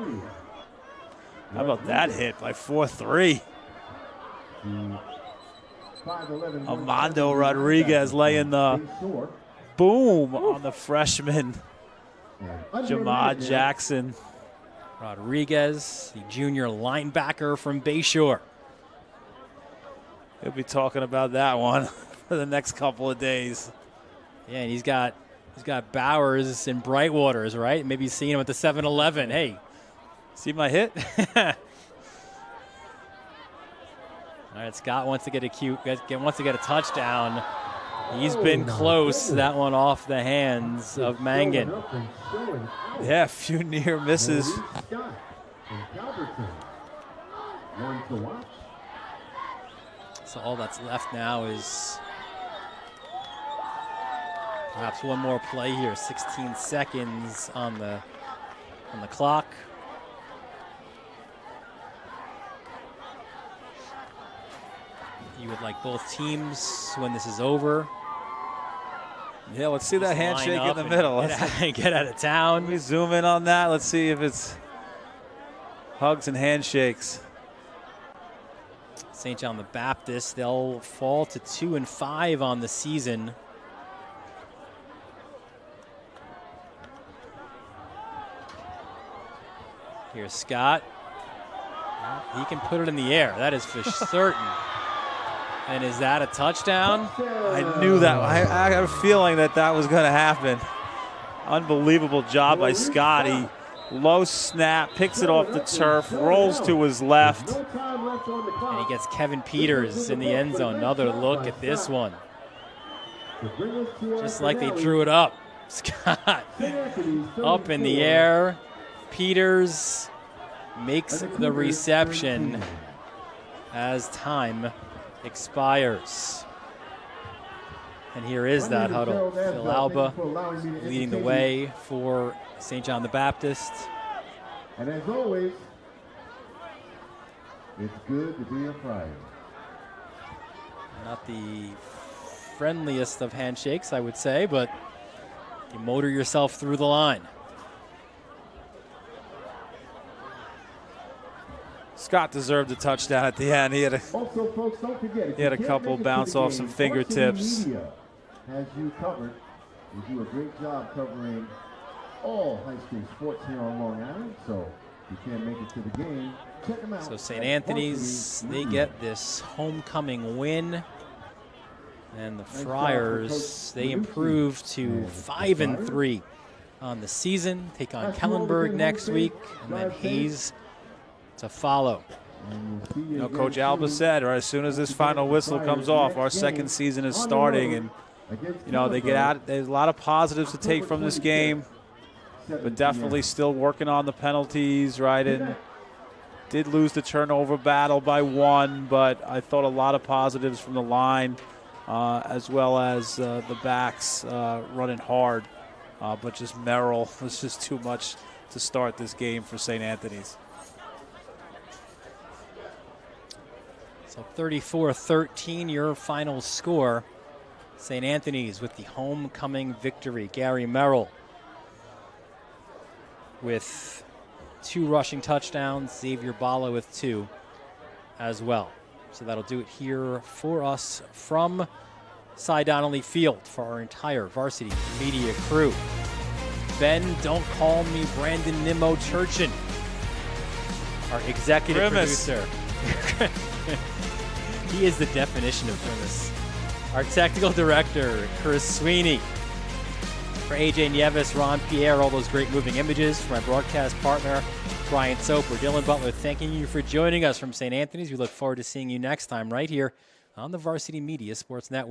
How about that hit by 4-3? Armando Rodriguez laying the boom on the freshman, Jamad Jackson. Rodriguez, the junior linebacker from Bayshore. He'll be talking about that one for the next couple of days. Yeah, and he's got Bowers and Brightwaters, right? Maybe seeing him at the 7-Eleven. Hey, see my hit? All right, Scott wants to get a touchdown. He's been close. That one off the hands of Mangan. Yeah, a few near misses. So all that's left now is perhaps one more play here. 16 seconds on the clock. You would like both teams when this is over. Yeah, let's see that handshake in the and middle. Get out of town. Let me zoom in on that. Let's see if it's hugs and handshakes. St. John the Baptist, they'll fall to 2-5 on the season. Here's Scott. He can put it in the air. That is for certain. And is that a touchdown? I knew that. I had a feeling that was going to happen. Unbelievable job by Scott. He low snap, picks it off the turf, rolls to his left. And he gets Kevin Peters in the end zone. Another look at this one. Just like they drew it up. Scott up in the air. Peters makes the reception as time expires. And here is that huddle. Phil Alba leading the way for St. John the Baptist. And as always, it's good to be a Friar. Not the friendliest of handshakes, I would say, but you motor yourself through the line. Scott deserved a touchdown at the end. He had a, also, folks, don't forget, he had a couple bounce off some fingertips. Has you covered. You do a great job covering all high school sports here on Long Island. So if you can't make it to the game, check them out. So St. Anthony's, they get this homecoming win. And the Friars, they improve to 5-3 on the season. Take on Kellenberg next week, and then Hayes to follow. You know, Coach Alba said, or as soon as this final whistle comes off, our second season is starting, and you know they get out. There's a lot of positives to take from this game, but definitely still working on the penalties, right? And did lose the turnover battle by 1, but I thought a lot of positives from the line, as well as the backs running hard. But just Merrill was just too much to start this game for St. Anthony's. So 34-13, your final score. St. Anthony's with the homecoming victory. Gary Merrill with 2 rushing touchdowns. Xavier Bala with 2 as well. So that'll do it here for us from Cy Donnelly Field for our entire varsity media crew. Ben, don't call me Brandon Nimmo Churchin, our executive producer. He is the definition of grimace. Our technical director, Chris Sweeney. For AJ Nieves, Ron Pierre, all those great moving images. For my broadcast partner, Brian Soper, Dylan Butler, thanking you for joining us from St. Anthony's. We look forward to seeing you next time right here on the Varsity Media Sports Network.